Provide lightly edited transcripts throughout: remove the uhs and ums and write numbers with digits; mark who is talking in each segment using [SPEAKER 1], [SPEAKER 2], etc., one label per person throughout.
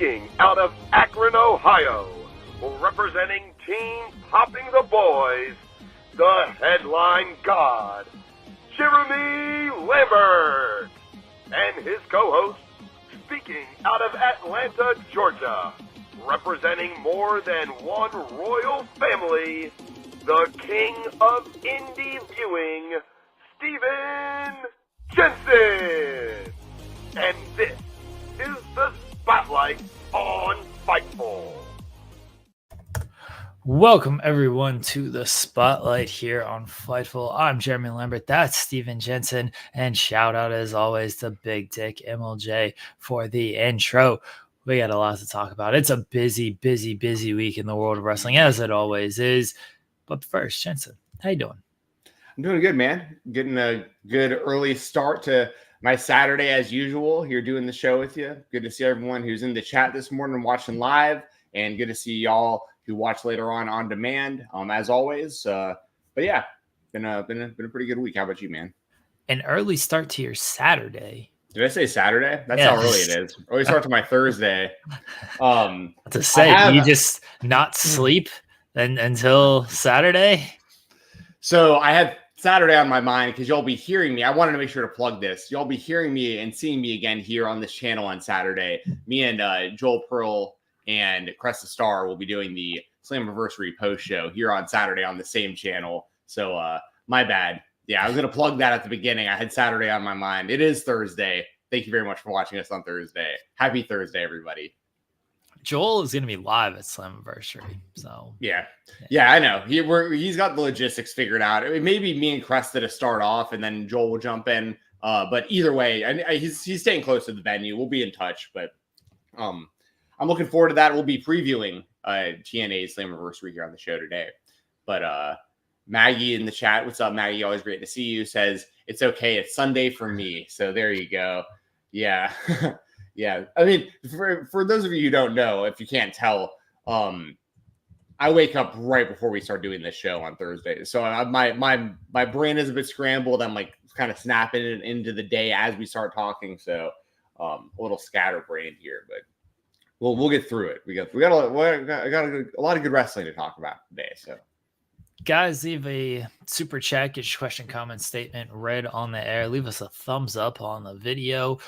[SPEAKER 1] Speaking out of Akron, Ohio, representing Team Popping the Boys, the headline god, Jeremy Lambert, and his co-host, speaking out of Atlanta, Georgia, representing more than one royal family, the king of indie viewing, Stephen Jensen. And this is the Spotlight on Fightful.
[SPEAKER 2] Welcome everyone to the Spotlight here on Fightful. I'm Jeremy Lambert. That's Stephen Jensen. And shout out as always to Big Dick MLJ for the intro. We got a lot to talk about. It's a busy week in the world of wrestling, as it always is. But first, Jensen, how you doing?
[SPEAKER 3] I'm doing good, man. Getting a good early start to my Saturday as usual. Here doing the show with you. Good to see everyone who's in the chat this morning watching live, and good to see y'all who watch later on demand. As always. But yeah, been a pretty good week. How about you, man?
[SPEAKER 2] An early start to your Saturday.
[SPEAKER 3] Did I say Saturday? That's how early it is. Early start to my Thursday.
[SPEAKER 2] To say, you just not sleep until Saturday?
[SPEAKER 3] So I had Saturday on my mind because y'all be hearing me. I wanted to make sure to plug this. Y'all be hearing me and seeing me again here on this channel on Saturday. Me and Joel Pearl and Crest the Star will be doing the Slammiversary post show here on Saturday on the same channel. So my bad. Yeah, I was going to plug that at the beginning. I had Saturday on my mind. It is Thursday. Thank you very much for watching us on Thursday. Happy Thursday, everybody.
[SPEAKER 2] Joel is going to be live at Slammiversary. So
[SPEAKER 3] yeah, I know. He's got the logistics figured out. Maybe me and Cresta to start off, and then Joel will jump in. But either way, he's staying close to the venue. We'll be in touch. But I'm looking forward to that. We'll be previewing TNA Slammiversary here on the show today. But Maggie in the chat, what's up, Maggie? Always great to see you. Says it's okay. It's Sunday for me. So there you go. Yeah. Yeah, I mean, for those of you who don't know, if you can't tell, I wake up right before we start doing this show on Thursday. So my brain is a bit scrambled. I'm like kind of snapping it into the day as we start talking. So a little scatterbrained here, but we'll get through it. We got a lot of good wrestling to talk about today. So.
[SPEAKER 2] Guys, leave a super chat, get your question, comment, statement read on the air. Leave us a thumbs up on the video.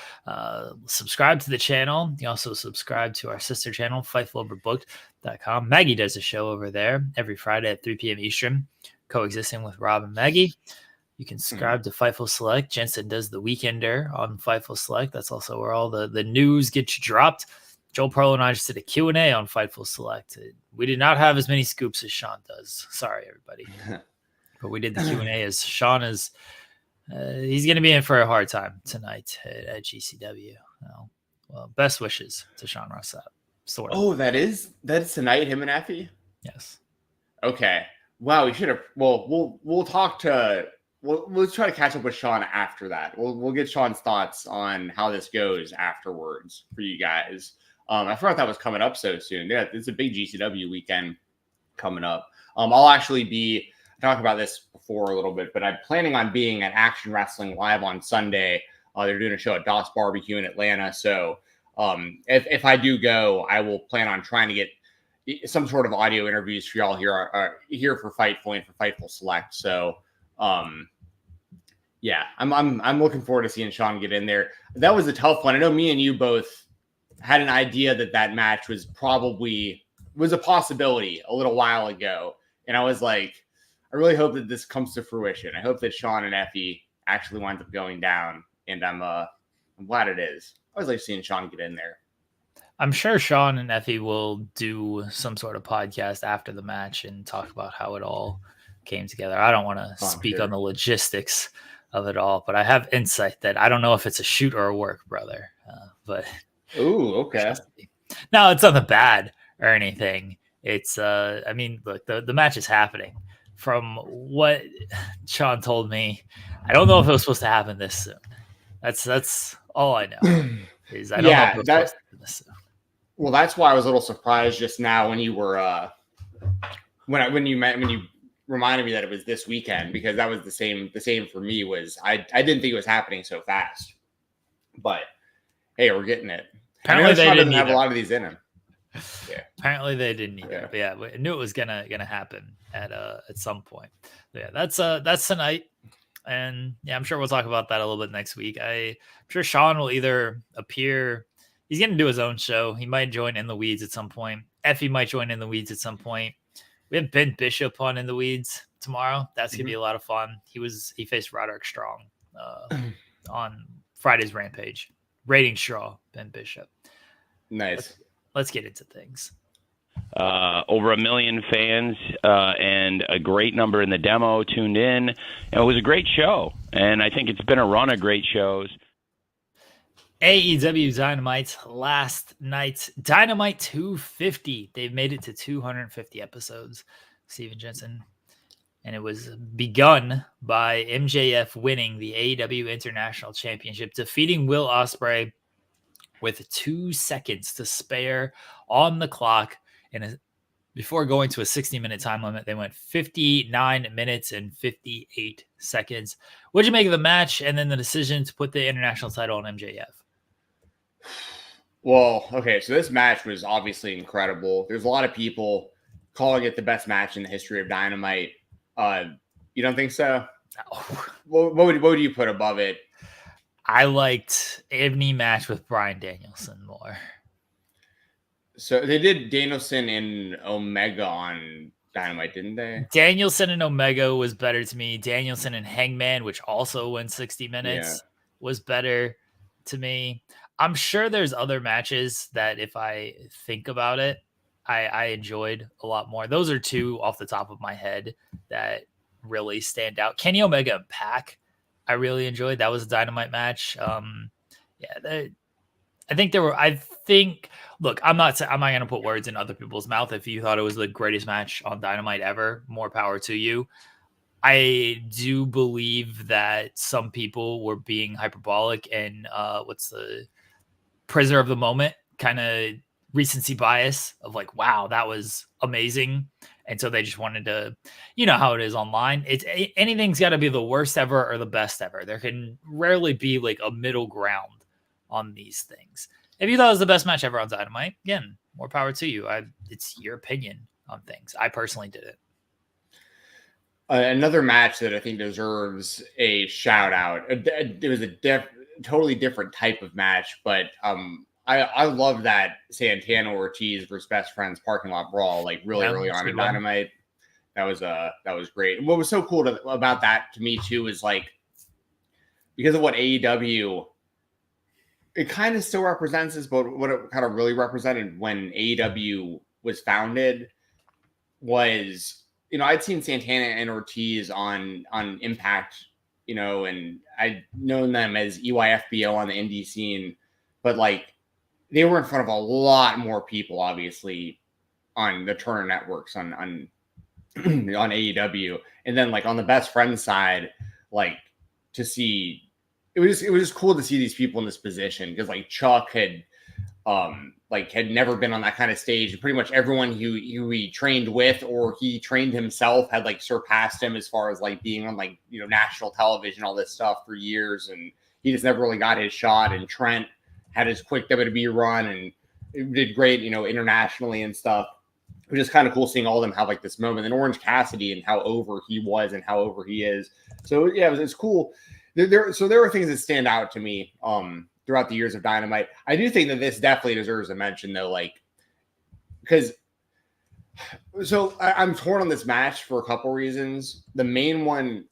[SPEAKER 2] Subscribe to the channel. You also subscribe to our sister channel, FightfulOverbooked.com. Maggie does a show over there every Friday at 3 p.m. Eastern, coexisting with Rob and Maggie. You can subscribe to Fightful Select. Jensen does the Weekender on Fightful Select. That's also where all the news gets dropped. Joel Pearl and I just did a Q&A on Fightful Select. We did not have as many scoops as Sean does. Sorry, everybody. But we did the Q&A as Sean is he's going to be in for a hard time tonight at GCW. Well, best wishes to Sean Rossap. Sort of.
[SPEAKER 3] Oh, that's tonight, him and Effie?
[SPEAKER 2] Yes.
[SPEAKER 3] Okay. Wow, we should have. Well, we'll talk to. We'll try to catch up with Sean after that. We'll get Sean's thoughts on how this goes afterwards for you guys. I forgot that was coming up so soon. Yeah, it's a big GCW weekend coming up. I'll actually be talking about this before a little bit, but I'm planning on being at Action Wrestling Live on Sunday. They're doing a show at Doss Barbecue in Atlanta. So if I do go, I will plan on trying to get some sort of audio interviews for y'all here for Fightful and for Fightful Select. So yeah, I'm looking forward to seeing Sean get in there. That was a tough one. I know me and you both had an idea that match was a possibility a little while ago. And I was like, I really hope that this comes to fruition. I hope that Sean and Effie actually winds up going down. And I'm glad it is. I always like seeing Sean get in there.
[SPEAKER 2] I'm sure Sean and Effie will do some sort of podcast after the match and talk about how it all came together. I don't want to speak on the logistics of it all, but I have insight that I don't know if it's a shoot or a work, brother. But
[SPEAKER 3] ooh, okay.
[SPEAKER 2] No, it's nothing bad or anything. It's I mean, look, the match is happening. From what Sean told me, I don't know if it was supposed to happen this soon. That's all I know. Is I don't know if it was supposed to happen this soon.
[SPEAKER 3] Well, that's why I was a little surprised just now when you were when you reminded me that it was this weekend, because that was the same for me. Was I didn't think it was happening so fast, but hey, we're getting it.
[SPEAKER 2] Apparently they didn't
[SPEAKER 3] have a lot of these in him.
[SPEAKER 2] Yeah. Apparently they didn't either. Yeah. But yeah, I knew it was gonna happen at some point. But yeah, that's tonight. And yeah, I'm sure we'll talk about that a little bit next week. I'm sure Sean will either appear. He's going to do his own show. He might join In the Weeds at some point. Effie might join In the Weeds at some point. We have Ben Bishop on In the Weeds tomorrow. That's going to be a lot of fun. He faced Roderick Strong on Friday's Rampage. Rating Straw, Ben Bishop.
[SPEAKER 4] Nice.
[SPEAKER 2] Let's get into things.
[SPEAKER 5] Over 1 million fans and a great number in the demo tuned in. It was a great show, and I think it's been a run of great shows.
[SPEAKER 2] AEW Dynamite last night's Dynamite 250. They've made it to 250 episodes, Stephen Jensen. And it was begun by MJF winning the AEW International Championship, defeating Will Ospreay with 2 seconds to spare on the clock. And before going to a 60-minute time limit, they went 59 minutes and 58 seconds. What'd you make of the match and then the decision to put the international title on MJF?
[SPEAKER 3] Well, okay, so this match was obviously incredible. There's a lot of people calling it the best match in the history of Dynamite. You don't think so?
[SPEAKER 2] No.
[SPEAKER 3] What would you put above it?
[SPEAKER 2] I liked Ebony match with Bryan Danielson more.
[SPEAKER 3] So they did Danielson and Omega on Dynamite, didn't they?
[SPEAKER 2] Danielson and Omega was better to me. Danielson and Hangman, which also went 60 minutes, was better to me. I'm sure there's other matches that if I think about it, I enjoyed a lot more. Those are 2 off the top of my head that really stand out. Kenny Omega and Pac, I really enjoyed. That was a Dynamite match. Look, I'm not going to put words in other people's mouth. If you thought it was the greatest match on Dynamite ever, more power to you. I do believe that some people were being hyperbolic and what's the prisoner of the moment kind of recency bias of like, wow, that was amazing. And so they just wanted to, you know how it is online. Anything's got to be the worst ever or the best ever. There can rarely be like a middle ground on these things. If you thought it was the best match ever on Dynamite, again, more power to you. It's your opinion on things. I personally did it.
[SPEAKER 3] Another match that I think deserves a shout out. It was a totally different type of match, but I love that Santana Ortiz versus Best Friends parking lot brawl, like really early on in Dynamite. That was great. And what was so cool about that to me too is like because of what AEW, it kind of still represents this, but what it kind of really represented when AEW was founded was, you know, I'd seen Santana and Ortiz on Impact, you know, and I'd known them as EYFBO on the indie scene, but like they were in front of a lot more people, obviously, on the Turner networks on AEW, and then like on the Best Friends side, like to see. It was just cool to see these people in this position because like Chuck had never been on that kind of stage. And pretty much everyone who he trained with or he trained himself had like surpassed him as far as like being on like, you know, national television, all this stuff for years. And he just never really got his shot. And Trent had his quick WWE run and it did great, you know, internationally and stuff. It was just kind of cool seeing all of them have like this moment. And Orange Cassidy and how over he was and how over he is. So yeah, it's cool. There are things that stand out to me throughout the years of Dynamite. I do think that this definitely deserves a mention, though, like because I'm torn on this match for a couple reasons. The main one,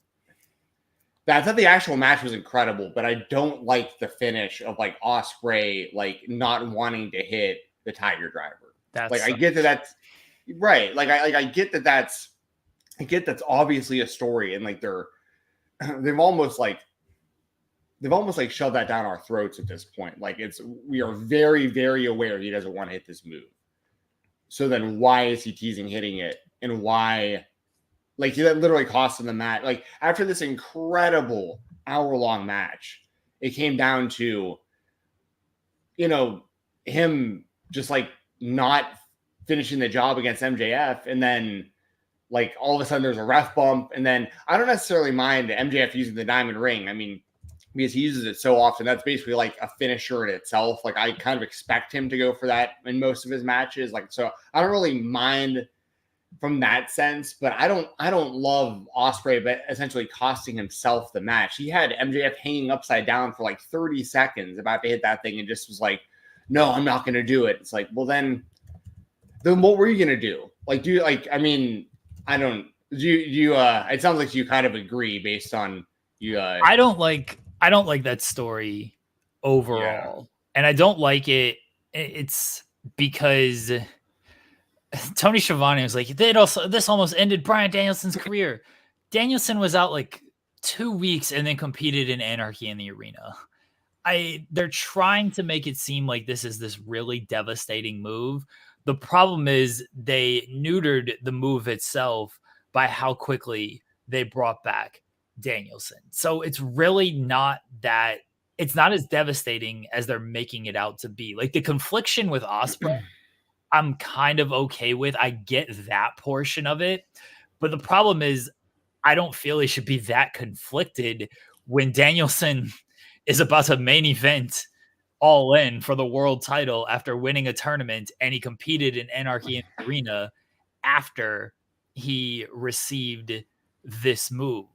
[SPEAKER 3] I thought the actual match was incredible, but I don't like the finish of like Ospreay like not wanting to hit the Tiger Driver. I get that that's right. I get that that's obviously a story, and like they've almost shoved that down our throats at this point. Like we are very, very aware he doesn't want to hit this move. So then why is he teasing hitting it? And why, like that literally cost him the match. Like after this incredible hour-long match, it came down to, you know, him just like not finishing the job against MJF. And then like all of a sudden there's a ref bump. And then I don't necessarily mind MJF using the diamond ring. I mean, because he uses it so often. That's basically like a finisher in itself. Like I kind of expect him to go for that in most of his matches. Like, so I don't really mind from that sense, but I don't love Ospreay, but essentially costing himself the match. He had MJF hanging upside down for like 30 seconds about to hit that thing and just was like, no, I'm not going to do it. It's like, well, then what were you going to do? Like, do you like, I mean, I don't, it sounds like you kind of agree based on you.
[SPEAKER 2] I don't like that story overall. Yeah. And I don't like it. It's because Tony Schiavone was like, this almost ended Bryan Danielson's career. Danielson was out like 2 weeks and then competed in Anarchy in the Arena. They're trying to make it seem like this is this really devastating move. The problem is they neutered the move itself by how quickly they brought back Danielson. So it's really not that, it's not as devastating as they're making it out to be. Like the confliction with Ospreay, I'm kind of okay with. I get that portion of it. But the problem is I don't feel he should be that conflicted when Danielson is about to main event All In for the world title after winning a tournament, and he competed in Anarchy in the Arena after he received this move.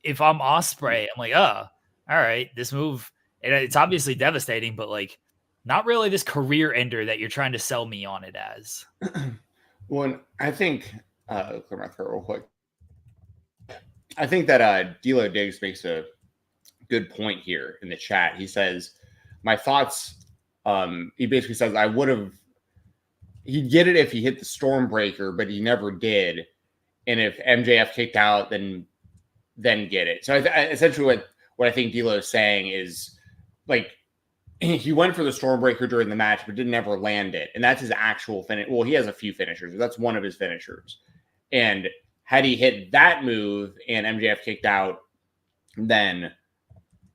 [SPEAKER 2] If I'm Ospreay, I'm like, all right, this move, it's obviously devastating, but like not really this career ender that you're trying to sell me on it as.
[SPEAKER 3] Well, I think, clear my throat real quick. I think that D'Lo Diggs makes a good point here in the chat. He says, my thoughts, he basically says, he'd get it if he hit the Stormbreaker, but he never did. And if MJF kicked out, then get it. So essentially what I think D'Lo is saying is like, he went for the Stormbreaker during the match, but didn't ever land it. And that's his actual finish. Well, he has a few finishers. But that's one of his finishers. And had he hit that move and MJF kicked out, then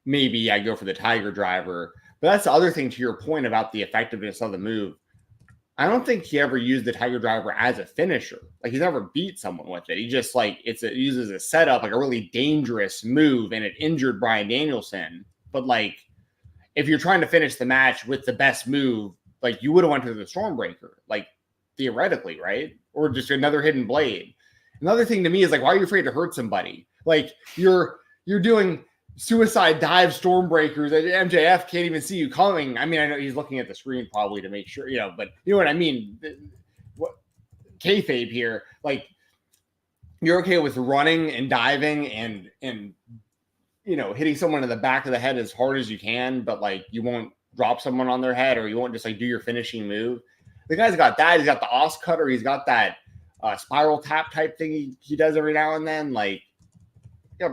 [SPEAKER 3] maybe I go for the Tiger Driver. But that's the other thing to your point about the effectiveness of the move. I don't think he ever used the Tiger Driver as a finisher. Like he's never beat someone with it. He just like it uses a setup, like a really dangerous move, and it injured Bryan Danielson. But like if you're trying to finish the match with the best move, like you would have went to the Stormbreaker, like theoretically, right? Or just another hidden blade. Another thing to me is like, why are you afraid to hurt somebody? Like you're doing suicide dive Stormbreakers that MJF can't even see you coming. I mean, I know he's looking at the screen probably to make sure, but you know what I mean? What kayfabe here, like you're okay with running and diving and hitting someone in the back of the head as hard as you can, but like you won't drop someone on their head or you won't just like do your finishing move. The guy's got that. He's got the Os Cutter. He's got that spiral tap type thing he does every now and then. Like,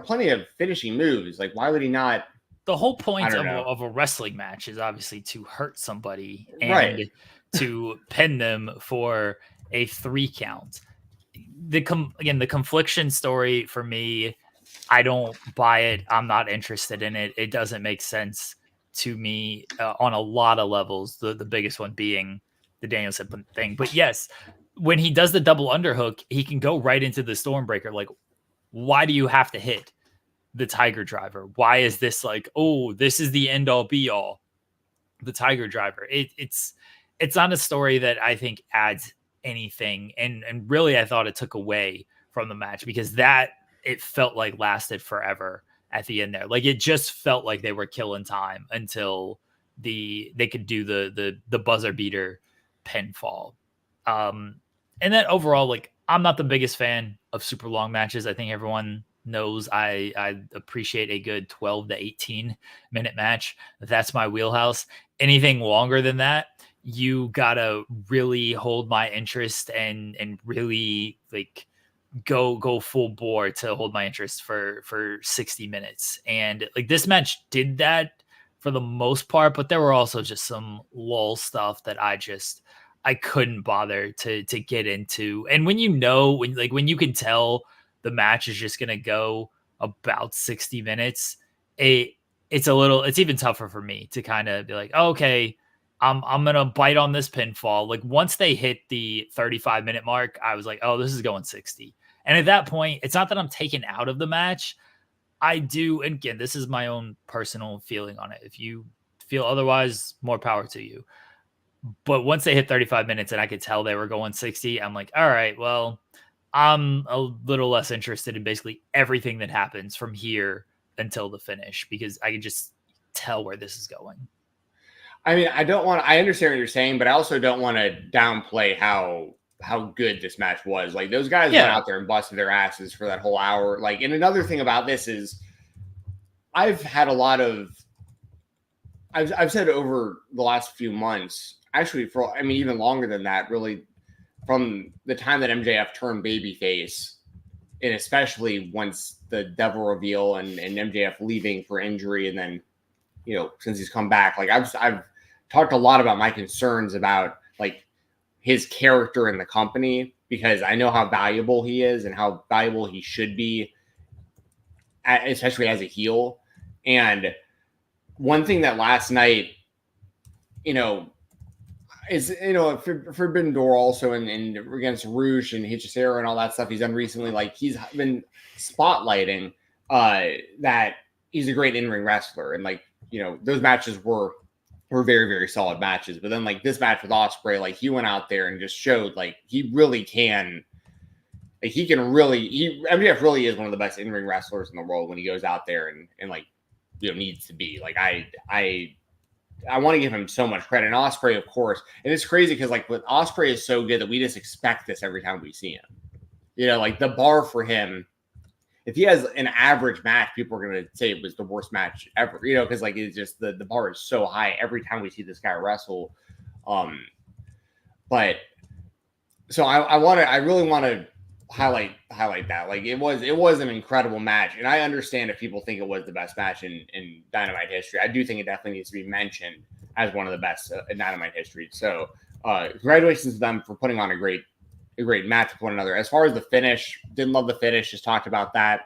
[SPEAKER 3] plenty of finishing moves. Like, why would he not?
[SPEAKER 2] The whole point of a wrestling match is obviously to hurt somebody and to pin them for a 3 count. The confliction story for me, I don't buy it. I'm not interested in it. It doesn't make sense to me on a lot of levels. The biggest one being the Danielson thing. But yes, when he does the double underhook, he can go right into the Stormbreaker. Like, why do you have to hit the Tiger Driver? Why is this like, this is the end all be all? The Tiger Driver. It's not a story that I think adds anything. And really, I thought it took away from the match because it felt like lasted forever at the end there. Like it just felt like they were killing time until they could do the buzzer beater pinfall. And then overall, like I'm not the biggest fan of super long matches. I think everyone knows I appreciate a good 12 to 18 minute match. That's my wheelhouse. Anything longer than that, you gotta really hold my interest and really like go full bore to hold my interest for 60 minutes. And like this match did that for the most part, but there were also just some lull stuff that I couldn't bother to get into. And when when you can tell the match is just gonna go about 60 minutes, it's even tougher for me to kind of be like, okay, I'm gonna bite on this pinfall. Like once they hit the 35-minute mark, I was like, oh, this is going 60. And at that point, it's not that I'm taken out of the match. I do. And again, this is my own personal feeling on it. If you feel otherwise, more power to you. But once they hit 35 minutes and I could tell they were going 60, I'm like, all right, well, I'm a little less interested in basically everything that happens from here until the finish, because I can just tell where this is going.
[SPEAKER 3] I mean, I understand what you're saying, but I also don't want to downplay how good this match was. Like, those guys went out there and busted their asses for that whole hour. Like, and another thing about this is I've said over the last few months, actually even longer than that, really, from the time that MJF turned babyface, and especially once the Devil reveal and MJF leaving for injury, and then, you know, since he's come back, like I've talked a lot about my concerns about like his character in the company, because I know how valuable he is and how valuable he should be, especially as a heel. And one thing that last night, you know, is, you know, Forbidden Door also and against Rouge and Hechicero and all that stuff he's done recently, like he's been spotlighting that he's a great in-ring wrestler. And like, you know, those matches were very, very solid matches. But then like this match with Ospreay, like he went out there and just showed like he really can, like MJF really is one of the best in-ring wrestlers in the world when he goes out there and like, you know, needs to be. Like I want to give him so much credit. And Ospreay, of course. And it's crazy because like with Ospreay is so good that we just expect this every time we see him. You know, like the bar for him, if he has an average match, people are going to say it was the worst match ever, you know, because like it's just the bar is so high every time we see this guy wrestle. But so I really want to highlight that. Like it was an incredible match. And I understand if people think it was the best match in Dynamite history. I do think it definitely needs to be mentioned as one of the best in Dynamite history. So congratulations to them for putting on a great match with one another. As far as the finish, didn't love the finish, just talked about that.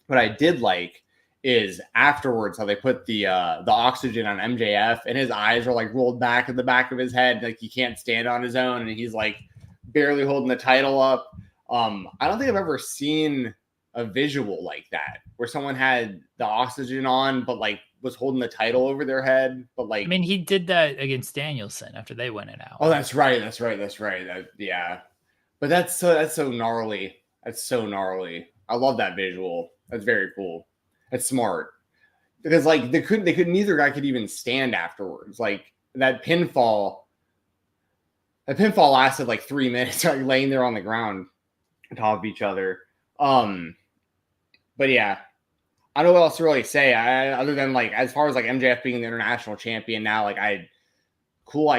[SPEAKER 3] What I did like is afterwards how they put the oxygen on MJF and his eyes are like rolled back in the back of his head, like he can't stand on his own, and he's like barely holding the title up. I don't think I've ever seen a visual like that where someone had the oxygen on but like was holding the title over their head. But like,
[SPEAKER 2] I mean, he did that against Danielson after they went out.
[SPEAKER 3] Oh, that's right. Yeah. But that's so gnarly. That's so gnarly. I love that visual. That's very cool. That's smart. Because like neither guy could even stand afterwards. Like that pinfall lasted like 3 minutes, like laying there on the ground on top of each other. But yeah, I don't know what else to really say. Other than like as far as like MJF being the international champion now, like I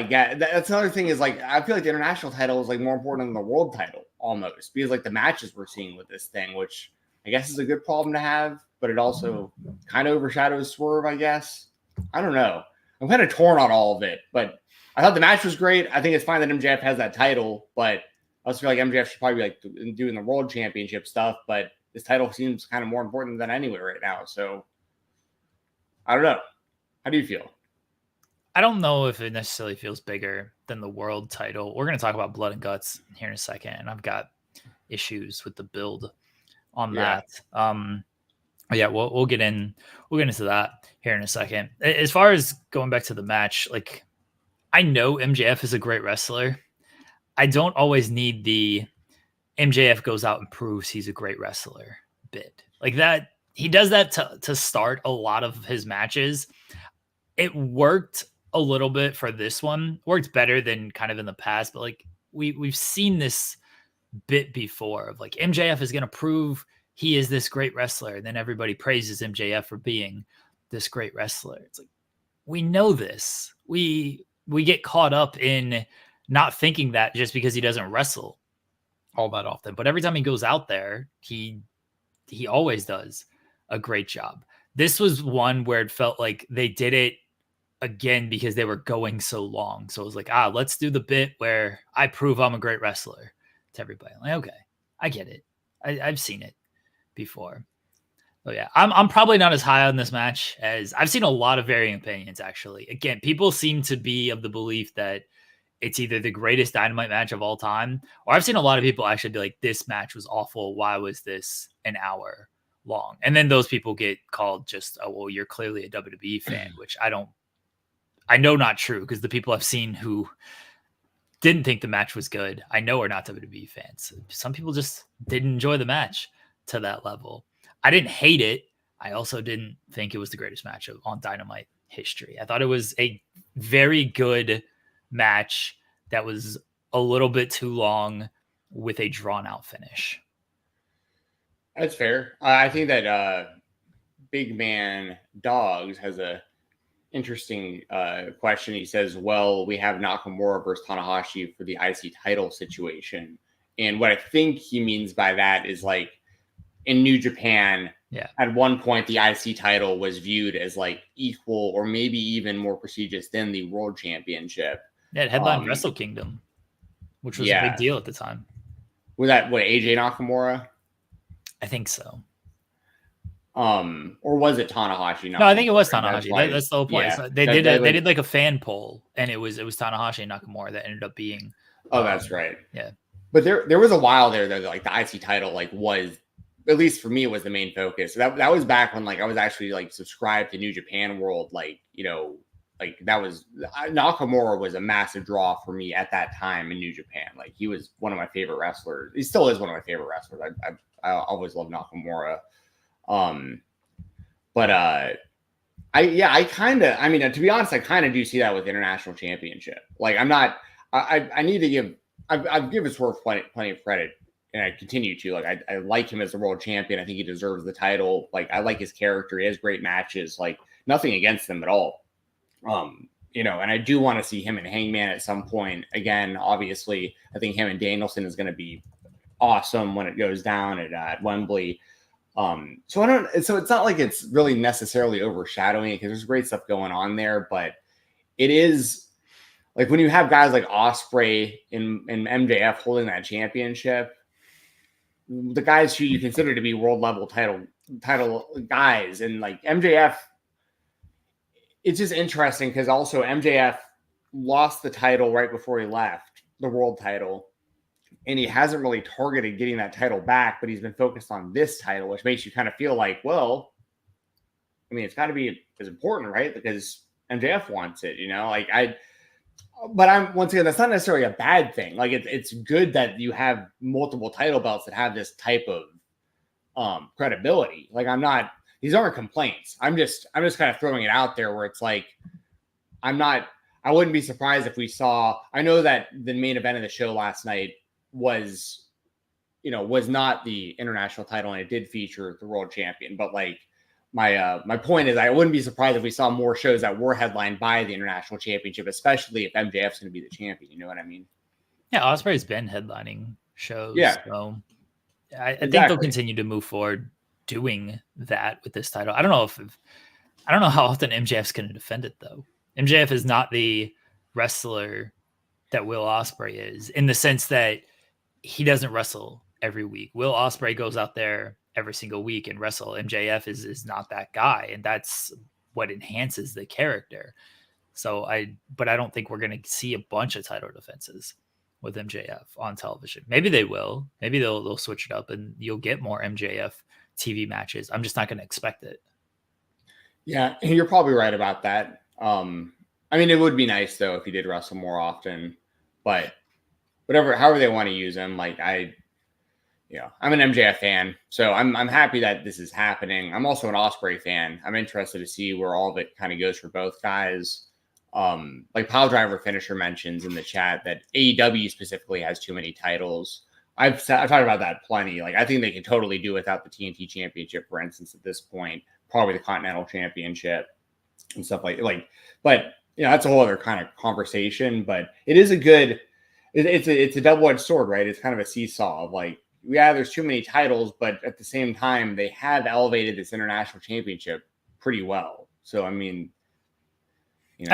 [SPEAKER 3] get that's another thing is like I feel like the international title is like more important than the world title almost, because like the matches we're seeing with this thing, which I guess is a good problem to have, but it also kind of overshadows Swerve, I guess. I don't know. I'm kind of torn on all of it, but I thought the match was great. I think it's fine that MJF has that title, but I also feel like MJF should probably be like doing the world championship stuff, but this title seems kind of more important than anywhere right now. So I don't know. How do you feel?
[SPEAKER 2] I don't know if it necessarily feels bigger than the world title. We're going to talk about Blood and Guts here in a second, and I've got issues with the build on that. Yeah, we'll get into that here in a second. As far as going back to the match, like I know MJF is a great wrestler. I don't always need the MJF goes out and proves he's a great wrestler bit like that. He does that to start a lot of his matches. It worked a little bit for this one, worked better than kind of in the past, but like we've seen this bit before of like MJF is going to prove he is this great wrestler, and then everybody praises MJF for being this great wrestler. It's like, we know this. We get caught up in not thinking that just because he doesn't wrestle all that often, but every time he goes out there, he always does a great job. This was one where it felt like they did it again because they were going so long. So it was like, let's do the bit where I prove I'm a great wrestler to everybody. I'm like, okay, I get it. I've seen it before. But yeah, I'm probably not as high on this match as I've seen a lot of varying opinions, actually. Again, people seem to be of the belief that it's either the greatest Dynamite match of all time, or I've seen a lot of people actually be like, this match was awful. Why was this an hour long. And then those people get called just, oh, well, you're clearly a WWE fan, which I know not true, because the people I've seen who didn't think the match was good, I know are not WWE fans. Some people just didn't enjoy the match to that level. I didn't hate it. I also didn't think it was the greatest match on Dynamite history. I thought it was a very good match that was a little bit too long with a drawn out finish.
[SPEAKER 3] That's fair. I think that Big Man Dogs has a interesting question. He says, well, we have Nakamura versus Tanahashi for the IC title situation. And what I think he means by that is like in New Japan, at one point, the IC title was viewed as like equal or maybe even more prestigious than the World Championship.
[SPEAKER 2] Yeah, it headlined Wrestle Kingdom, which was a big deal at the time.
[SPEAKER 3] Was that AJ Nakamura?
[SPEAKER 2] I think so.
[SPEAKER 3] Or was it Tanahashi?
[SPEAKER 2] No, I think it was Tanahashi. That's the whole point.
[SPEAKER 3] Yeah,
[SPEAKER 2] so they did like a fan poll, and it was Tanahashi and Nakamura that ended up being.
[SPEAKER 3] Oh, that's right.
[SPEAKER 2] Yeah,
[SPEAKER 3] but there was a while there that like the IC title like was, at least for me, it was the main focus. That was back when like I was actually like subscribed to New Japan World. Like, you know, like that was Nakamura was a massive draw for me at that time in New Japan. Like he was one of my favorite wrestlers. He still is one of my favorite wrestlers. I always loved Nakamura. But I to be honest, I kind of do see that with International Championship. Like I need to give, I've given Swerve plenty of credit, and I continue to. Like I like him as the world champion. I think he deserves the title. Like I like his character. He has great matches. Like nothing against him at all. You know, and I do want to see him and Hangman at some point. Again, obviously, I think him and Danielson is going to be awesome when it goes down at Wembley. So it's not like it's really necessarily overshadowing it, because there's great stuff going on there, but it is like when you have guys like Ospreay and MJF holding that championship, the guys who you consider to be world level title guys, and like MJF, it's just interesting because also MJF lost the title right before he left, the world title. And he hasn't really targeted getting that title back, but he's been focused on this title, which makes you kind of feel like, well, I mean, it's got to be as important, right? Because MJF wants it, you know, but once again, that's not necessarily a bad thing. Like it's good that you have multiple title belts that have this type of credibility. Like these aren't complaints. I'm just kind of throwing it out there where it's like, I wouldn't be surprised if we saw, I know that the main event of the show last night was not the international title, and it did feature the world champion. But like my point is, I wouldn't be surprised if we saw more shows that were headlined by the international championship, especially if MJF's going to be the champion. You know what I mean? Yeah,
[SPEAKER 2] Ospreay's been headlining shows.
[SPEAKER 3] Yeah,
[SPEAKER 2] so I think they'll continue to move forward doing that with this title. I don't know how often MJF's going to defend it though. MJF is not the wrestler that Will Ospreay is, in the sense that he doesn't wrestle every week. Will Ospreay goes out there every single week and wrestle. MJF is not that guy, and that's what enhances the character. But I don't think we're going to see a bunch of title defenses with MJF on television. Maybe they will. Maybe they'll switch it up, and you'll get more MJF TV matches. I'm just not going to expect it.
[SPEAKER 3] Yeah, you're probably right about that. I mean, it would be nice though if he did wrestle more often, but however they want to use him, like I'm an MJF fan, so I'm happy that this is happening. I'm also an Ospreay fan. I'm interested to see where all of it kind of goes for both guys. Like Piledriver Finisher mentions in the chat that AEW specifically has too many titles. I've talked about that plenty. Like I think they could totally do without the TNT Championship, for instance, at this point, probably the Continental Championship and stuff but that's a whole other kind of conversation. But it is it's a double-edged sword, right? It's kind of a seesaw of like, yeah, there's too many titles, but at the same time, they have elevated this international championship pretty well. So, I mean,
[SPEAKER 2] they've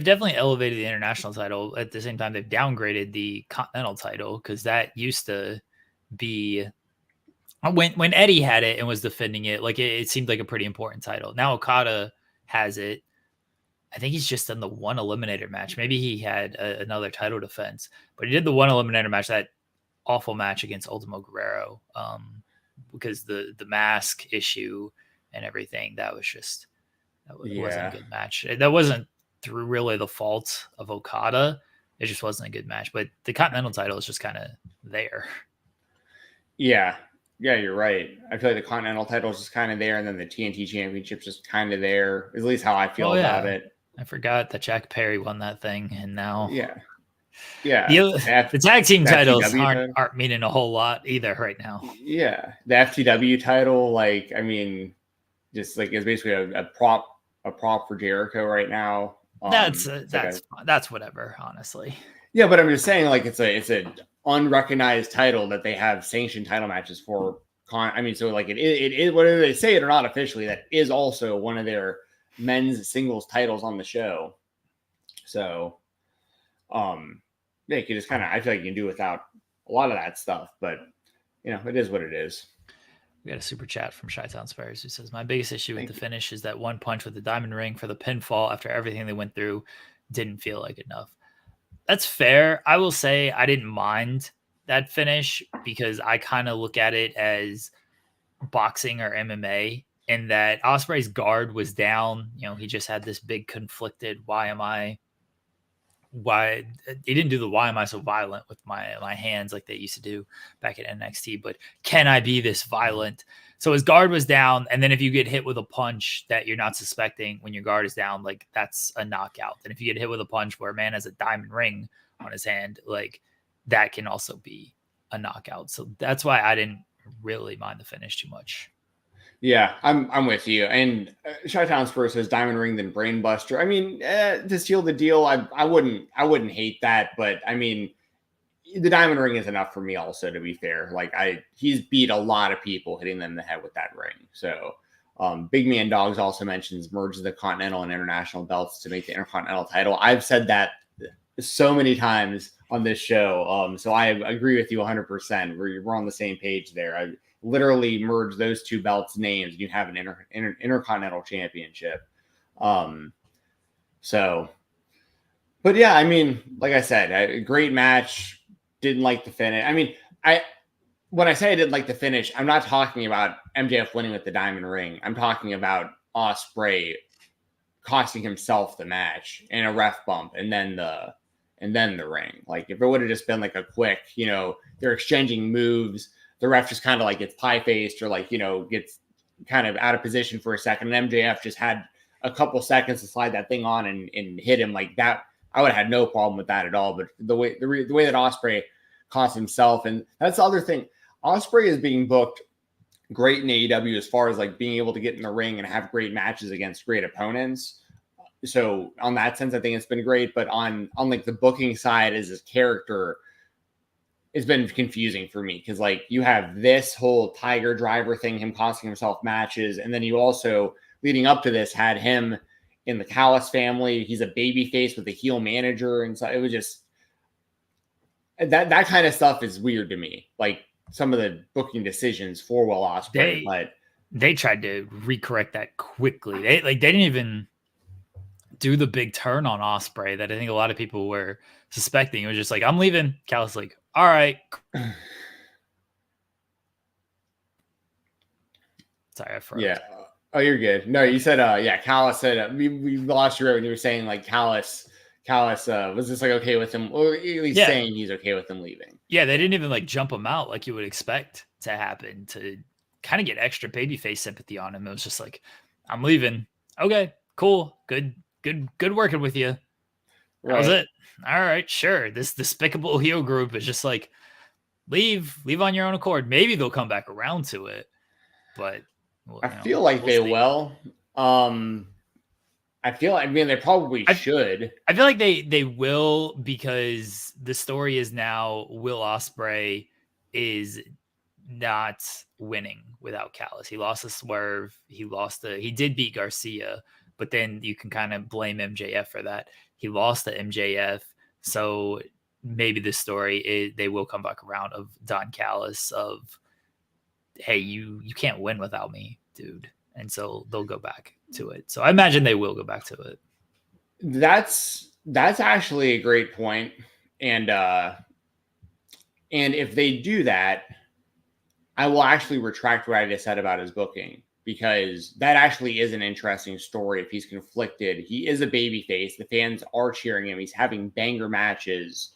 [SPEAKER 2] definitely elevated the international title. At the same time, they've downgraded the Continental title, because that used to be when Eddie had it and was defending it, like it seemed like a pretty important title. Now Okada has it. I think he's just done the one eliminator match. Maybe he had another title defense, but he did the one eliminator match, that awful match against Ultimo Guerrero, because the mask issue and everything, wasn't a good match. That wasn't through really the fault of Okada. It just wasn't a good match. But the Continental title is just kind of there.
[SPEAKER 3] Yeah, you're right. I feel like the Continental title is just kind of there, and then the TNT Championship's just kind of there. At least how I feel about it.
[SPEAKER 2] I forgot that Jack Perry won that thing, and now
[SPEAKER 3] the
[SPEAKER 2] tag team titles aren't meaning a whole lot either right now.
[SPEAKER 3] Yeah, the FTW title, like, I mean, just like it's basically a prop for Jericho right now.
[SPEAKER 2] That's whatever, honestly.
[SPEAKER 3] Yeah, but I'm just saying, like, it's a unrecognized title that they have sanctioned title matches for. So like it is, whether they say it or not officially, that is also one of their men's singles titles on the show. So, you could just kind of, I feel like you can do without a lot of that stuff, but it is what it is.
[SPEAKER 2] We got a super chat from Chi-Town Spurs who says, my biggest issue with the finish is that one punch with the diamond ring for the pinfall after everything they went through didn't feel like enough. That's fair. I will say I didn't mind that finish because I kind of look at it as boxing or MMA, in that Ospreay's guard was down. He just had this big conflicted, why he didn't do the why am I so violent with my hands like they used to do back at NXT, but can I be this violent? So his guard was down, and then if you get hit with a punch that you're not suspecting when your guard is down, like that's a knockout. And if you get hit with a punch where a man has a diamond ring on his hand, like that can also be a knockout. So that's why I didn't really mind the finish too much.
[SPEAKER 3] Yeah, I'm with you. And Chi-Town Spurs says diamond ring then brain buster. I mean, to seal the deal, I wouldn't hate that, but I mean, the diamond ring is enough for me also, to be fair. Like he's beat a lot of people hitting them in the head with that ring. So Big Man Dogs also mentions merge the Continental and International belts to make the Intercontinental title. I've said that so many times on this show. So I agree with you 100%. We're on the same page there. I literally merge those two belts names and you have an Intercontinental Championship. So, but yeah, I mean, like I said, a great match. Didn't like the finish. I mean, when I say I didn't like the finish, I'm not talking about MJF winning with the diamond ring. I'm talking about Ospreay costing himself the match and a ref bump and then the ring. Like if it would have just been like a quick, they're exchanging moves, the ref just kind of like gets pie-faced or like, gets kind of out of position for a second, and MJF just had a couple seconds to slide that thing on and hit him like that, I would have had no problem with that at all. But the way that Ospreay cost himself, and that's the other thing, Ospreay is being booked great in AEW as far as like being able to get in the ring and have great matches against great opponents. So on that sense, I think it's been great. But on like the booking side, as his character, it's been confusing for me because like you have this whole Tiger Driver thing, him costing himself matches, and then you also leading up to this had him in the Callis family. He's a baby face with a heel manager, and so it was just that kind of stuff is weird to me. Like some of the booking decisions for Will Ospreay, but
[SPEAKER 2] they tried to recorrect that quickly. They didn't even do the big turn on Ospreay that I think a lot of people were suspecting. It was just like, I'm leaving. Callis like, all right. Sorry, I forgot.
[SPEAKER 3] Yeah. Oh, you're good. No, you said, Callis said, we lost you when you were saying like Callis was just like okay with him, or at least saying he's okay with him leaving.
[SPEAKER 2] Yeah, they didn't even like jump him out like you would expect to happen to kind of get extra babyface sympathy on him. It was just like, I'm leaving. Okay, cool. Good working with you. Right. That was it. All right, sure. This despicable heel group is just like, leave on your own accord. Maybe they'll come back around to it, but
[SPEAKER 3] I feel like they will. I mean, they probably should.
[SPEAKER 2] I feel like they will, because the story is now Will Ospreay is not winning without Callis. He lost a swerve. He did beat Garcia, but then you can kind of blame MJF for that. He lost to MJF. So maybe the story is they will come back around of Don Callis of, hey, you can't win without me, dude. And so they'll go back to it. So I imagine they will go back to it.
[SPEAKER 3] That's actually a great point. And if they do that, I will actually retract what I just said about his booking, because that actually is an interesting story. If he's conflicted, he is a babyface. The fans are cheering him. He's having banger matches,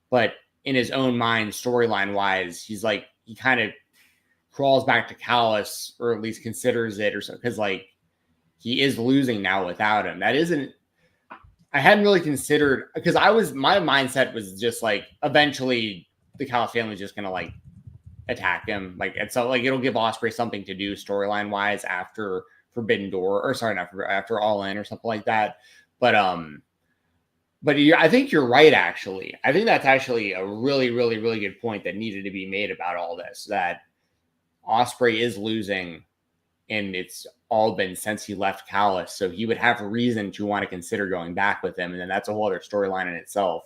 [SPEAKER 3] but in his own mind, storyline wise, he's like, he kind of crawls back to Callis, or at least considers it, or so, because like he is losing now without him. That isn't. I hadn't really considered, because my mindset was just like, eventually the Callis family is just gonna like attack him, like, and so like it'll give Ospreay something to do storyline wise after Forbidden Door, or sorry, not after All In or something like that. But I think you're right. Actually, I think that's actually a really, really, really good point that needed to be made about all this. That Ospreay is losing, and it's all been since he left Callis, so he would have a reason to want to consider going back with him, and then that's a whole other storyline in itself.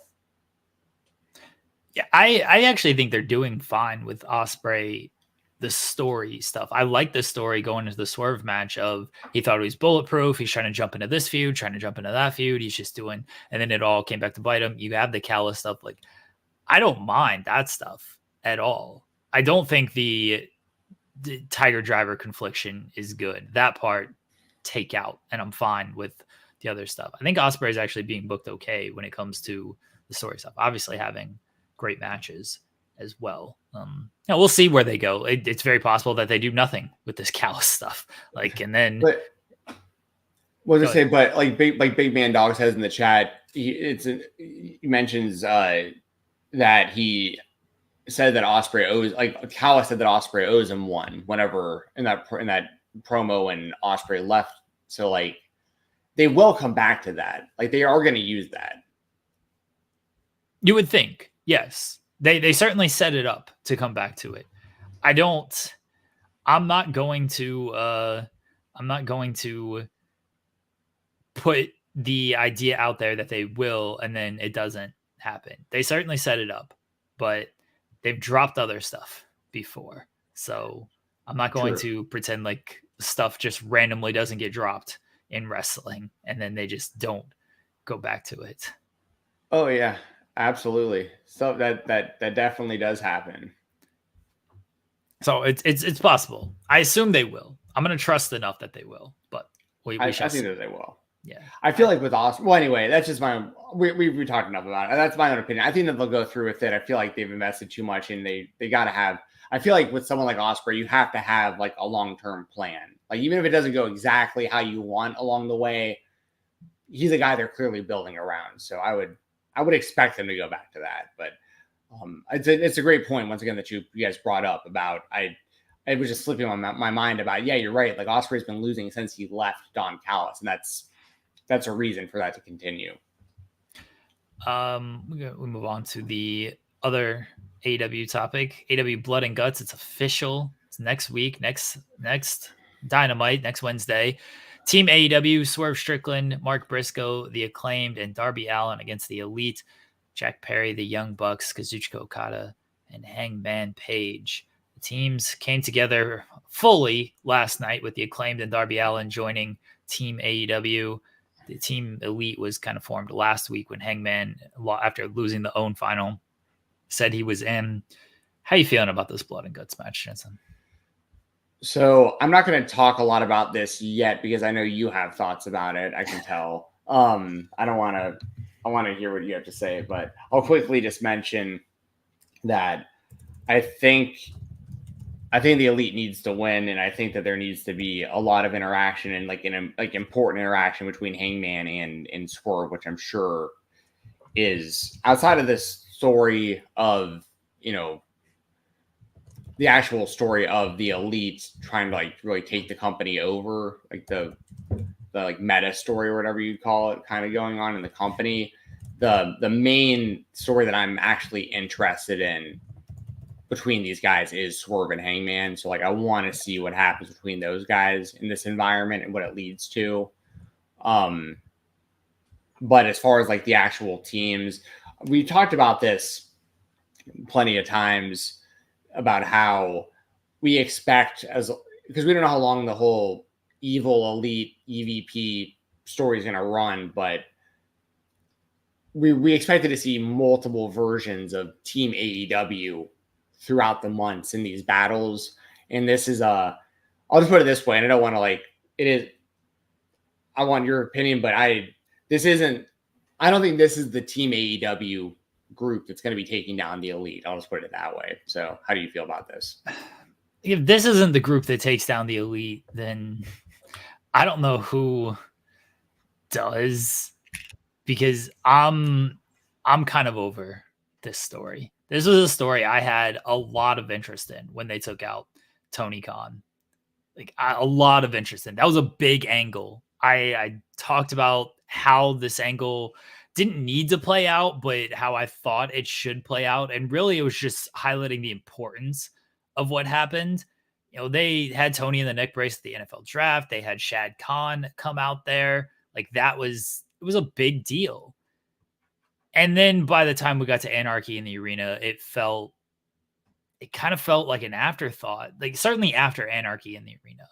[SPEAKER 2] Yeah, I actually think they're doing fine with Ospreay, the story stuff. I like the story going into the Swerve match of he thought he was bulletproof. He's trying to jump into this feud, trying to jump into that feud. He's just doing, and then it all came back to bite him. You have the Callis stuff. Like, I don't mind that stuff at all. I don't think the Tiger Driver confliction is good. That part take out, and I'm fine with the other stuff. I think Ospreay is actually being booked okay when it comes to the story stuff. Obviously having great matches as well. We'll see where they go. It's very possible that they do nothing with this Callis stuff. Like, and then
[SPEAKER 3] but what was I say? But like Big Man Dog says in the chat, he mentions that he said that Ospreay owes, like Callis said that Ospreay owes him one whenever in that promo when Ospreay left. So like they will come back to that. Like they are going to use that.
[SPEAKER 2] You would think, yes. They certainly set it up to come back to it. I'm not going to put the idea out there that they will and then it doesn't happen. They certainly set it up, but they've dropped other stuff before. So I'm not going to pretend like stuff just randomly doesn't get dropped in wrestling and then they just don't go back to it.
[SPEAKER 3] Oh yeah, absolutely. So that definitely does happen.
[SPEAKER 2] So it's possible. I assume they will. I'm going to trust enough that they will, but I
[SPEAKER 3] think that they will.
[SPEAKER 2] Yeah.
[SPEAKER 3] I feel like with Ospreay, well, anyway, that's just we talked enough about it. That's my own opinion. I think that they'll go through with it. I feel like they've invested too much and they got to have, I feel like with someone like Ospreay, you have to have like a long-term plan. Like, even if it doesn't go exactly how you want along the way, he's a guy they're clearly building around. So I would expect them to go back to that. But it's a great point, once again, that you guys brought up about, it was just slipping on my mind about, yeah, you're right. Like Ospreay's been losing since he left Don Callis, and that's a reason for that to continue.
[SPEAKER 2] We move on to the other AEW topic, AEW Blood and Guts. It's official. It's next week, next Dynamite, next Wednesday. Team AEW, Swerve Strickland, Mark Briscoe, The Acclaimed, and Darby Allin against the Elite, Jack Perry, the Young Bucks, Kazuchika Okada, and Hangman Page. The teams came together fully last night with The Acclaimed and Darby Allin joining Team AEW. The Team Elite was kind of formed last week when Hangman, after losing the own final, said he was in. How you feeling about this Blood and Guts match, Jensen?
[SPEAKER 3] So I'm not going to talk a lot about this yet because I know you have thoughts about it. I can tell. I want to hear what you have to say, but I'll quickly just mention that I think the Elite needs to win, and I think that there needs to be a lot of interaction and important interaction between Hangman and Swerve, which I'm sure is outside of this story of, the actual story of the Elite trying to really take the company over, the meta story or whatever you call it, kind of going on in the company. The main story that I'm actually interested in between these guys is Swerve and Hangman. So I want to see what happens between those guys in this environment and what it leads to. But as far as the actual teams, we talked about this plenty of times about how we expect, because we don't know how long the whole evil Elite EVP story is going to run, but we expected to see multiple versions of Team AEW throughout the months in these battles. And this is I'll just put it this way, and I don't want to like it is. I want your opinion, but I don't think this is the Team AEW group that's going to be taking down the Elite. I'll just put it that way. So how do you feel about this?
[SPEAKER 2] If this isn't the group that takes down the Elite, then I don't know who does, because I'm kind of over this story. This was a story I had a lot of interest in when they took out Tony Khan. Like a lot of interest in. That was a big angle. I talked about how this angle didn't need to play out, but how I thought it should play out. And really, it was just highlighting the importance of what happened. You know, they had Tony in the neck brace at the NFL draft. They had Shad Khan come out there. Like it was a big deal. And then by the time we got to Anarchy in the Arena, it kind of felt like an afterthought, like certainly after Anarchy in the Arena,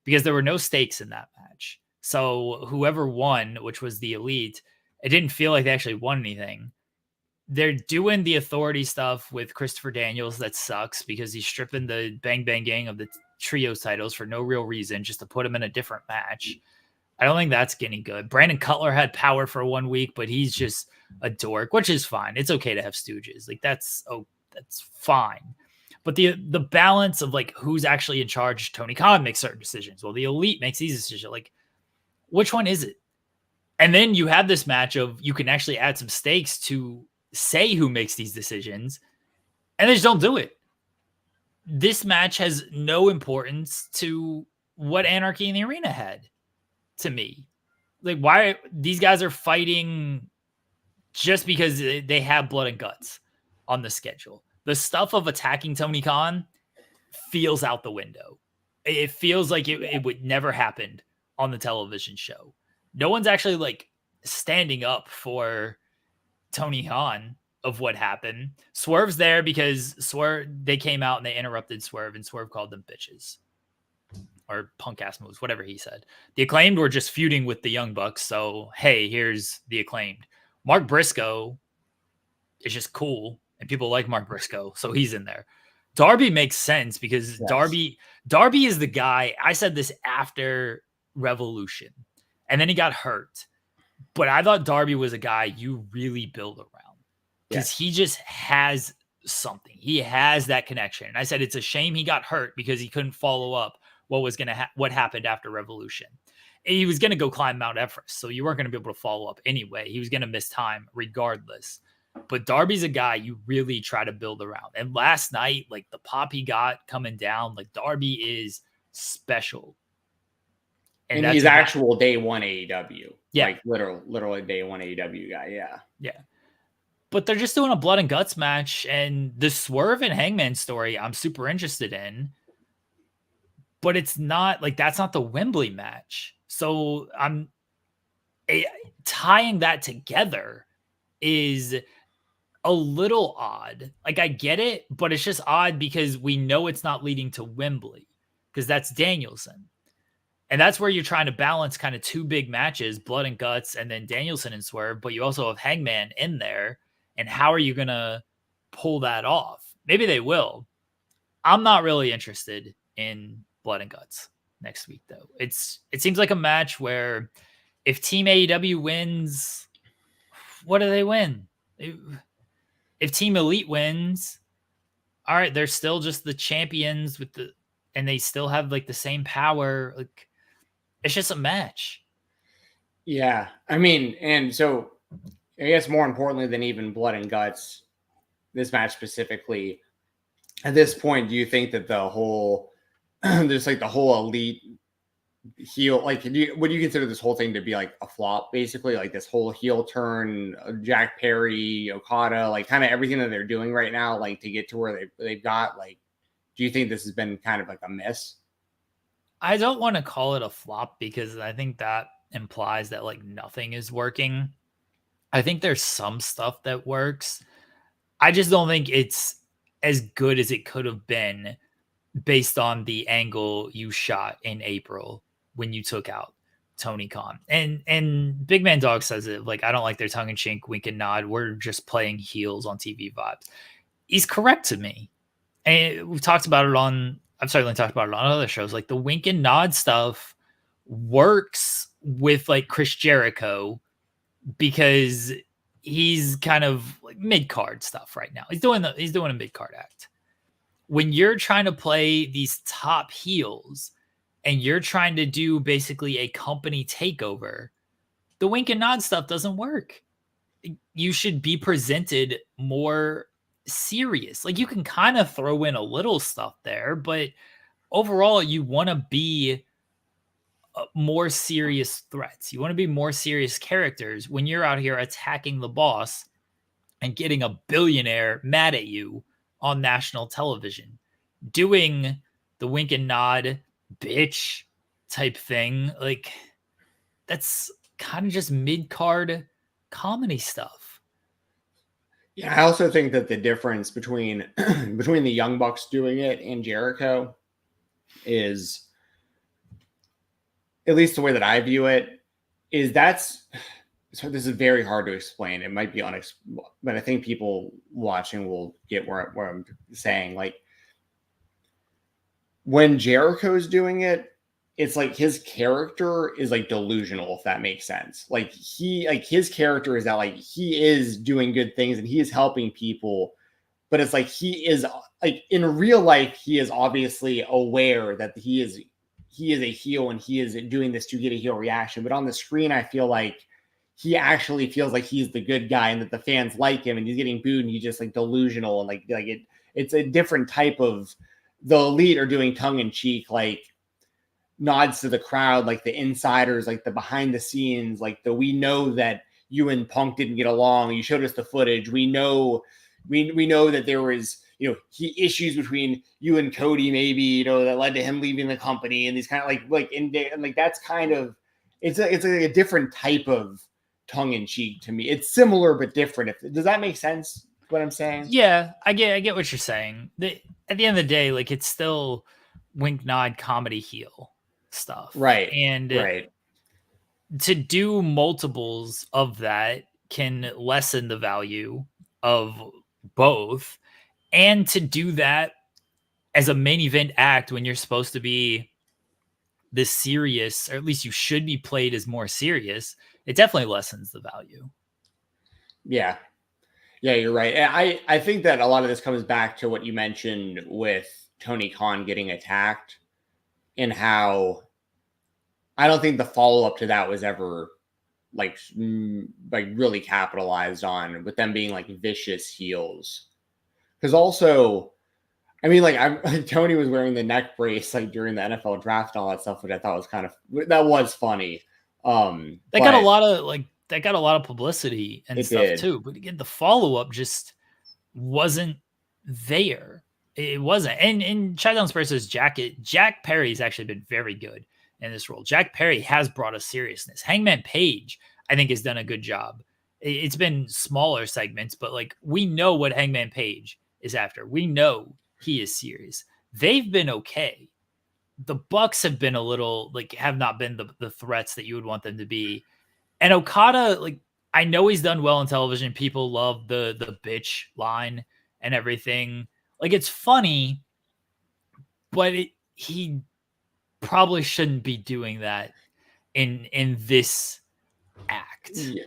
[SPEAKER 2] because there were no stakes in that match. So whoever won, which was the Elite, it didn't feel like they actually won anything. They're doing the authority stuff with Christopher Daniels. That sucks because he's stripping the Bang Bang Gang of the trios titles for no real reason, just to put him in a different match. I don't think that's getting good. Brandon Cutler had power for 1 week, but he's just a dork, which is fine. It's okay to have stooges. Like that's fine. But the balance of like who's actually in charge, Tony Khan makes certain decisions. Well, the Elite makes these decisions. Like, which one is it? And then you have this match of you can actually add some stakes to say who makes these decisions, and they just don't do it. This match has no importance to what Anarchy in the Arena had, to me. Like, why these guys are fighting just because they have blood and guts on the schedule. The stuff of attacking Tony Khan feels out the window. It feels like it would never happen on the television show. No one's actually like standing up for Tony Khan of what happened. Swerve's there because they came out and they interrupted Swerve, and Swerve called them bitches or punk ass moves, whatever he said. The Acclaimed were just feuding with the Young Bucks. So, hey, here's the Acclaimed. Mark Briscoe is just cool, and people like Mark Briscoe, so he's in there. Darby makes sense because yes. Darby is the guy. I said this after Revolution, and then he got hurt. But I thought Darby was a guy you really build around because he just has something. He has that connection. And I said it's a shame he got hurt because he couldn't follow up what happened after Revolution. He was going to go climb Mount Everest, so you weren't going to be able to follow up anyway. He was going to miss time regardless. But Darby's a guy you really try to build around. And last night, like the pop he got coming down, like Darby is special.
[SPEAKER 3] And he's actual day one AEW. Yeah. Like literally day one AEW guy. Yeah.
[SPEAKER 2] Yeah. But they're just doing a blood and guts match. And the Swerve and Hangman story, I'm super interested in. But it's not like that's not the Wembley match. So tying that together is a little odd. Like I get it, but it's just odd because we know it's not leading to Wembley because that's Danielson. And that's where you're trying to balance kind of two big matches, blood and guts, and then Danielson and Swerve, but you also have Hangman in there. And how are you going to pull that off? Maybe they will. I'm not really interested in blood and guts next week, though. It seems like a match where if Team AEW wins, what do they win? If Team Elite wins, all right, they're still just the champions and they still have like the same power. Like, it's just a match.
[SPEAKER 3] Yeah. I mean, and so I guess more importantly than even blood and guts, this match specifically, at this point, do you think that the whole Elite heel, like, would you consider this whole thing to be like a flop, basically? Like this whole heel turn, Jack Perry, Okada, like kind of everything that they're doing right now, like to get to where they've got, like, do you think this has been kind of like a miss?
[SPEAKER 2] I don't want to call it a flop because I think that implies that like nothing is working. I think there's some stuff that works. I just don't think it's as good as it could have been based on the angle you shot in April when you took out Tony Khan. And Big Man Dog says it, like, I don't like their tongue in cheek, wink and nod. We're just playing heels on TV vibes. He's correct to me. And we've talked about it on I've certainly talked about it on other shows. Like the wink and nod stuff works with like Chris Jericho because he's kind of like mid-card stuff right now. He's doing a mid-card act. When you're trying to play these top heels and you're trying to do basically a company takeover, the wink and nod stuff doesn't work. You should be presented more serious. Like you can kind of throw in a little stuff there, but overall you want to be more serious threats. You want to be more serious characters when you're out here attacking the boss and getting a billionaire mad at you on national television. Doing the wink and nod bitch type thing, like that's kind of just mid-card comedy stuff.
[SPEAKER 3] Yeah, I also think that the difference between the Young Bucks doing it and Jericho is, at least the way that I view it, is so this is very hard to explain. It might be but I think people watching will get where I'm saying. Like when Jericho's doing it, it's like his character is like delusional, if that makes sense. Like his character is that like he is doing good things and he is helping people, but it's like he is like in real life, he is obviously aware that he is a heel and he is doing this to get a heel reaction. But on the screen, I feel like he actually feels like he's the good guy and that the fans like him and he's getting booed and he's just like delusional. And it's a different type of, the elite are doing tongue in cheek, like nods to the crowd, like the insiders, like the behind the scenes, like we know that you and Punk didn't get along. You showed us the footage. We know that there was, issues between you and Cody, maybe, that led to him leaving the company and these kind of like that's kind of, it's a different type of tongue in cheek to me. It's similar, but different. Does that make sense? What I'm saying?
[SPEAKER 2] Yeah, I get what you're saying. At the end of the day, like it's still wink nod comedy heel stuff.
[SPEAKER 3] Right.
[SPEAKER 2] And
[SPEAKER 3] right.
[SPEAKER 2] To do multiples of that can lessen the value of both. And to do that as a main event act when you're supposed to be this serious, or at least you should be played as more serious, it definitely lessens the value.
[SPEAKER 3] Yeah. Yeah, you're right. And I think that a lot of this comes back to what you mentioned with Tony Khan getting attacked and how I don't think the follow-up to that was ever like really capitalized on, with them being like vicious heels. Because also, I mean, like Tony was wearing the neck brace like during the NFL draft and all that stuff, which I thought was that was funny.
[SPEAKER 2] They got a lot of publicity and stuff too. But again, the follow-up just wasn't there. It wasn't. And Chad versus Jack Perry's actually been very good in this role. Jack Perry has brought a seriousness. Hangman Page, I think, has done a good job. It's been smaller segments, but like we know what Hangman Page is after. We know he is serious. They've been okay. The Bucks have been a little have not been the threats that you would want them to be. And Okada, I know he's done well on television. People love the bitch line and everything. It's funny, but he probably shouldn't be doing that in this act.
[SPEAKER 3] Yeah.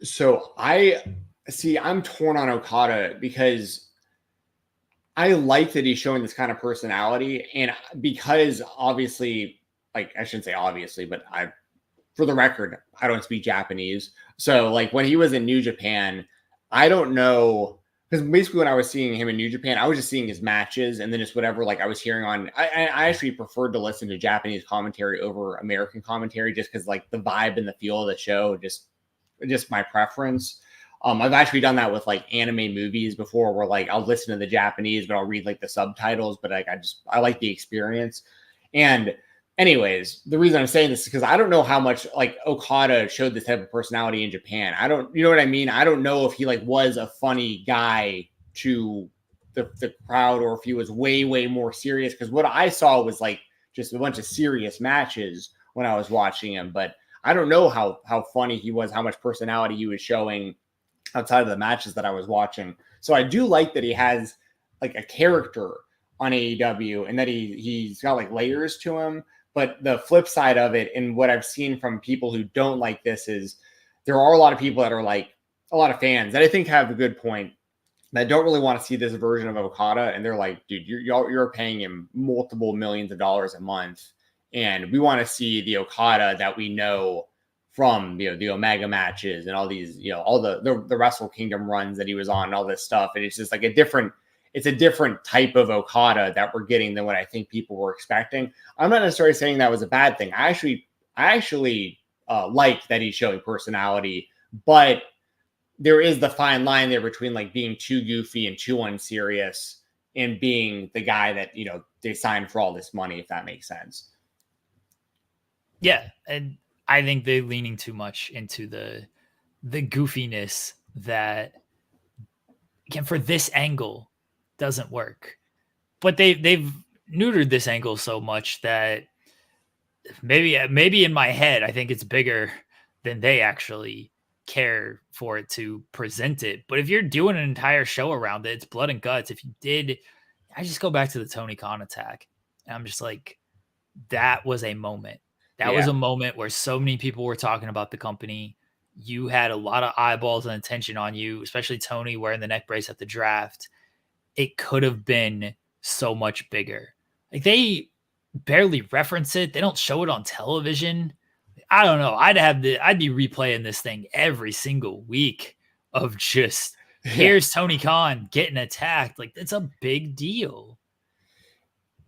[SPEAKER 3] So I'm torn on Okada because I like that he's showing this kind of personality, and because obviously, I shouldn't say obviously, but for the record, I don't speak Japanese. So when he was in New Japan, I don't know, because basically when I was seeing him in New Japan, I was just seeing his matches and then just whatever I was hearing on. I actually preferred to listen to Japanese commentary over American commentary, just because the vibe and the feel of the show, just my preference. I've actually done that with anime movies before, where I'll listen to the Japanese, but I'll read the subtitles. But I like the experience. And anyways, the reason I'm saying this is because I don't know how much Okada showed this type of personality in Japan. You know what I mean? I don't know if he was a funny guy to the crowd, or if he was way, way more serious. Because what I saw was just a bunch of serious matches when I was watching him. But I don't know how funny he was, how much personality he was showing outside of the matches that I was watching. So I do like that he has a character on AEW, and that he's got like layers to him. But the flip side of it, and what I've seen from people who don't like this, is there are a lot of people that are like a lot of fans that I think have a good point that don't really want to see this version of Okada, and they're like, dude, you're paying him multiple millions of dollars a month, and we want to see the Okada that we know from the Omega matches and all these all the Wrestle Kingdom runs that he was on and all this stuff, and it's just like a different type of Okada that we're getting than what I think people were expecting. I'm not necessarily saying that was a bad thing. I actually like that he's showing personality, but there is the fine line there between like being too goofy and too unserious and being the guy that, they signed for all this money, if that makes sense.
[SPEAKER 2] Yeah. And I think they're leaning too much into the goofiness that, again, for this angle doesn't work. But they've neutered this angle so much that maybe in my head, I think it's bigger than they actually care for it to present it. But if you're doing an entire show around it, it's blood and guts. If you did, I just go back to the Tony Khan attack, and I'm just like, that was a moment. That was a moment where so many people were talking about the company. You had a lot of eyeballs and attention on you, especially Tony wearing the neck brace at the draft. It could have been so much bigger. Like, they barely reference it. They don't show it on television. I don't know. I'd be replaying this thing every single week of just here's Tony Khan getting attacked. Like, it's a big deal.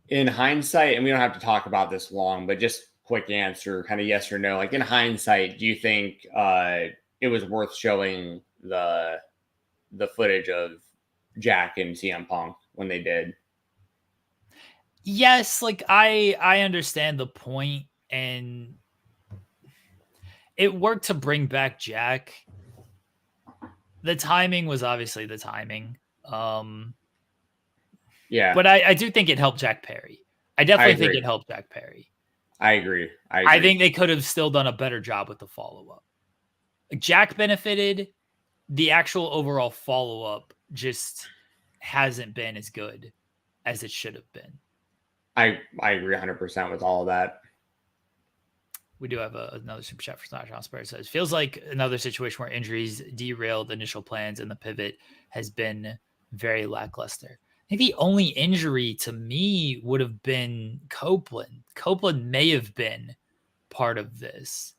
[SPEAKER 3] In hindsight, and we don't have to talk about this long, but just quick answer, kind of yes or no. Like, in hindsight, do you think it was worth showing the footage of Jack and CM Punk when they did?
[SPEAKER 2] Yes, like I understand the point, and it worked to bring back Jack. The timing was obviously the timing.
[SPEAKER 3] Yeah.
[SPEAKER 2] But I do think it helped Jack Perry. I definitely think it helped Jack Perry.
[SPEAKER 3] I agree.
[SPEAKER 2] I think they could have still done a better job with the follow-up. Jack benefited. The actual overall follow-up just hasn't been as good as it should have been.
[SPEAKER 3] I agree 100% with all of that.
[SPEAKER 2] We do have another super chat for Smash on Spurs. Says, feels like another situation where injuries derailed initial plans and the pivot has been very lackluster. I think the only injury to me would have been Copeland. Copeland may have been part of this,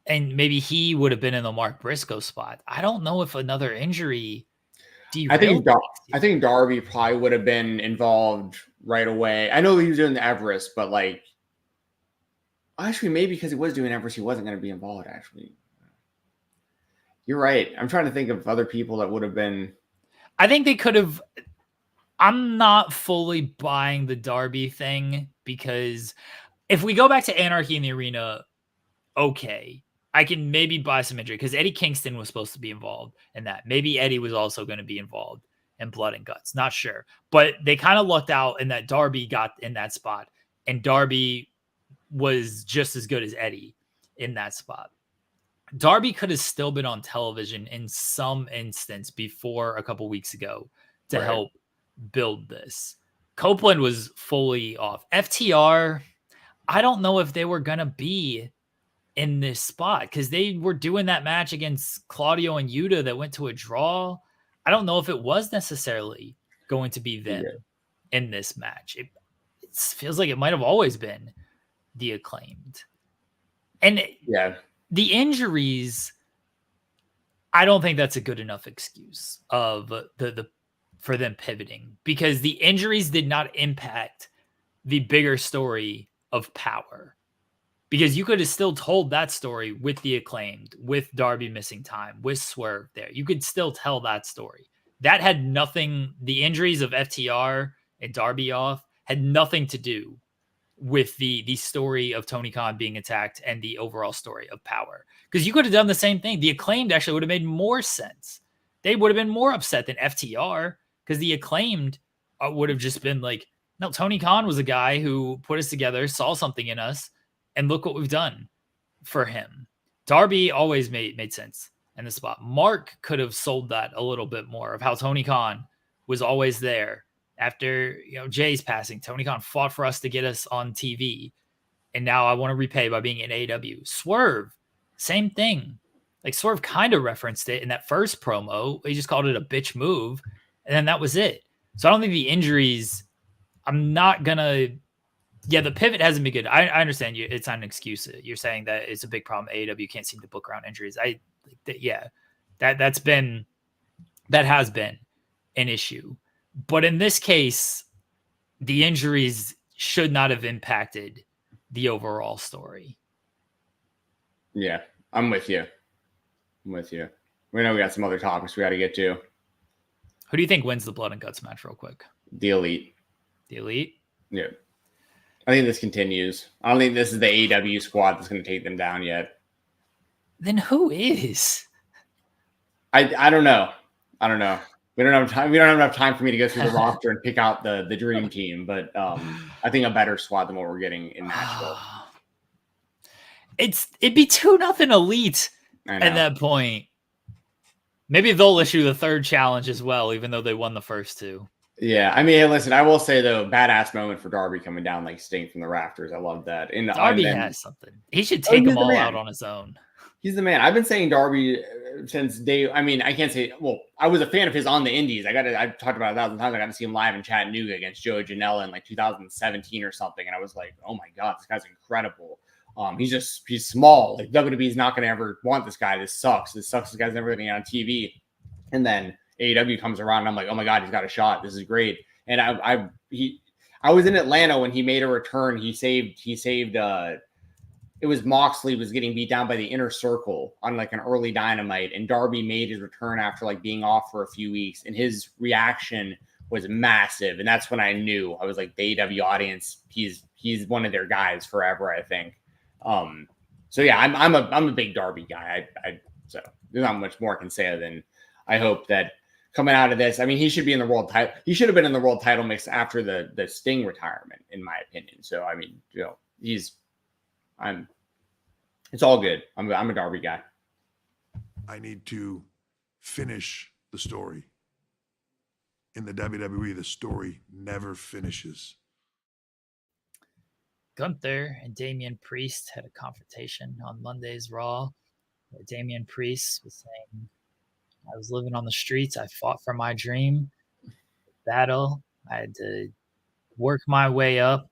[SPEAKER 2] and maybe he would have been in the Mark Briscoe spot. I don't know if another injury derailed.
[SPEAKER 3] I think Darby probably would have been involved right away. I know he was doing the Everest, but like, actually, maybe because he was doing Everest, he wasn't going to be involved. Actually, you're right. I'm trying to think of other people that would have been.
[SPEAKER 2] I think they could have. I'm not fully buying the Darby thing, because if we go back to Anarchy in the Arena, okay, I can maybe buy some injury because Eddie Kingston was supposed to be involved in that. Maybe Eddie was also going to be involved in Blood and Guts. Not sure. But they kind of lucked out in that Darby got in that spot, and Darby was just as good as Eddie in that spot. Darby could have still been on television in some instance before a couple weeks ago to help build this. Copeland was fully off. FTR, I don't know if they were going to be in this spot because they were doing that match against Claudio and Yuta that went to a draw. I don't know if it was necessarily going to be them in this match. It feels like it might have always been the Acclaimed. And the injuries, I don't think that's a good enough excuse of the for them pivoting, because the injuries did not impact the bigger story of Power. Because you could have still told that story with the Acclaimed, with Darby missing time, with Swerve there. You could still tell that story. That had nothing, the injuries of FTR and Darby off had nothing to do with the story of Tony Khan being attacked and the overall story of Power. Because you could have done the same thing. The Acclaimed actually would have made more sense. They would have been more upset than FTR, because the Acclaimed would have just been like, no, Tony Khan was a guy who put us together, saw something in us, and look what we've done for him. Darby always made sense in the spot. Mark could have sold that a little bit more of how Tony Khan was always there After, Jay's passing, Tony Khan fought for us to get us on TV. And now I want to repay by being in AEW. Swerve, same thing. Like Swerve kind of referenced it in that first promo. He just called it a bitch move. And then that was it. So I don't think the injuries, I'm not going to, the pivot hasn't been good. I understand you. It's not an excuse. You're saying that it's a big problem. AEW can't seem to book around injuries. That has been an issue. But in this case, the injuries should not have impacted the overall story.
[SPEAKER 3] Yeah, I'm with you. We know we got some other topics we got to get to.
[SPEAKER 2] Who do you think wins the blood and guts match real quick?
[SPEAKER 3] The Elite.
[SPEAKER 2] The Elite?
[SPEAKER 3] Yeah. I think this continues. I don't think this is the AEW squad that's going to take them down yet. Then
[SPEAKER 2] who is?
[SPEAKER 3] I don't know. We don't have time. We don't have enough time for me to go through the roster and pick out the dream team, but I think a better squad than what we're getting in Nashville.
[SPEAKER 2] It'd be 2-0 Elite at that point. Maybe they'll issue the third challenge as well, even though they won the first two.
[SPEAKER 3] Yeah, I mean, hey, listen, I will say though, badass moment for Darby coming down like Sting from the rafters. I love that. And
[SPEAKER 2] Darby has something. He should take them all out on his own.
[SPEAKER 3] He's the man. I've been saying Darby since day. I mean, I can't say. Well, I was a fan of his on the Indies. I've talked about it 1,000 times. I got to see him live in Chattanooga against Joe Janela in like 2017 or something, and I was like, oh my god, this guy's incredible. He's small. Like WWE's not going to ever want this guy. This sucks. This guy's never going to get on TV. And then AEW comes around, and I'm like, oh my god, he's got a shot. This is great. And I was in Atlanta when he made a return. He saved. It was Moxley was getting beat down by the Inner Circle on like an early Dynamite, and Darby made his return after like being off for a few weeks, and his reaction was massive. And that's when I knew. I was like, the AEW audience, he's one of their guys forever, I think. So yeah, I'm a big Darby guy. So there's not much more I can say other than I hope that coming out of this, I mean, he should be in the world title. He should have been in the world title mix after the Sting retirement, in my opinion. So I mean, it's all good. I'm a Darby guy.
[SPEAKER 4] I need to finish the story. In the WWE, the story never finishes.
[SPEAKER 2] Gunther and Damian Priest had a confrontation on Monday's Raw. Damian Priest was saying, I was living on the streets. I fought for my dream. Battle. I had to work my way up.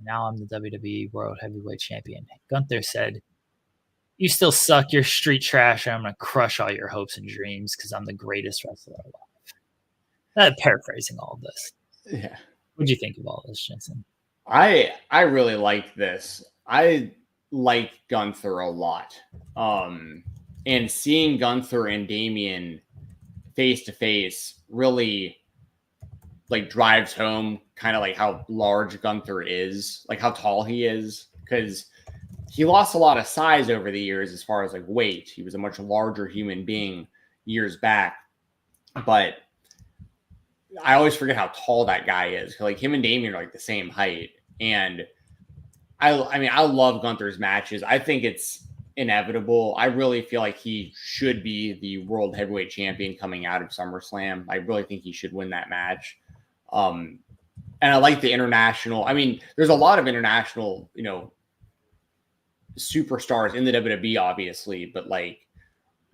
[SPEAKER 2] Now I'm the WWE World Heavyweight Champion. Gunther said, you still suck. You're street trash, and I'm going to crush all your hopes and dreams because I'm the greatest wrestler alive. Paraphrasing all of this.
[SPEAKER 3] Yeah.
[SPEAKER 2] What do you think of all this, Jensen?
[SPEAKER 3] I really like this. I like Gunther a lot. And seeing Gunther and Damian face to face really like drives home kind of like how large Gunther is, like how tall he is, because he lost a lot of size over the years as far as like weight. He was a much larger human being years back, but I always forget how tall that guy is. Like him and Damian are like the same height. And I mean, I love Gunther's matches. I think it's inevitable. I really feel like he should be the world heavyweight champion coming out of SummerSlam. I really think he should win that match. And I like the international. I mean, there's a lot of international, superstars in the WWE, obviously, but like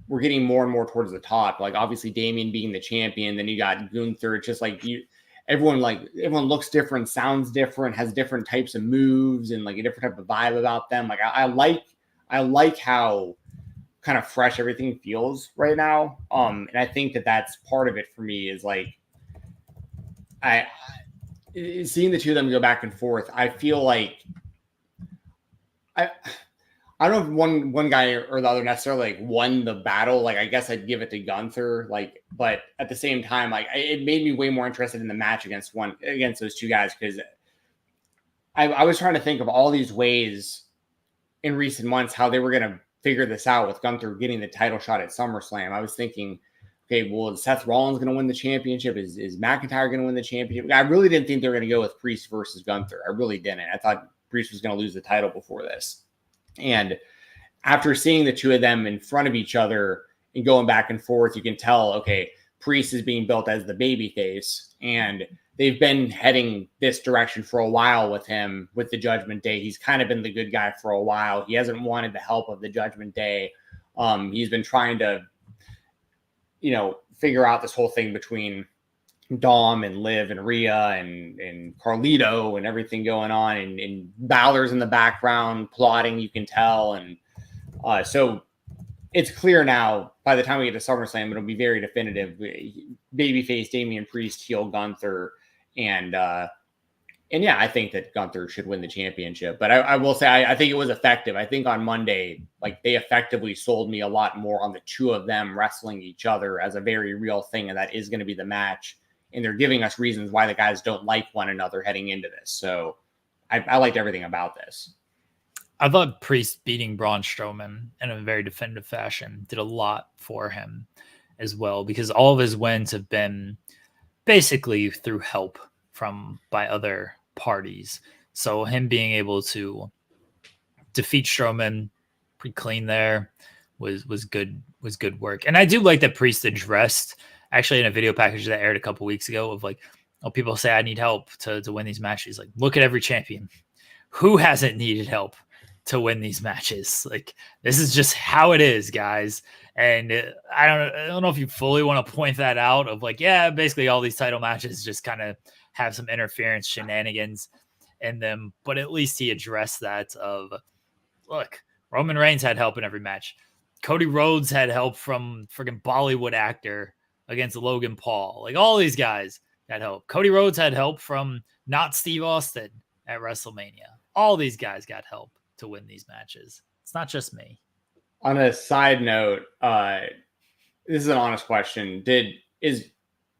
[SPEAKER 3] we're getting more and more towards the top. Like obviously Damian being the champion, then you got Gunther. It's just like everyone looks different, sounds different, has different types of moves and like a different type of vibe about them. Like I like how kind of fresh everything feels right now. And I think that that's part of it for me is like seeing the two of them go back and forth. I feel like I don't know if one guy or the other necessarily like won the battle. Like I guess I'd give it to Gunther. Like, but at the same time, like it made me way more interested in the match against those two guys because I was trying to think of all these ways in recent months how they were going to figure this out with Gunther getting the title shot at SummerSlam. I was thinking, okay, well, is Seth Rollins going to win the championship? Is McIntyre going to win the championship? I really didn't think they were going to go with Priest versus Gunther. I really didn't. I thought Priest was going to lose the title before this. And after seeing the two of them in front of each other and going back and forth, you can tell, okay, Priest is being built as the baby face and they've been heading this direction for a while with him with the Judgment Day. He's kind of been the good guy for a while. He hasn't wanted the help of the Judgment Day. He's been trying to, figure out this whole thing between Dom and Liv and Rhea and Carlito and everything going on, and Balor's in the background plotting, you can tell. And so it's clear now, by the time we get to SummerSlam, it'll be very definitive. Babyface Damian Priest, heel Gunther, and yeah, I think that Gunther should win the championship. But I will say, I think it was effective. I think on Monday, they effectively sold me a lot more on the two of them wrestling each other as a very real thing, and that is going to be the match. And they're giving us reasons why the guys don't like one another heading into this. So I liked everything about this.
[SPEAKER 2] I thought Priest beating Braun Strowman in a very definitive fashion did a lot for him as well, because all of his wins have been basically through help by other parties. So him being able to defeat Strowman pretty clean there was good work. And I do like that Priest addressed, actually in a video package that aired a couple weeks ago, of people say I need help to win these matches. Look at every champion. Who hasn't needed help to win these matches? This is just how it is, guys. And I don't know if you fully want to point that out of basically all these title matches just kind of have some interference shenanigans in them, but at least he addressed that of, look, Roman Reigns had help in every match. Cody Rhodes had help from friggin' Bollywood actor against Logan Paul. All these guys had help. Cody Rhodes had help from not Steve Austin at WrestleMania. All these guys got help to win these matches. It's not just me.
[SPEAKER 3] On a side note, this is an honest question. Did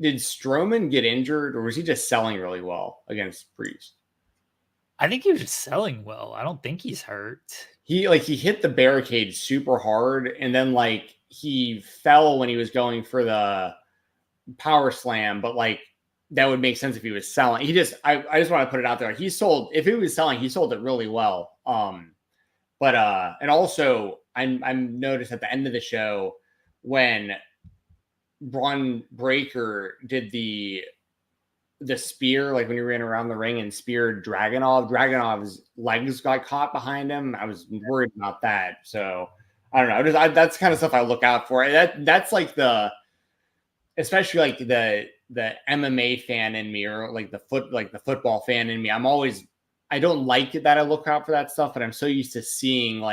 [SPEAKER 3] Strowman get injured, or was he just selling really well against Priest?
[SPEAKER 2] I think he was just selling well. I don't think he's hurt.
[SPEAKER 3] He hit the barricade super hard, and then he fell when he was going for the power slam, but that would make sense if he was selling. I just want to put it out there. If he was selling, he sold it really well. And also I'm noticed at the end of the show when Braun Breaker did the spear, when he ran around the ring and speared Dragunov's legs got caught behind him. I was worried about that. So I don't know. That's kind of stuff I look out for. That's especially the MMA fan in me, or the football fan in me. I don't like it that I look out for that stuff, but I'm so used to seeing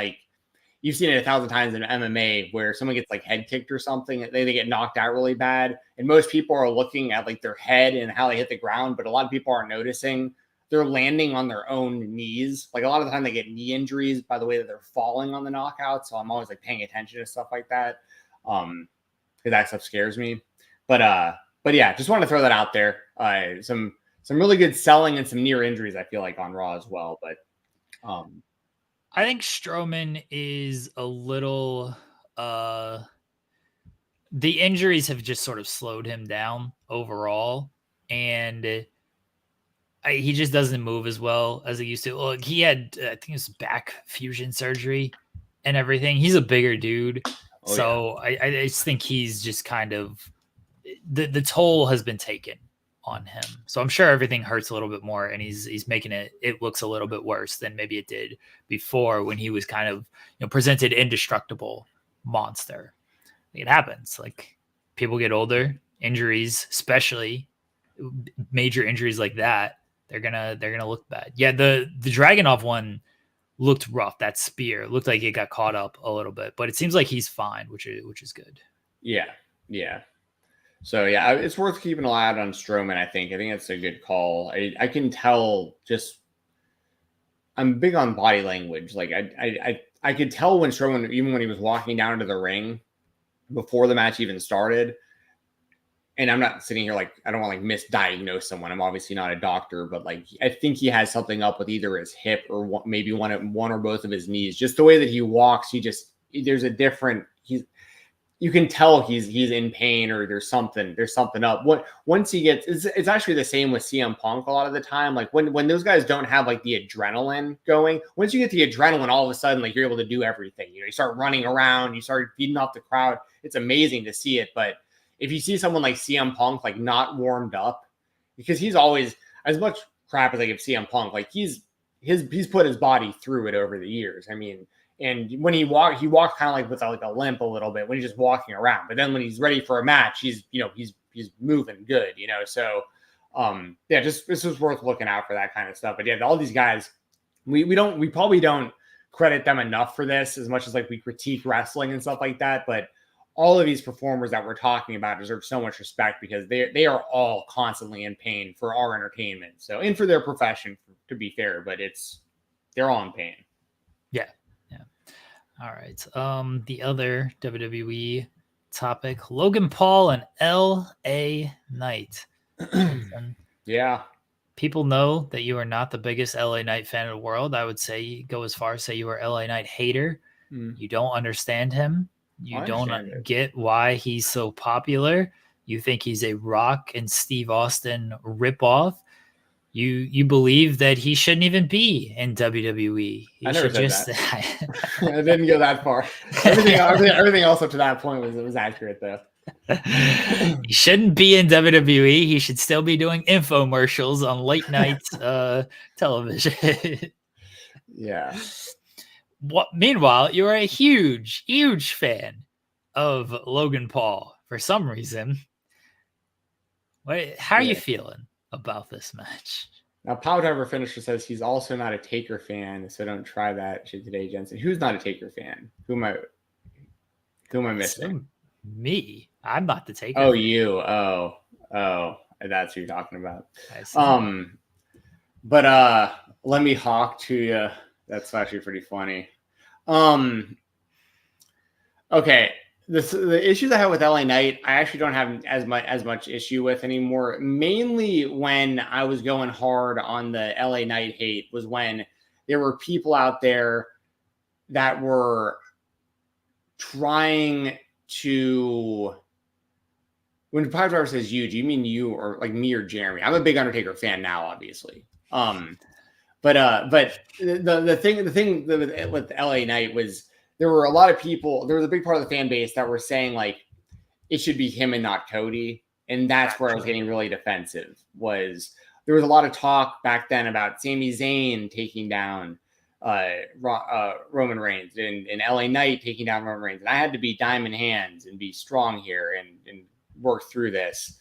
[SPEAKER 3] you've seen it 1,000 times in MMA where someone gets head kicked or something, they get knocked out really bad. And most people are looking at their head and how they hit the ground, but a lot of people aren't noticing they're landing on their own knees. A lot of the time they get knee injuries by the way that they're falling on the knockout. So I'm always paying attention to stuff like that. Because that stuff scares me. But yeah, just want to throw that out there. Some really good selling and some near injuries, I feel on Raw as well. But
[SPEAKER 2] I think Strowman is a little the injuries have just sort of slowed him down overall, and he just doesn't move as well as he used to. Look, he had I think it was back fusion surgery and everything. He's a bigger dude. So yeah. I just think he's just kind of the toll has been taken on him. So I'm sure everything hurts a little bit more, and he's making it looks a little bit worse than maybe it did before when he was kind of presented indestructible monster. It happens. People get older, injuries, especially major injuries like that, they're gonna look bad. Yeah, the Dragunov one looked rough. That spear looked like it got caught up a little bit, but it seems like he's fine, which is good.
[SPEAKER 3] Yeah. So yeah, it's worth keeping an eye out on Strowman. I think that's a good call. I can tell. I'm big on body language. I could tell when Strowman, even when he was walking down into the ring before the match even started. And I'm not sitting here I don't want to misdiagnose someone. I'm obviously not a doctor, but I think he has something up with either his hip or maybe one or both of his knees. Just the way that he walks, there's a different. You can tell he's in pain, or there's something up. Once he gets, it's actually the same with CM Punk a lot of the time. When those guys don't have the adrenaline going, once you get the adrenaline, all of a sudden you're able to do everything. You start running around, you start feeding off the crowd. It's amazing to see it. But if you see someone like CM Punk not warmed up, because he's always, as much crap as I give CM Punk, like he's put his body through it over the years. I mean, and when he walked kind of like with like a limp a little bit when he's just walking around. But then when he's ready for a match, he's moving good, So this was worth looking out for that kind of stuff. But yeah, all these guys, we probably don't credit them enough for this as much as like we critique wrestling and stuff like that. But all of these performers that we're talking about deserve so much respect because they are all constantly in pain for our entertainment. So, and for their profession, to be fair, but they're all in pain.
[SPEAKER 2] Yeah. All right. The other WWE topic, Logan Paul and LA Knight.
[SPEAKER 3] Yeah.
[SPEAKER 2] People know that you are not the biggest LA Knight fan in the world. I would say go as far as say you are LA Knight hater. You don't understand him. You don't get why he's so popular. You think he's a Rock and Steve Austin ripoff. You believe that he shouldn't even be in WWE.
[SPEAKER 3] I never said that. I didn't go that far. Everything else up to that point was accurate, though.
[SPEAKER 2] He shouldn't be in WWE. He should still be doing infomercials on late night television.
[SPEAKER 3] Yeah.
[SPEAKER 2] Meanwhile, you're a huge fan of Logan Paul for some reason. How are you feeling about this match?
[SPEAKER 3] Now, Power Driver Finisher says he's also not a Taker fan, so don't try that shit today, Jensen. Who's not a Taker fan? Who am I missing?
[SPEAKER 2] Me. I'm not the Taker.
[SPEAKER 3] Oh, you. Oh, that's who you're talking about. But let me hawk to you. That's actually pretty funny. Okay. The issues I have with LA Knight, I actually don't have as much issue with anymore. Mainly when I was going hard on the LA Knight hate was when there were people out there that were trying to. When Power Driver says you, do you mean you or like me or Jeremy? I'm a big Undertaker fan now, obviously. But the thing with LA Knight was there were a lot of people. There was a big part of the fan base that were saying like it should be him and not Cody, and that's where I was getting really defensive. Was there was a lot of talk back then about Sami Zayn taking down Roman Reigns and LA Knight taking down Roman Reigns, and I had to be diamond hands and be strong here and work through this.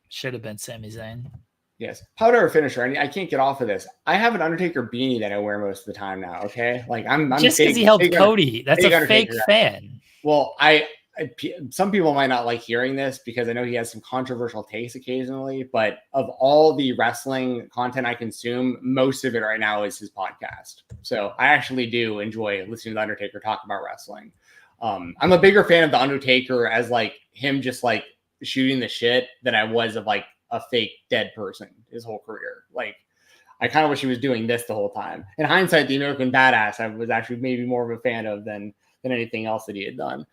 [SPEAKER 2] Should have been Sami Zayn.
[SPEAKER 3] Yes. Powder Finisher. I can't get off of this. I have an Undertaker beanie that I wear most of the time now. Okay. Like I'm
[SPEAKER 2] just because he helped Cody. That's a fake fan.
[SPEAKER 3] Well, some people might not like hearing this because I know he has some controversial takes occasionally, but of all the wrestling content I consume, most of it right now is his podcast. So I actually do enjoy listening to the Undertaker talk about wrestling. I'm a bigger fan of the Undertaker as like him just like shooting the shit than I was of like a fake dead person his whole career. Like I kind of wish he was doing this the whole time. In hindsight, the American Badass I was actually maybe more of a fan of than anything else that he had done.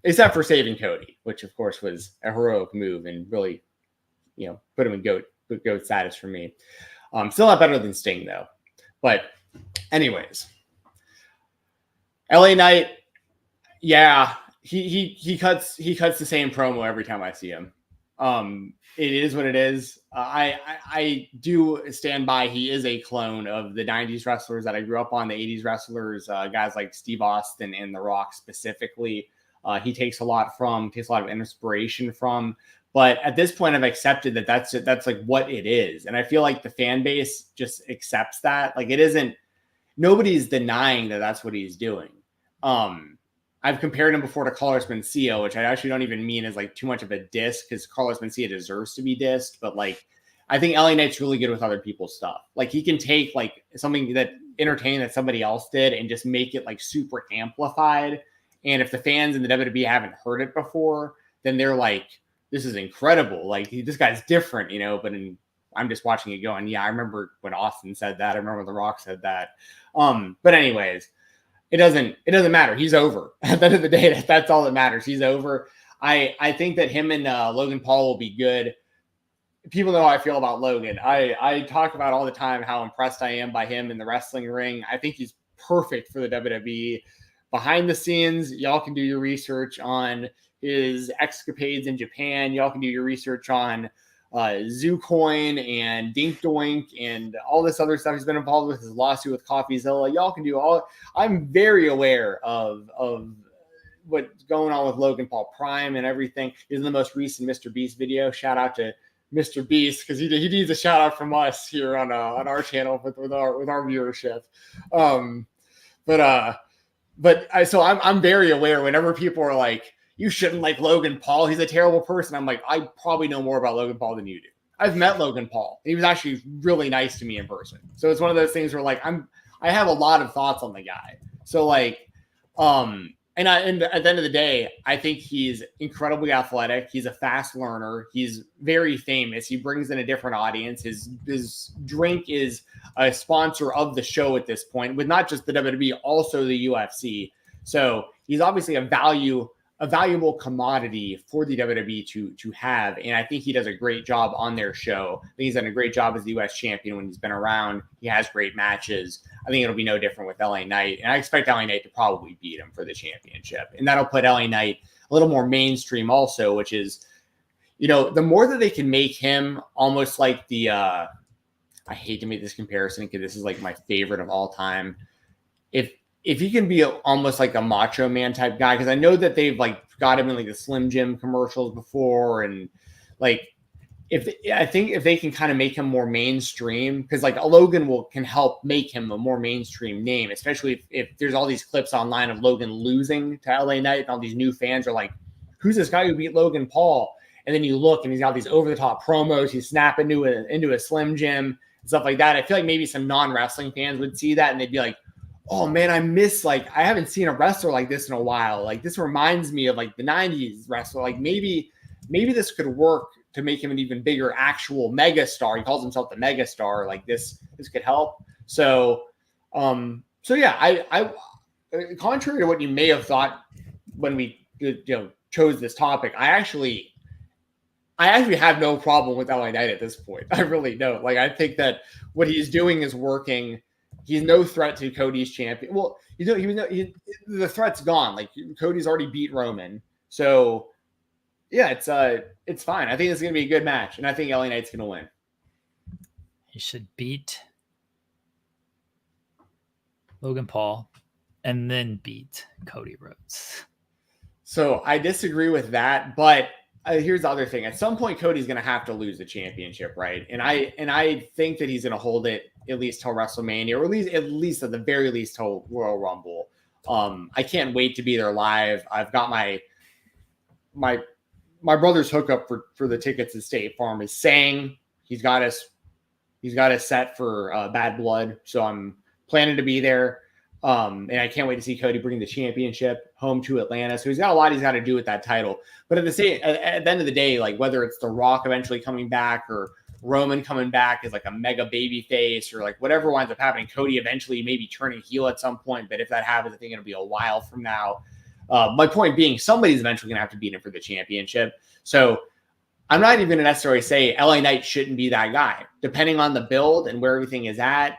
[SPEAKER 3] Except for saving Cody, which of course was a heroic move and really, put him in GOAT status for me. Still not better than Sting though. But anyways, LA Knight, yeah, he cuts the same promo every time I see him. It is what it is. I do stand by. He is a clone of the 90s wrestlers that I grew up on, the 80s wrestlers, guys like Steve Austin and The Rock specifically. He takes a lot of inspiration from. But at this point, I've accepted that that's like what it is. And I feel like the fan base just accepts that. Like it isn't, nobody's denying that that's what he's doing. I've compared him before to Carlos Mencia, which I actually don't even mean as like too much of a diss because Carlos Mencia deserves to be dissed. But like, I think LA Knight's really good with other people's stuff. Like he can take like something that entertaining that somebody else did and just make it like super amplified. And if the fans in the WWE haven't heard it before, then they're like, this is incredible. Like this guy's different, but I'm just watching it going, yeah, I remember when Austin said that. I remember when The Rock said that. But anyways, it doesn't matter. He's over. At the end of the day, that's all that matters. He's over. I think that him and Logan Paul will be good. People know how I feel about Logan. I talk about all the time how impressed I am by him in the wrestling ring. I think he's perfect for the WWE. Behind the scenes, y'all can do your research on his escapades in Japan. Y'all can do your research on Zoocoin and Dink Doink and all this other stuff he's been involved with, his lawsuit with CoffeeZilla. Y'all can do all. I'm very aware of what's going on with Logan Paul Prime and everything. He's in the most recent Mr. Beast video. Shout out to Mr. Beast, because he needs a shout out from us here on our channel with our viewership. So I'm very aware whenever people are like, you shouldn't like Logan Paul, he's a terrible person. I'm like, I probably know more about Logan Paul than you do. I've met Logan Paul. He was actually really nice to me in person. So it's one of those things where like I have a lot of thoughts on the guy. So like, and at the end of the day, I think he's incredibly athletic. He's a fast learner. He's very famous. He brings in a different audience. His drink is a sponsor of the show at this point, with not just the WWE, also the UFC. So he's obviously a valuable commodity for the WWE to have. And I think he does a great job on their show. I think he's done a great job as the US champion when he's been around. He has great matches. I think it'll be no different with LA Knight. And I expect LA Knight to probably beat him for the championship. And that'll put LA Knight a little more mainstream also, which is, the more that they can make him almost like the, I hate to make this comparison because this is like my favorite of all time. If he can be almost like a Macho Man type guy, because I know that they've like got him in like the Slim Jim commercials before, and like I think if they can kind of make him more mainstream, because like a Logan can help make him a more mainstream name, especially if there's all these clips online of Logan losing to LA Knight, and all these new fans are like, who's this guy who beat Logan Paul? And then you look and he's got these over the top promos, he's snapping into a Slim Jim and stuff like that. I feel like maybe some non-wrestling fans would see that and they'd be like, oh man, I haven't seen a wrestler like this in a while. Like this reminds me of like the 90s wrestler. Like maybe this could work to make him an even bigger actual mega star. He calls himself the mega star. Like this could help. So yeah, I contrary to what you may have thought when we chose this topic, I actually have no problem with LA Knight at this point. I really don't. Like I think that what he's doing is working. He's no threat to Cody's champion. Well, the threat's gone. Like Cody's already beat Roman, so yeah, it's fine. I think it's going to be a good match, and I think LA Knight's going to win.
[SPEAKER 2] He should beat Logan Paul and then beat Cody Rhodes.
[SPEAKER 3] So I disagree with that, but here's the other thing. At some point, Cody's going to have to lose the championship, right? And I think that he's going to hold it at least till WrestleMania, or at least at the very least till Royal Rumble. I can't wait to be there live. I've got my brother's hookup for the tickets at State Farm is saying he's got us set for Bad Blood, so I'm planning to be there. And I can't wait to see Cody bring the championship home to Atlanta. So he's got a lot he's got to do with that title. But at the end of the day, like whether it's The Rock eventually coming back or Roman coming back as like a mega baby face, or like whatever winds up happening, Cody eventually maybe turning heel at some point. But if that happens, I think it'll be a while from now. My point being, somebody's eventually going to have to beat him for the championship. So I'm not even going to necessarily say LA Knight shouldn't be that guy. Depending on the build and where everything is at,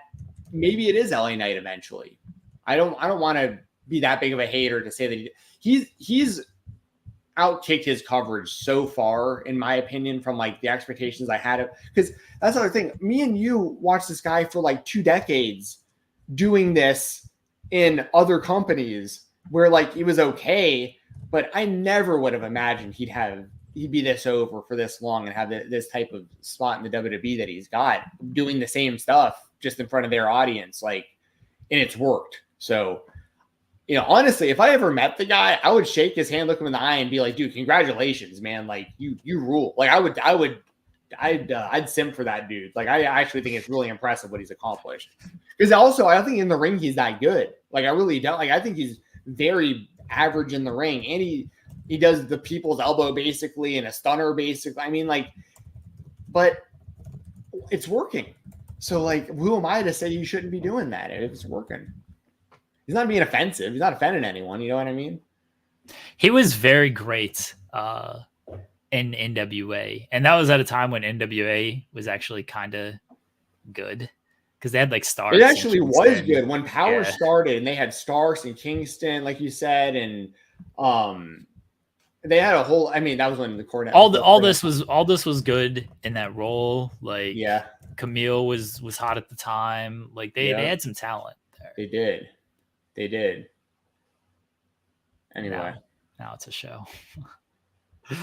[SPEAKER 3] maybe it is LA Knight eventually. I don't want to be that big of a hater to say that he's outkicked his coverage so far, in my opinion, from like the expectations I had. Because that's the other thing. Me and you watched this guy for like 2 decades doing this in other companies where like he was okay, but I never would have imagined he'd be this over for this long and have this type of spot in the WWE that he's got, doing the same stuff just in front of their audience. Like, and it's worked. So, honestly, if I ever met the guy, I would shake his hand, look him in the eye, and be like, "Dude, congratulations, man! Like, you rule." Like, I'd simp for that dude. Like, I actually think it's really impressive what he's accomplished. Because also, I don't think in the ring he's that good. Like, I really don't. Like, I think he's very average in the ring, and he does the people's elbow basically and a stunner basically. I mean, like, but it's working. So, like, who am I to say you shouldn't be doing that if it's working? He's not being offensive. He's not offending anyone. You know what I mean?
[SPEAKER 2] He was very great in NWA. And that was at a time when NWA was actually kind of good because they had like Stars.
[SPEAKER 3] It actually was good when Power started, and they had Starks and Kingston, like you said. And They had a whole. I mean, that was when the Cornette.
[SPEAKER 2] All this was good in that role. Like,
[SPEAKER 3] yeah,
[SPEAKER 2] Camille was hot at the time. Like they had some talent there.
[SPEAKER 3] They did. Anyway,
[SPEAKER 2] now it's a show.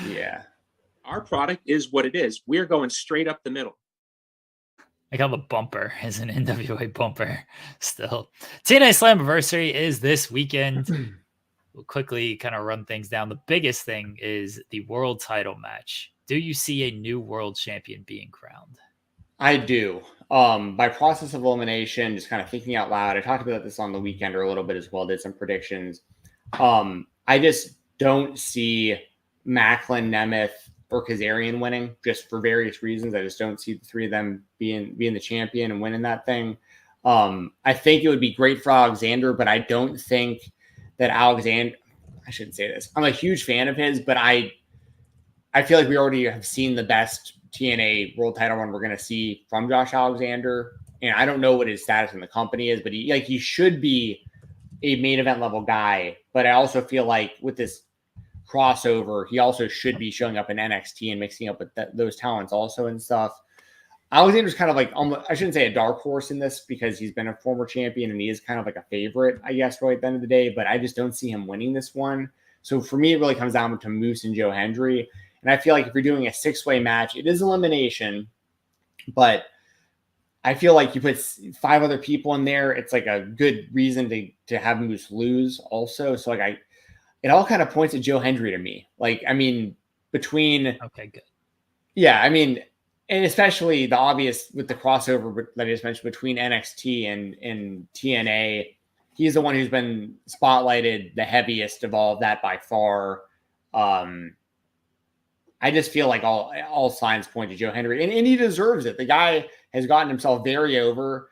[SPEAKER 3] Yeah.
[SPEAKER 6] Our product is what it is. We're going straight up the middle.
[SPEAKER 2] Like how the bumper is an NWA bumper still. TNA Slammiversary is this weekend. We'll quickly kind of run things down. The biggest thing is the world title match. Do you see a new world champion being crowned?
[SPEAKER 3] I do. By process of elimination, just kind of thinking out loud. I talked about this on the weekend or a little bit as well, did some predictions. I just don't see Macklin, Nemeth, or Kazarian winning, just for various reasons. I just don't see the three of them being the champion and winning that thing. I think it would be great for Alexander, but I don't think that Alexander, I shouldn't say this. I'm a huge fan of his, but I feel like we already have seen the best TNA world title run we're going to see from Josh Alexander. And I don't know what his status in the company is, but he should be a main event level guy. But I also feel like with this crossover, he also should be showing up in NXT and mixing up with those talents also and stuff. Alexander's kind of like, I shouldn't say a dark horse in this because he's been a former champion and he is kind of like a favorite, I guess, right at the end of the day, but I just don't see him winning this one. So for me, it really comes down to Moose and Joe Hendry. And I feel like if you're doing a 6-way match, it is elimination, but I feel like you put 5 other people in there, it's like a good reason to have Moose lose also. So like it all kind of points at Joe Hendry to me. Like, I mean, between...
[SPEAKER 2] Okay, good.
[SPEAKER 3] Yeah, I mean... And especially the obvious with the crossover that I just mentioned between NXT and TNA, he's the one who's been spotlighted the heaviest of all of that by far. I just feel like all signs point to Joe Hendry, and he deserves it. The guy has gotten himself very over.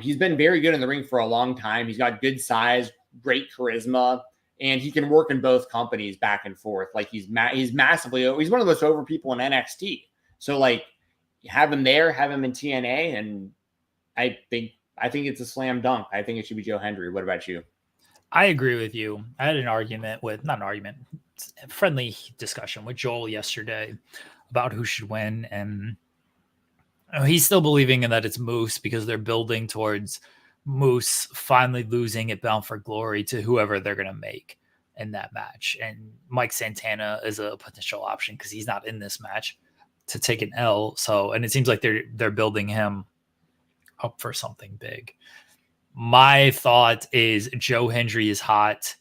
[SPEAKER 3] He's been very good in the ring for a long time. He's got good size, great charisma, and he can work in both companies back and forth. Like he's massively over. He's one of those over people in NXT. So like, have him there, have him in TNA, and I think it's a slam dunk. I think it should be Joe Hendry. What about you?
[SPEAKER 2] I agree with you. I had a friendly discussion with Joel yesterday about who should win, and he's still believing in that it's Moose because they're building towards Moose finally losing at Bound for Glory to whoever they're going to make in that match. And Mike Santana is a potential option because he's not in this match to take an L. So, and it seems like they're building him up for something big. My thought is Joe Hendry is hot.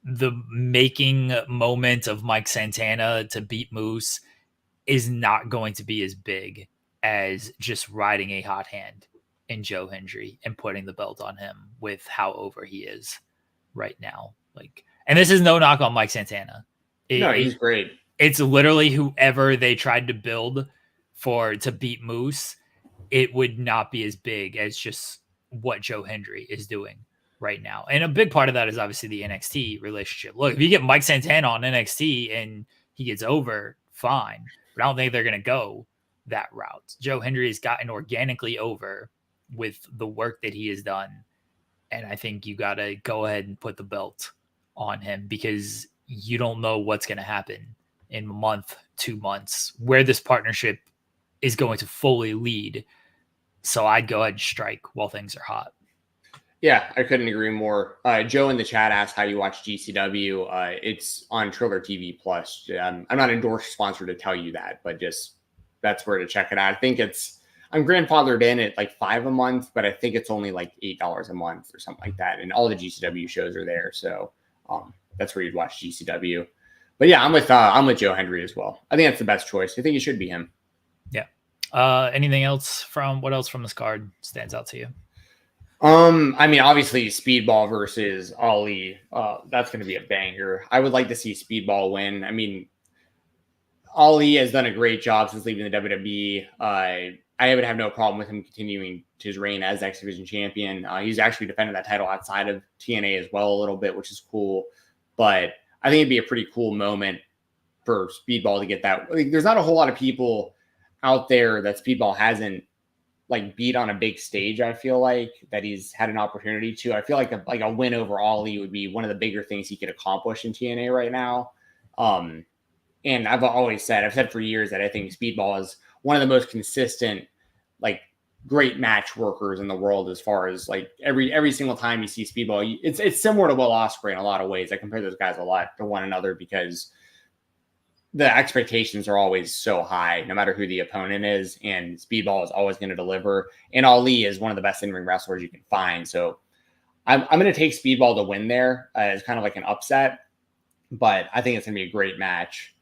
[SPEAKER 2] The making moment of Mike Santana to beat Moose is not going to be as big as just riding a hot hand in Joe Hendry and putting the belt on him with how over he is right now. Like, and this is no knock on Mike Santana.
[SPEAKER 3] No, he's great.
[SPEAKER 2] It's literally whoever they tried to build to beat Moose, it would not be as big as just what Joe Hendry is doing right now. And a big part of that is obviously the NXT relationship. Look, if you get Mike Santana on NXT and he gets over, fine. But I don't think they're going to go that route. Joe Hendry has gotten organically over with the work that he has done. And I think you got to go ahead and put the belt on him because you don't know what's going to happen in a month, 2 months, where this partnership is going to fully lead. So I'd go ahead and strike while things are hot.
[SPEAKER 3] Yeah, I couldn't agree more. Joe in the chat asked how you watch GCW. It's on Triller TV Plus. I'm not endorsed sponsor to tell you that, but just that's where to check it out. I think I'm grandfathered in at like $5 a month, but I think it's only like $8 a month or something like that. And all the GCW shows are there. So that's where you'd watch GCW. But yeah, I'm with Joe Hendry as well. I think that's the best choice. I think it should be him.
[SPEAKER 2] Yeah. Anything else what else from this card stands out to you?
[SPEAKER 3] I mean, obviously Speedball versus Ali. That's going to be a banger. I would like to see Speedball win. I mean, Ali has done a great job since leaving the WWE. I would have no problem with him continuing his reign as X Division champion. He's actually defended that title outside of TNA as well a little bit, which is cool. But I think it'd be a pretty cool moment for Speedball to get that. Like, there's not a whole lot of people out there that Speedball hasn't like beat on a big stage. I feel like that he's had an opportunity to. I feel like a win over Ali would be one of the bigger things he could accomplish in TNA right now. And I've said for years that I think Speedball is one of the most consistent, like, great match workers in the world, as far as like every single time you see Speedball. It's similar to Will Ospreay in a lot of ways. I compare those guys a lot to one another because the expectations are always so high, no matter who the opponent is, and Speedball is always going to deliver. And Ali is one of the best in-ring wrestlers you can find. So I'm going to take Speedball to win there as kind of like an upset, but I think it's going to be a great match.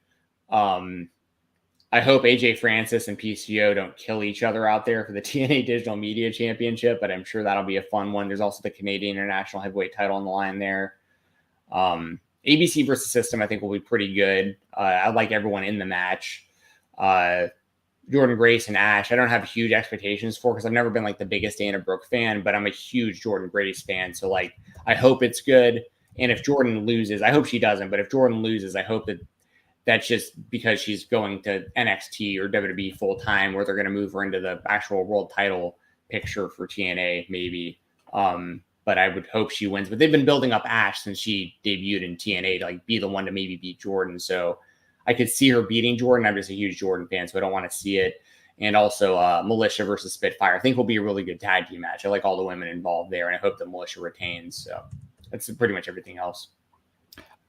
[SPEAKER 3] I hope AJ Francis and PCO don't kill each other out there for the TNA Digital Media Championship, but I'm sure that'll be a fun one. There's also the Canadian International Heavyweight title on the line there. ABC versus System, I think, will be pretty good. I like everyone in the match. Jordan Grace and Ash, I don't have huge expectations for because I've never been like the biggest Dana Brooke fan, but I'm a huge Jordan Grace fan. So like, I hope it's good. And if Jordan loses, I hope she doesn't, but if Jordan loses, I hope that that's just because she's going to NXT or WWE full time, where they're going to move her into the actual world title picture for TNA, maybe. But I would hope she wins. But they've been building up Ash since she debuted in TNA to like be the one to maybe beat Jordan. So I could see her beating Jordan. I'm just a huge Jordan fan, so I don't want to see it. And also Militia versus Spitfire, I think will be a really good tag team match. I like all the women involved there, and I hope the Militia retains. So that's pretty much everything else.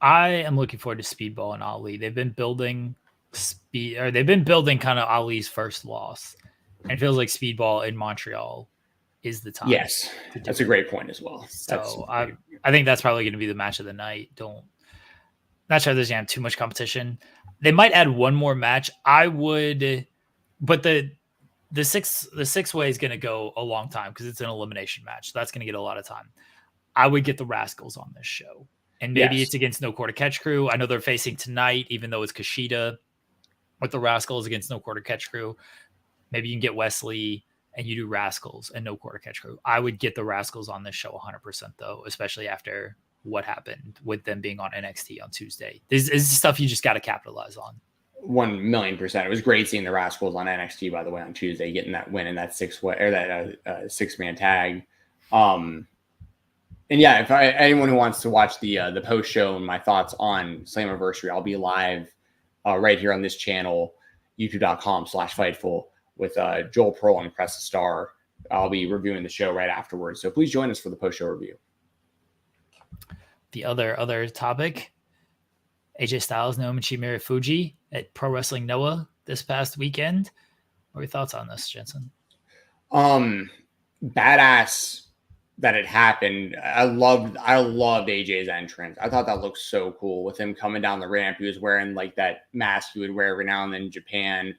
[SPEAKER 2] I am looking forward to Speedball and Ali. They've been building kind of Ali's first loss. And it feels like Speedball in Montreal is the time.
[SPEAKER 3] Yes, that's a great point as well.
[SPEAKER 2] So I think that's probably going to be the match of the night. Not sure there's going to have too much competition. They might add one more match. I would, but the six way is going to go a long time because it's an elimination match. So that's going to get a lot of time. I would get the Rascals on this show. And maybe it's against No Quarter Catch Crew. I know they're facing tonight, even though it's Kushida with the Rascals against No Quarter Catch Crew. Maybe you can get Wesley and you do Rascals and No Quarter Catch Crew. I would get the Rascals on this show 100% though, especially after what happened with them being on NXT on Tuesday. This is stuff you just got to capitalize on.
[SPEAKER 3] 1,000,000%. It was great seeing the Rascals on NXT, by the way, on Tuesday, getting that win in that six-man tag. And yeah, if anyone who wants to watch the post show and my thoughts on Slammiversary, I'll be live right here on this channel, youtube.com/Fightful, with Joel Pearl and Press the Star. I'll be reviewing the show right afterwards. So please join us for the post show review.
[SPEAKER 2] The other topic, AJ Styles, Naomichi Marufuji at Pro Wrestling Noah this past weekend. What are your thoughts on this, Jensen?
[SPEAKER 3] Badass that it happened. I loved AJ's entrance. I thought that looked so cool with him coming down the ramp. He was wearing like that mask he would wear every now and then in Japan.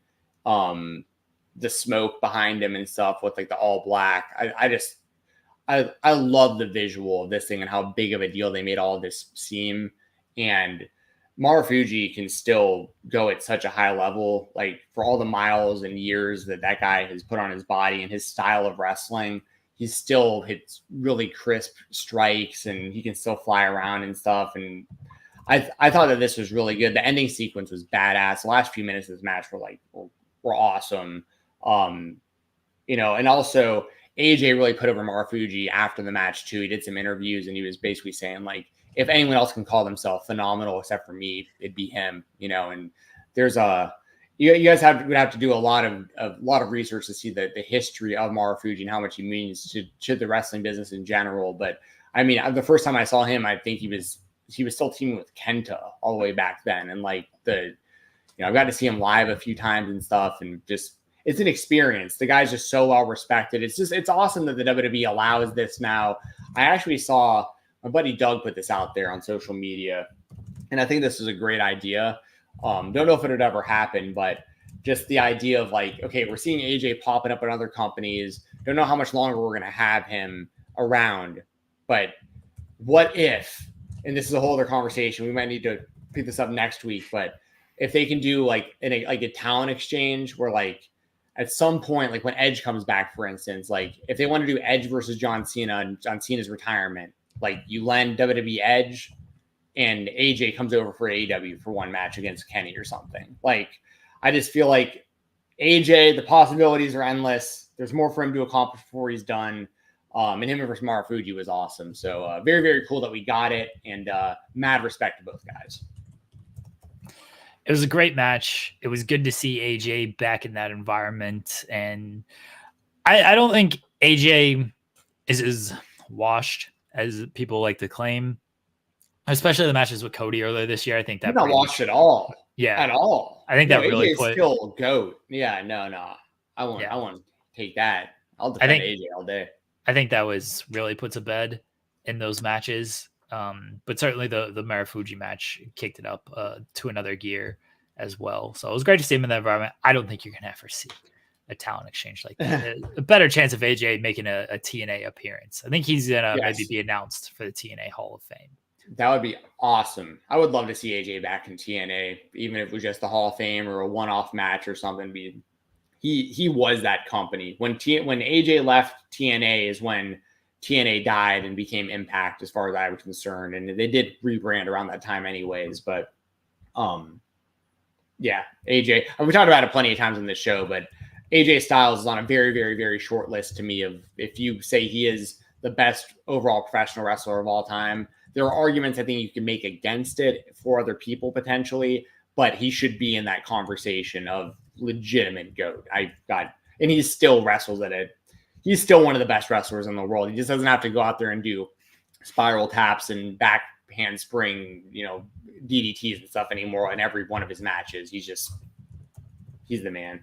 [SPEAKER 3] The smoke behind him and stuff with like the all black. I love the visual of this thing and how big of a deal they made all of this seem. And Marufuji can still go at such a high level, like for all the miles and years that guy has put on his body and his style of wrestling. He still hits really crisp strikes and he can still fly around and stuff. And I thought that this was really good. The ending sequence was badass. The last few minutes of this match were awesome. And also AJ really put over Marufuji after the match too. He did some interviews and he was basically saying like, if anyone else can call themselves phenomenal except for me, it'd be him, and there's you guys would have to do a lot of research to see the history of Marufuji and how much he means to the wrestling business in general. But I mean, the first time I saw him, I think he was still teaming with Kenta all the way back then. And like I've got to see him live a few times and stuff. And just, it's an experience. The guy's just so well respected. It's awesome that the WWE allows this now. I actually saw my buddy Doug put this out there on social media, and I think this is a great idea. Don't know if it would ever happen, but just the idea of like, okay, we're seeing AJ popping up in other companies. Don't know how much longer we're going to have him around, but what if, and this is a whole other conversation, we might need to pick this up next week, but if they can do like a talent exchange where like at some point, like when Edge comes back, for instance, like if they want to do Edge versus John Cena and John Cena's retirement, like you lend WWE Edge and AJ comes over for AEW for one match against Kenny or something. Like, I just feel like AJ, the possibilities are endless. There's more for him to accomplish before he's done. And him versus Marufuji was awesome. So very, very cool that we got it. And mad respect to both guys.
[SPEAKER 2] It was a great match. It was good to see AJ back in that environment. And I don't think AJ is as washed as people like to claim, especially the matches with Cody earlier this year. I think that
[SPEAKER 3] He's not washed at all.
[SPEAKER 2] Yeah.
[SPEAKER 3] At all.
[SPEAKER 2] I think that
[SPEAKER 3] AJ
[SPEAKER 2] really
[SPEAKER 3] is still GOAT. Yeah, no. I won't take that. I'll defend AJ all day.
[SPEAKER 2] I think that was really put to bed in those matches. But certainly the Marufuji match kicked it up to another gear as well. So it was great to see him in that environment. I don't think you're going to ever see a talent exchange like that. A better chance of AJ making a TNA appearance. I think he's going to maybe be announced for the TNA Hall of Fame.
[SPEAKER 3] That would be awesome. I would love to see AJ back in TNA, even if it was just the Hall of Fame or a one-off match or something. He was that company. When AJ left TNA is when TNA died and became Impact, as far as I was concerned. And they did rebrand around that time anyways. But yeah, AJ, we talked about it plenty of times in this show, but AJ Styles is on a very, very, very short list to me of, if you say he is the best overall professional wrestler of all time, there are arguments I think you can make against it for other people potentially, but he should be in that conversation of legitimate GOAT. And he still wrestles at it. He's still one of the best wrestlers in the world. He just doesn't have to go out there and do spiral taps and back handspring, DDTs and stuff anymore in every one of his matches. He's the man.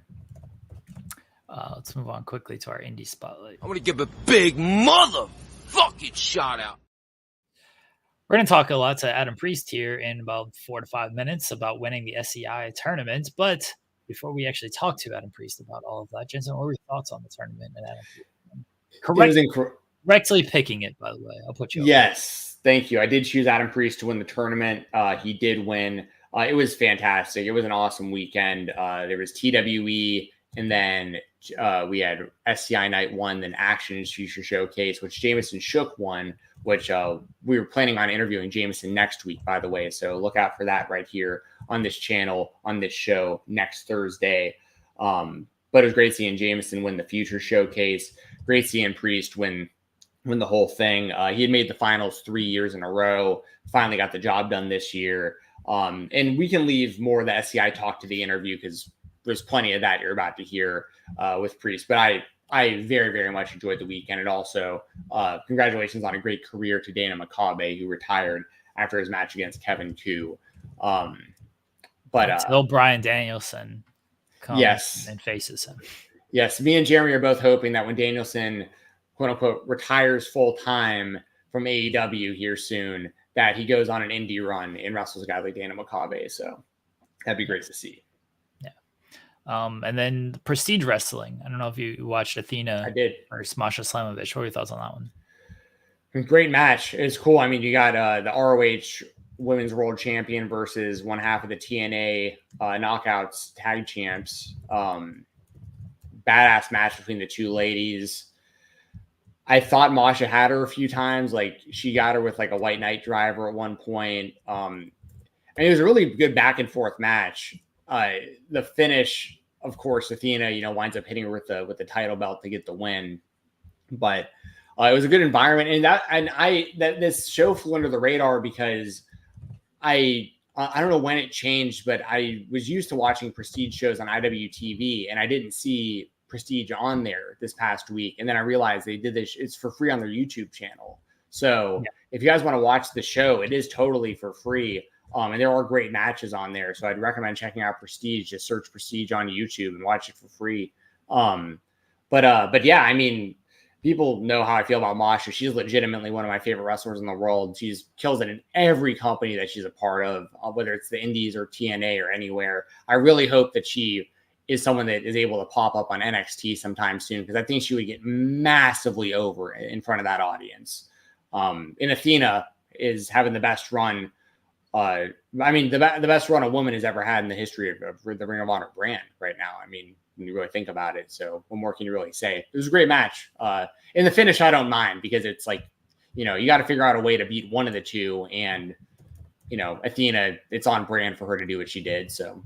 [SPEAKER 2] Let's move on quickly to our indie spotlight.
[SPEAKER 7] I'm going to give a big motherfucking shout out.
[SPEAKER 2] We're going to talk a lot to Adam Priest here in about 4 to 5 minutes about winning the SCI tournament. But before we actually talk to Adam Priest about all of that, Jensen, what were your thoughts on the tournament and Adam Priest? Correctly picking it, by the way. I'll put you.
[SPEAKER 3] Yes, thank you. I did choose Adam Priest to win the tournament. He did win. It was fantastic. It was an awesome weekend. There was TWE, and then we had SCI Night 1, then Action's Future Showcase, which Jameson Shook won, which we were planning on interviewing Jameson next week, by the way. So look out for that right here on this channel, on this show next Thursday. But it was great seeing Jameson win the Future Showcase. Great seeing Priest win the whole thing. He had made the finals 3 years in a row, finally got the job done this year. And we can leave more of the SCI talk to the interview because there's plenty of that you're about to hear with Priest. But I very, very much enjoyed the weekend. And also congratulations on a great career to Dana Makabe, who retired after his match against Kevin Koo.
[SPEAKER 2] Until Bryan Danielson comes and faces him.
[SPEAKER 3] Yes, me and Jeremy are both hoping that when Danielson, quote unquote, retires full time from AEW here soon, that he goes on an indie run and wrestles a guy like Dana Makabe. So that'd be great to see.
[SPEAKER 2] Yeah. And then Prestige Wrestling. I don't know if you watched Athena.
[SPEAKER 3] I did.
[SPEAKER 2] Versus Masha Slamovich. What were your thoughts on that one?
[SPEAKER 3] Great match. It's cool. I mean, you got the ROH Women's World Champion versus one half of the TNA Knockouts Tag Champs. Badass match between the two ladies. I thought Masha had her a few times. Like, she got her with like a White Knight driver at one point. And it was a really good back and forth match. The finish, of course, Athena, winds up hitting her with the title belt to get the win. But it was a good environment, and this show flew under the radar because I don't know when it changed, but I was used to watching Prestige shows on IWTV, and I didn't see Prestige on there this past week. And then I realized they did this. It's for free on their YouTube channel. So if you guys want to watch the show, it is totally for free. And there are great matches on there. So I'd recommend checking out Prestige. Just search Prestige on YouTube and watch it for free. But yeah, I mean, people know how I feel about Masha. She's legitimately one of my favorite wrestlers in the world. She's kills it in every company that she's a part of, whether it's the Indies or TNA or anywhere. I really hope that she is someone that is able to pop up on NXT sometime soon, because I think she would get massively over in front of that audience. And Athena is having the best run. The best run a woman has ever had in the history of the Ring of Honor brand right now. I mean, when you really think about it. So what more can you really say? It was a great match. In the finish, I don't mind, because it's like, you got to figure out a way to beat one of the two. And, Athena, it's on brand for her to do what she did. So,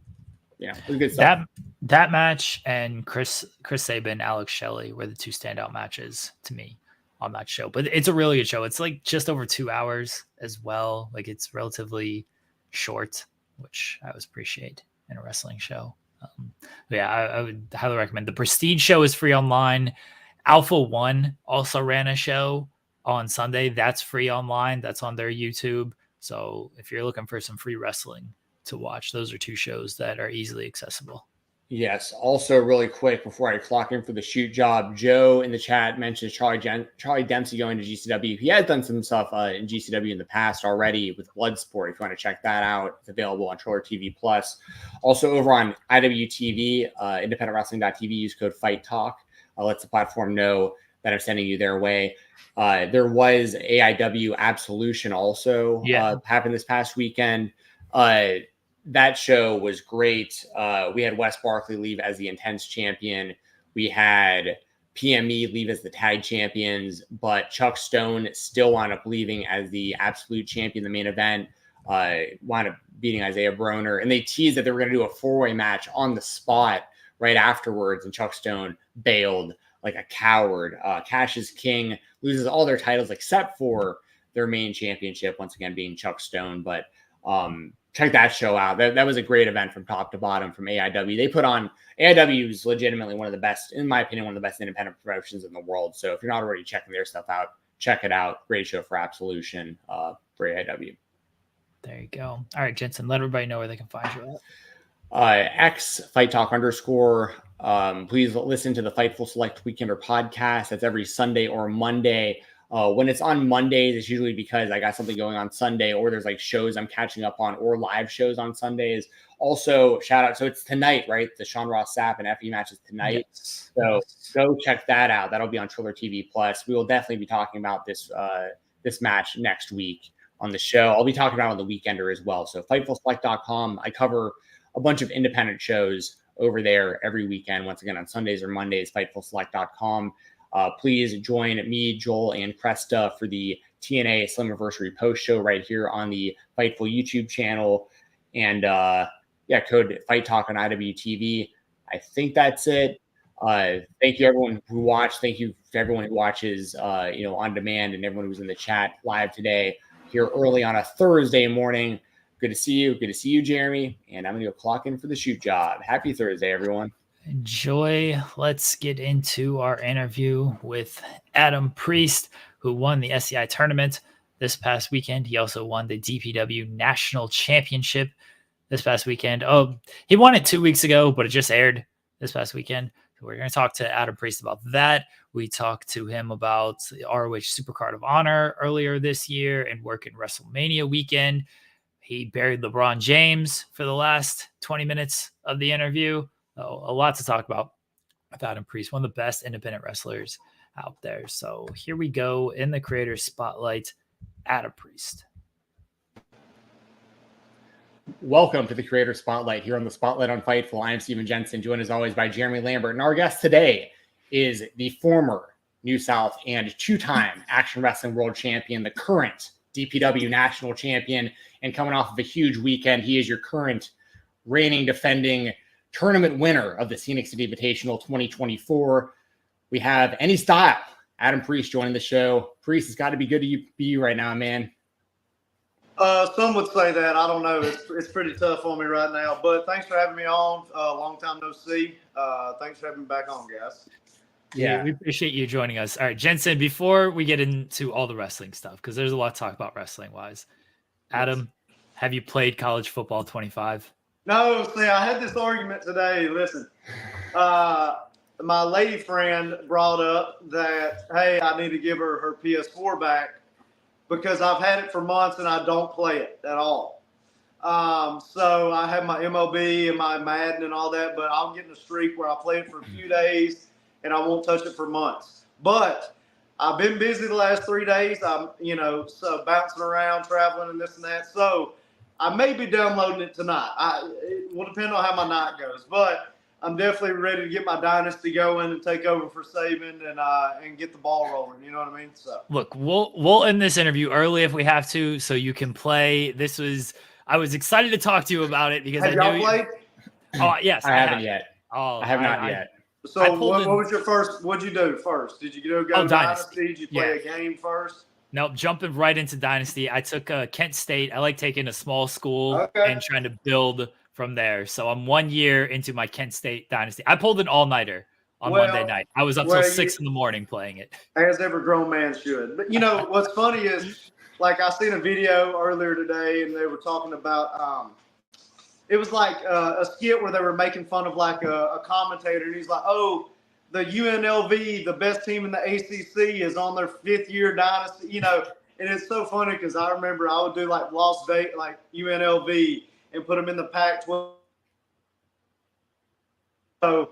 [SPEAKER 3] it was good stuff.
[SPEAKER 2] That match and Chris Sabin, Alex Shelley were the two standout matches to me on that show. But it's a really good show. It's like just over 2 hours as well. Like, it's relatively short. which I always appreciate in a wrestling show. I would highly recommend. The Prestige show is free online. Alpha One also ran a show on Sunday. That's free online. That's on their YouTube. So if you're looking for some free wrestling to watch, those are two shows that are easily accessible.
[SPEAKER 3] Yes. Also, really quick before I clock in for the shoot job, Joe in the chat mentions Charlie Dempsey going to GCW. He has done some stuff in GCW in the past already with Bloodsport. If you want to check that out, it's available on Triller TV Plus. Also over on IWTV, independentwrestling.tv, use code Fight Talk. Lets the platform know that I'm sending you their way. There was AEW Absolution also happened this past weekend. That show was great. We had Wes Barkley leave as the Intense champion. We had PME leave as the tag champions, but Chuck Stone still wound up leaving as the absolute champion in the main event, wound up beating Isaiah Broner. And they teased that they were going to do a 4-way match on the spot right afterwards, and Chuck Stone bailed like a coward. Cash is King loses all their titles except for their main championship, once again being Chuck Stone. But check that show out. That was a great event from top to bottom from AEW. They put on AEW is legitimately one of the best, in my opinion, one of the best independent promotions in the world. So if you're not already checking their stuff out, check it out. Great show for Absolution for AEW.
[SPEAKER 2] There you go. All right, Jensen, let everybody know where they can find you
[SPEAKER 3] at. X Fight Talk _. Please listen to the Fightful Select Weekender podcast. That's every Sunday or Monday. When it's on Mondays, it's usually because I got something going on Sunday, or there's like shows I'm catching up on, or live shows on Sundays. Also, shout out. So it's tonight, right? The Sean Ross Sapp and Effie match is tonight.
[SPEAKER 2] Yes.
[SPEAKER 3] So go check that out. That'll be on Triller TV Plus. We will definitely be talking about this match next week on the show. I'll be talking about it on the Weekender as well. So FightfulSelect.com. I cover a bunch of independent shows over there every weekend. Once again, on Sundays or Mondays, FightfulSelect.com. Please join me, Joel, and Cresta for the TNA Slammiversary post show right here on the Fightful YouTube channel. And code Fight Talk on IWTV. I think that's it. Thank you everyone who watched. Thank you to everyone who watches on demand, and everyone who's in the chat live today here early on a Thursday morning. Good to see you. Good to see you, Jeremy. And I'm going to go clock in for the shoot job. Happy Thursday, everyone.
[SPEAKER 2] Enjoy. Let's get into our interview with Adam Priest, who won the SCI Tournament this past weekend. He also won the DPW National Championship this past weekend. Oh, he won it 2 weeks ago, but it just aired this past weekend. So we're going to talk to Adam Priest about that. We talked to him about the ROH Supercard of Honor earlier this year and working WrestleMania weekend. He buried LeBron James for the last 20 minutes of the interview. So a lot to talk about with Adam Priest, one of the best independent wrestlers out there. So here we go in the Creator Spotlight, Adam Priest.
[SPEAKER 3] Welcome to the Creator Spotlight here on the Spotlight on Fightful. I am Stephen Jensen, joined as always by Jeremy Lambert. And our guest today is the former New South and two-time Action Wrestling World Champion, the current DPW National Champion, and coming off of a huge weekend, he is your current reigning, defending tournament winner of the Scenic City Invitational 2024. We have Any Style, Adam Priest, joining the show. Priest, it's got to be good to be you right now, man.
[SPEAKER 8] Some would say that. I don't know. It's pretty tough on me right now. But thanks for having me on. Long time no see. Thanks for having me back on, guys.
[SPEAKER 2] Yeah, we appreciate you joining us. All right, Jensen, before we get into all the wrestling stuff, because there's a lot to talk about wrestling-wise, Adam, have you played college football 25?
[SPEAKER 8] No, see, I had this argument today. Listen, my lady friend brought up that, hey, I need to give her PS4 back because I've had it for months and I don't play it at all. So I have my MLB and my Madden and all that, but I'll get in a streak where I play it for a few days and I won't touch it for months. But I've been busy the last 3 days. I'm, so bouncing around, traveling and this and that. So I may be downloading it tonight. It will depend on how my night goes, but I'm definitely ready to get my dynasty going and take over for Saban and get the ball rolling. You know what I mean? So
[SPEAKER 2] look, we'll end this interview early if we have to, so you can play. I was excited to talk to you about it because
[SPEAKER 8] have y'all played?
[SPEAKER 2] Oh yes,
[SPEAKER 3] I haven't yet.
[SPEAKER 2] Oh,
[SPEAKER 3] I have not yet.
[SPEAKER 8] So what was your first? What'd you do first? Did you go
[SPEAKER 2] Dynasty?
[SPEAKER 8] Did you play a game first?
[SPEAKER 2] Nope, jumping right into Dynasty. I took Kent State. I like taking a small school and trying to build from there. So I'm 1 year into my Kent State Dynasty. I pulled an all-nighter on Monday night. I was up till 6 in the morning playing it.
[SPEAKER 8] As every grown man should. But, you know, what's funny is, like, I seen a video earlier today, and they were talking about it was like a skit where they were making fun of, like, a commentator, and he's like, oh, the UNLV, the best team in the ACC, is on their 5th-year dynasty, you know. And it's so funny because I remember I would do, like, Las Vegas, like UNLV, and put them in the Pac-12. So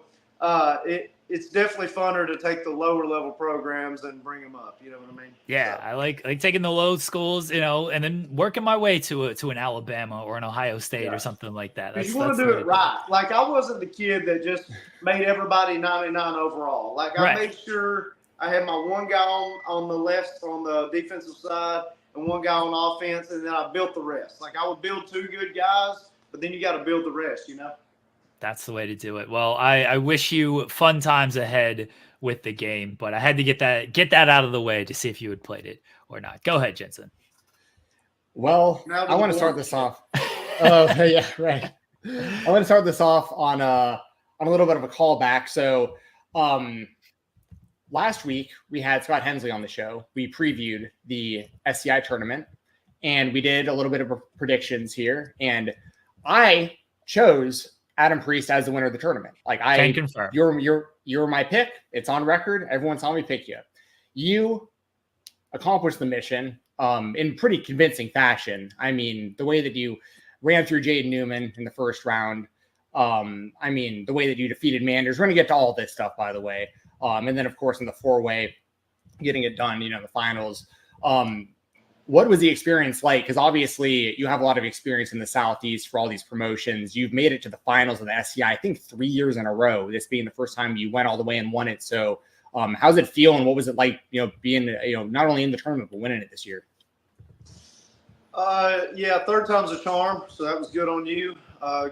[SPEAKER 8] it's definitely funner to take the lower level programs and bring them up. You know what I mean?
[SPEAKER 2] Yeah, I like taking the low schools, you know, and then working my way to an Alabama or an Ohio State or something like that.
[SPEAKER 8] You want to do it right. Like, I wasn't the kid that just made everybody 99 overall. Like, I made sure I had my one guy on the left on the defensive side and one guy on offense, and then I built the rest. Like, I would build 2 good guys, but then you got to build the rest, you know?
[SPEAKER 2] That's the way to do it. Well, I wish you fun times ahead with the game, but I had to get that out of the way to see if you had played it or not. Go ahead, Jensen.
[SPEAKER 3] Well, I want to start this off. Oh, yeah, right. I want to start this off on a little bit of a callback. So, last week we had Scott Hensley on the show. We previewed the SCI tournament, and we did a little bit of predictions here. And I chose Adam Priest as the winner of the tournament. Like,
[SPEAKER 2] can confirm.
[SPEAKER 3] You're my pick. It's on record. Everyone saw me pick you. You accomplished the mission in pretty convincing fashion. I mean, the way that you ran through Jaden Newman in the first round. I mean, the way that you defeated Manders. We're going to get to all this stuff, by the way. And then, of course, in the 4-way, getting it done, you know, the finals. What was the experience like? Because obviously you have a lot of experience in the Southeast for all these promotions. You've made it to the finals of the SCI, I think 3 years in a row, this being the first time you went all the way and won it. So how's it feel, and what was it like, you know, being, you know, not only in the tournament, but winning it this year?
[SPEAKER 8] Yeah, 3rd time's a charm. So that was good on you.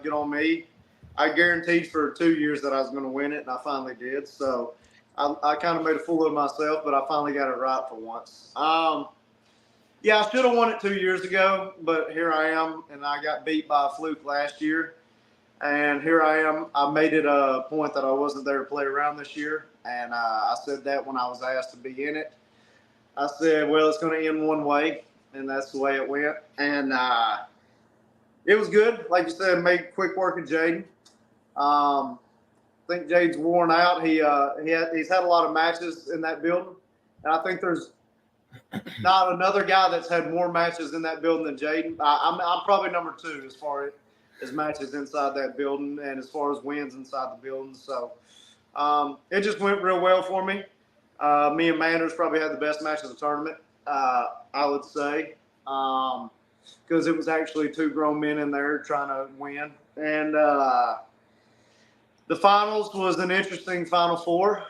[SPEAKER 8] Good on me. I guaranteed for 2 years that I was going to win it, and I finally did. So I kind of made a fool of myself, but I finally got it right for once. Yeah, I should have won it 2 years ago, but here I am, and I got beat by a fluke last year. And here I am. I made it a point that I wasn't there to play around this year, and I said that when I was asked to be in it. I said, well, it's going to end one way, and that's the way it went. And it was good. Like you said, made quick work of Jaden. I think Jaden's worn out. He's had a lot of matches in that building, and I think there's not another guy that's had more matches in that building than Jaden. I'm probably number 2 as far as matches inside that building and as far as wins inside the building. So it just went real well for me. Me and Manders probably had the best match of the tournament, I would say, because it was actually 2 grown men in there trying to win. And the finals was an interesting Final Four.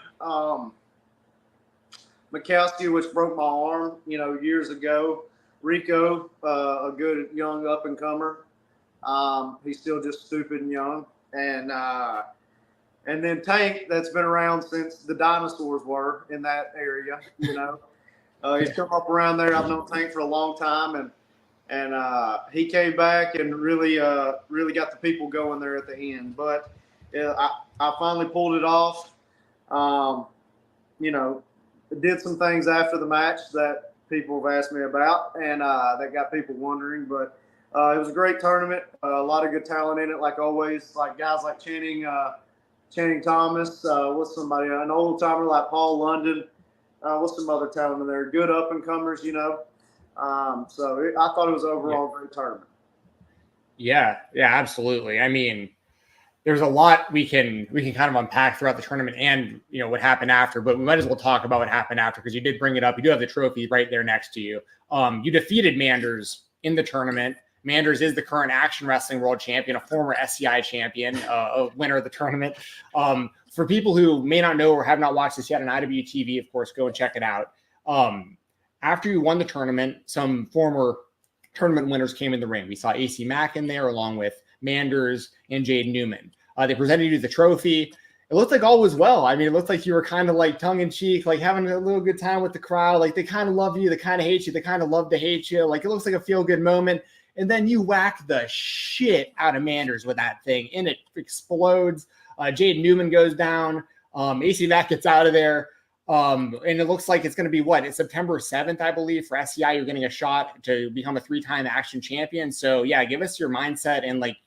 [SPEAKER 8] Mikowski, which broke my arm, you know, years ago. Rico, a good young up-and-comer. He's still just stupid and young. And then Tank, that's been around since the dinosaurs were in that area, you know. He's come up around there. I've known Tank for a long time, and he came back and really got the people going there at the end. But I finally pulled it off. You know, did some things after the match that people have asked me about, and that got people wondering. But it was a great tournament. A lot of good talent in it, like always. Like guys like Channing Thomas. What's somebody? An old timer like Paul London. What's some other talent in there? Good up and comers, you know. I thought it was overall a great tournament.
[SPEAKER 3] Yeah, absolutely. I mean, there's a lot we can kind of unpack throughout the tournament and, you know, what happened after, but we might as well talk about what happened after, because you did bring it up. You do have the trophy right there next to you. You defeated Manders in the tournament. Manders is the current Action Wrestling World Champion, a former SCI champion, a winner of the tournament. For people who may not know or have not watched this yet on IWTV, of course, go and check it out. After you won the tournament, some former tournament winners came in the ring. We saw AC Mack in there along with Manders and Jaden Newman. They presented you the trophy. it looked like all was well. I mean, it looked like you were kind of like tongue in cheek, like having a little good time with the crowd. Like they kind of love you, they kind of hate you, they kind of love to hate you. Like it looks like a feel good moment. And then you whack the shit out of Manders with that thing, and it explodes. Jade Newman goes down. AC Mack gets out of there. And it looks like it's going to be it's September 7th, I believe, for SCI. You're getting a shot to become a 3-time Action champion. So yeah, give us your mindset and like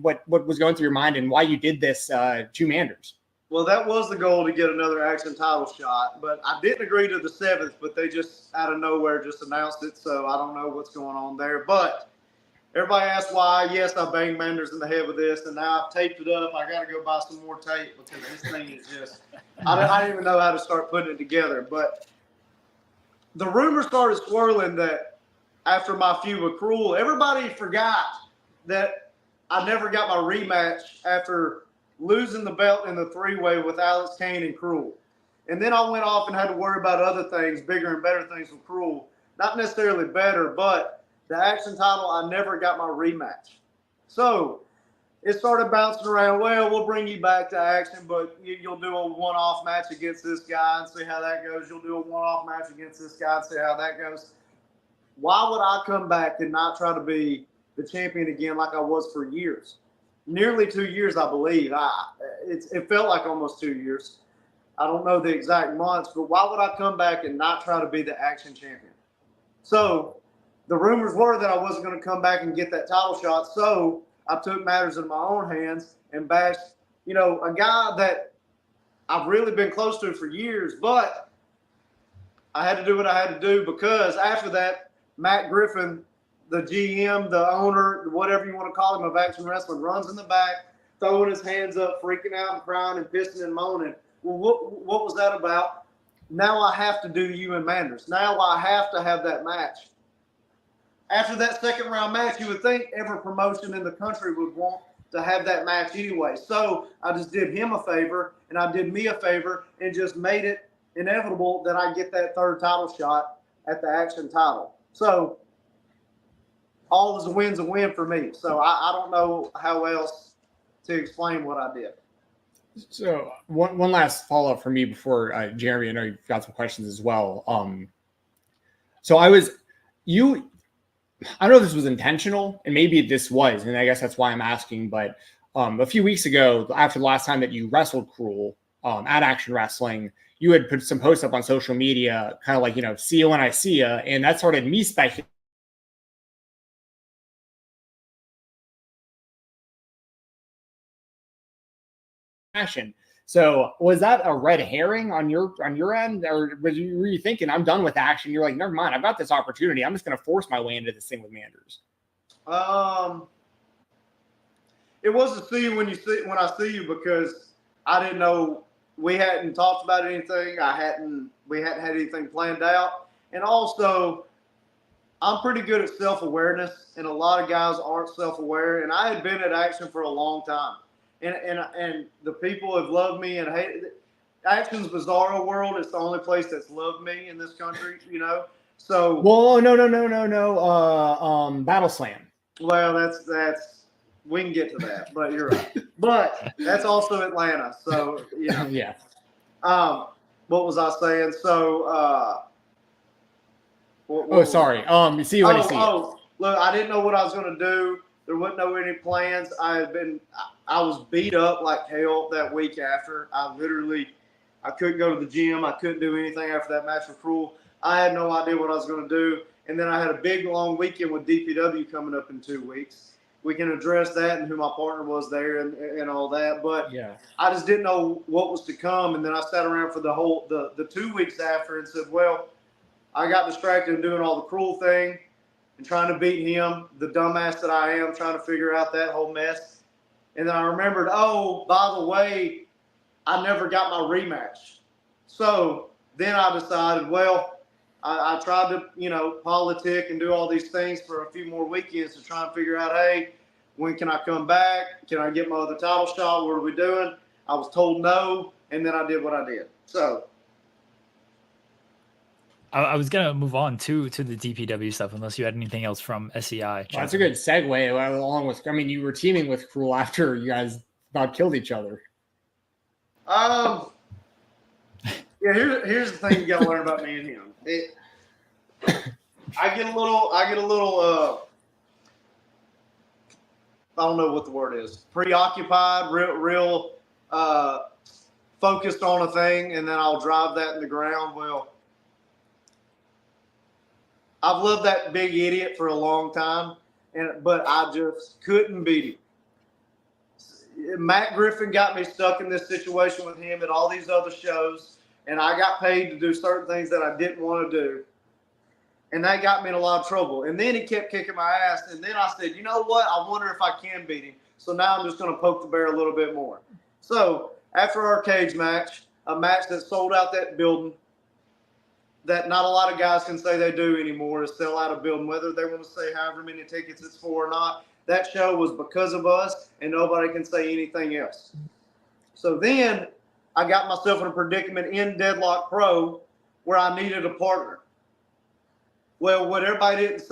[SPEAKER 3] what was going through your mind and why you did this to Manders.
[SPEAKER 8] Well, that was the goal, to get another Action title shot, but I didn't agree to the 7th, but they just out of nowhere just announced it. So I don't know what's going on there, but everybody asked why. Yes, I banged Manders in the head with this, and now I've taped it up. I got to go buy some more tape because this thing is just – I don't even know how to start putting it together. But the rumor started swirling that after my feud with Cruel, everybody forgot that I never got my rematch after losing the belt in the 3-way with Alex Kane and Cruel. And then I went off and had to worry about other things, bigger and better things with Cruel. Not necessarily better, but – the Action title, I never got my rematch. So it started bouncing around. Well, we'll bring you back to Action, but you'll do a one-off match against this guy and see how that goes. You'll do a one-off match against this guy and see how that goes. Why would I come back and not try to be the champion again like I was for years? Nearly 2 years, I believe. It felt like almost 2 years. I don't know the exact months, but why would I come back and not try to be the Action champion? So the rumors were that I wasn't going to come back and get that title shot, so I took matters in my own hands and bashed, a guy that I've really been close to for years, but I had to do what I had to do because after that, Matt Griffin, the GM, the owner, whatever you want to call him of Action Wrestling, runs in the back, throwing his hands up, freaking out and crying and pissing and moaning. Well, what was that about? Now I have to do you and Manders. Now I have to have that match. After that second round match, you would think every promotion in the country would want to have that match anyway. So I just did him a favor and I did me a favor and just made it inevitable that I get that third title shot at the Action title. So all is a win's a win for me. So I don't know how else to explain what I did.
[SPEAKER 3] So one last follow-up for me before Jeremy, I know you've got some questions as well. So I don't know if this was intentional, and maybe this was, and I guess that's why I'm asking. But a few weeks ago, after the last time that you wrestled Cruel at Action Wrestling, you had put some posts up on social media, kind of like, see you when I see you, and that started me speculating. So was that a red herring on your end, or were you thinking I'm done with Action? You're like, never mind, I've got this opportunity. I'm just going to force my way into this thing with Manders.
[SPEAKER 8] It was to see you when I see you because I didn't know we hadn't talked about anything. We hadn't had anything planned out, and also I'm pretty good at self-awareness, and a lot of guys aren't self-aware. And I had been at Action for a long time. And the people have loved me and hated it. Action's Bizarro World is the only place that's loved me in this country, So
[SPEAKER 3] no. Battle Slam.
[SPEAKER 8] Well, that's we can get to that, but you're right. But that's also Atlanta, so
[SPEAKER 3] Yeah.
[SPEAKER 8] What was I saying? So
[SPEAKER 3] sorry. See you when you see it.
[SPEAKER 8] Look, I didn't know what I was going to do. There wasn't any plans. I was beat up like hell that week after. I couldn't go to the gym. I couldn't do anything after that match with Cruel. I had no idea what I was going to do. And then I had a big, long weekend with DPW coming up in 2 weeks. We can address that and who my partner was there and all that. But
[SPEAKER 3] yeah,
[SPEAKER 8] I just didn't know what was to come. And then I sat around for the 2 weeks after and said, well, I got distracted in doing all the Cruel thing and trying to beat him, the dumbass that I am, trying to figure out that whole mess. And then I remembered, by the way, I never got my rematch. So then I decided, well, I tried to, politic and do all these things for a few more weekends to try and figure out, hey, when can I come back? Can I get my other title shot? What are we doing? I was told no, and then I did what I did. So
[SPEAKER 2] I was gonna move on to the DPW stuff, unless you had anything else from SCI.
[SPEAKER 3] Well, that's a good segue. Along with, you were teaming with Cruel after you guys about killed each other.
[SPEAKER 8] Yeah, here's the thing you gotta learn about me and him. I get a little I don't know what the word is. Preoccupied, real focused on a thing, and then I'll drive that in the ground. Well, I've loved that big idiot for a long time, but I just couldn't beat him. Matt Griffin got me stuck in this situation with him at all these other shows, and I got paid to do certain things that I didn't want to do, and that got me in a lot of trouble. And then he kept kicking my ass, and then I said, you know what? I wonder if I can beat him. So now I'm just going to poke the bear a little bit more. So after our cage match, a match that sold out that building, that not a lot of guys can say they do anymore, is sell out a building, whether they want to say however many tickets it's for or not. That show was because of us, and nobody can say anything else. So then I got myself in a predicament in Deadlock Pro where I needed a partner. Well, what everybody didn't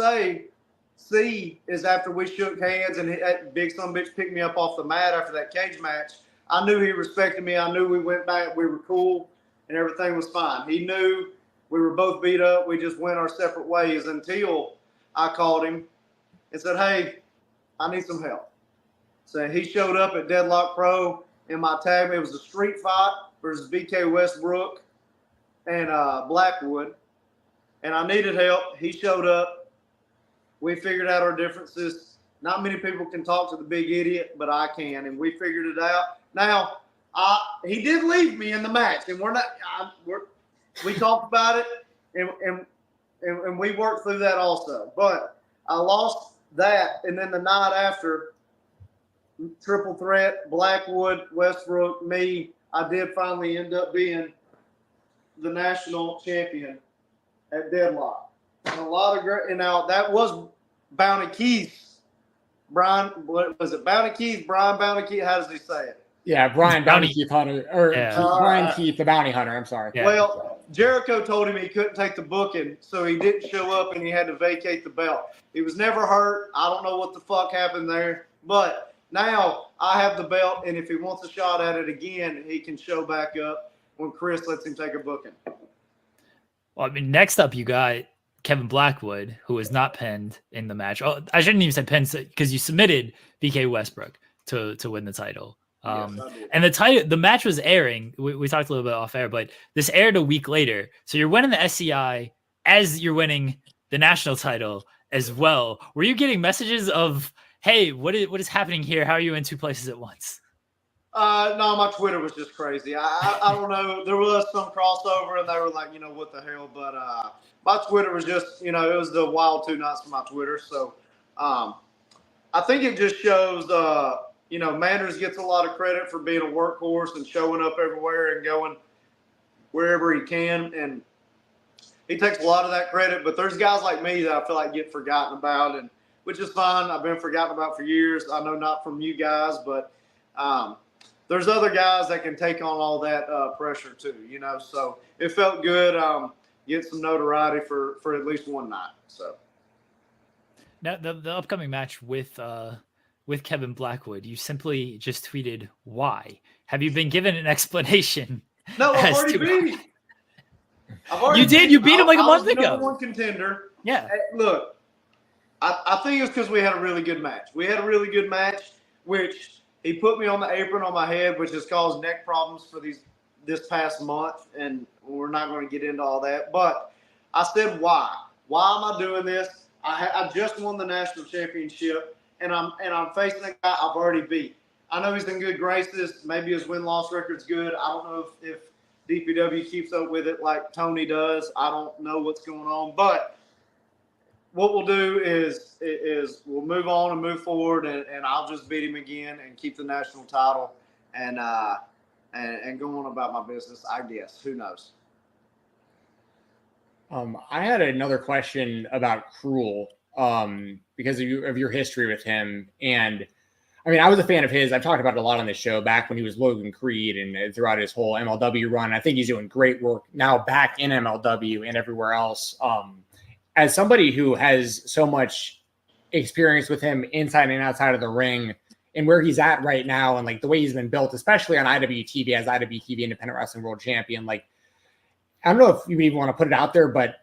[SPEAKER 8] see is after we shook hands and that big son of a bitch picked me up off the mat after that cage match, I knew he respected me. I knew we went back, we were cool, and everything was fine. He knew we were both beat up. We just went our separate ways until I called him and said, hey, I need some help. So he showed up at Deadlock Pro in my tag. It was a street fight versus BK Westbrook and Blackwood. And I needed help. He showed up. We figured out our differences. Not many people can talk to the big idiot, but I can. And we figured it out. Now, he did leave me in the match. And we talked about it. And we worked through that also. But I lost that, and then the night after, triple threat, Blackwood, Westbrook, me, I did finally end up being the national champion at Deadlock. And a lot of great, and now that was Bounty Keith's. Brian, what was it? Bounty Keith, Brian Bounty Keith, how does he say it?
[SPEAKER 3] Yeah, Brian Bounty Keith Hunter, or Brian Keith, the Bounty Hunter. I'm sorry.
[SPEAKER 8] Yeah. Well, Jericho told him he couldn't take the booking, so he didn't show up, and he had to vacate the belt. He was never hurt. I don't know what the fuck happened there, but now I have the belt, and if he wants a shot at it again, he can show back up when Chris lets him take a booking.
[SPEAKER 2] Well, I mean, next up you got Kevin Blackwood, who was not pinned in the match. Oh, I shouldn't even say pinned because you submitted BK Westbrook to win the title. And the match was airing. We talked a little bit off air, but this aired a week later. So you're winning the SCI as you're winning the national title as well. Were you getting messages of, hey, what is happening here? How are you in two places at once?
[SPEAKER 8] No, my Twitter was just crazy. I don't know. There was some crossover, and they were like, what the hell? But my Twitter was just, it was the wild 2 nights for my Twitter. So I think it just shows, Manners gets a lot of credit for being a workhorse and showing up everywhere and going wherever he can. And he takes a lot of that credit. But there's guys like me that I feel like get forgotten about, and which is fine. I've been forgotten about for years. I know not from you guys, but there's other guys that can take on all that pressure too, So it felt good. Get some notoriety for at least one night. So
[SPEAKER 2] now the upcoming match with Kevin Blackwood, you simply just tweeted why. Have you been given an explanation?
[SPEAKER 8] No, I've already beat him.
[SPEAKER 2] You did. You beat him like a month ago.
[SPEAKER 8] Number one contender.
[SPEAKER 2] Yeah.
[SPEAKER 8] Hey, look, I think it's because we had a really good match. We had a really good match, which he put me on the apron on my head, which has caused neck problems for this past month, and we're not going to get into all that. But I said, why? Why am I doing this? I just won the national championship, and I'm facing a guy I've already beat. I know he's in good graces. Maybe his win-loss record's good. I don't know if DPW keeps up with it like Tony does. I don't know what's going on. But what we'll do is we'll move on and move forward, and I'll just beat him again and keep the national title and go on about my business, I guess. Who knows?
[SPEAKER 3] I had another question about Cruel because of your history with him. And I mean, I was a fan of his. I've talked about it a lot on this show back when he was Logan Creed and throughout his whole MLW run. I think he's doing great work now back in MLW and everywhere else. As somebody who has so much experience with him inside and outside of the ring and where he's at right now, and like the way he's been built, especially on IWTV as IWTV Independent Wrestling World Champion. Like, I don't know if you even want to put it out there, but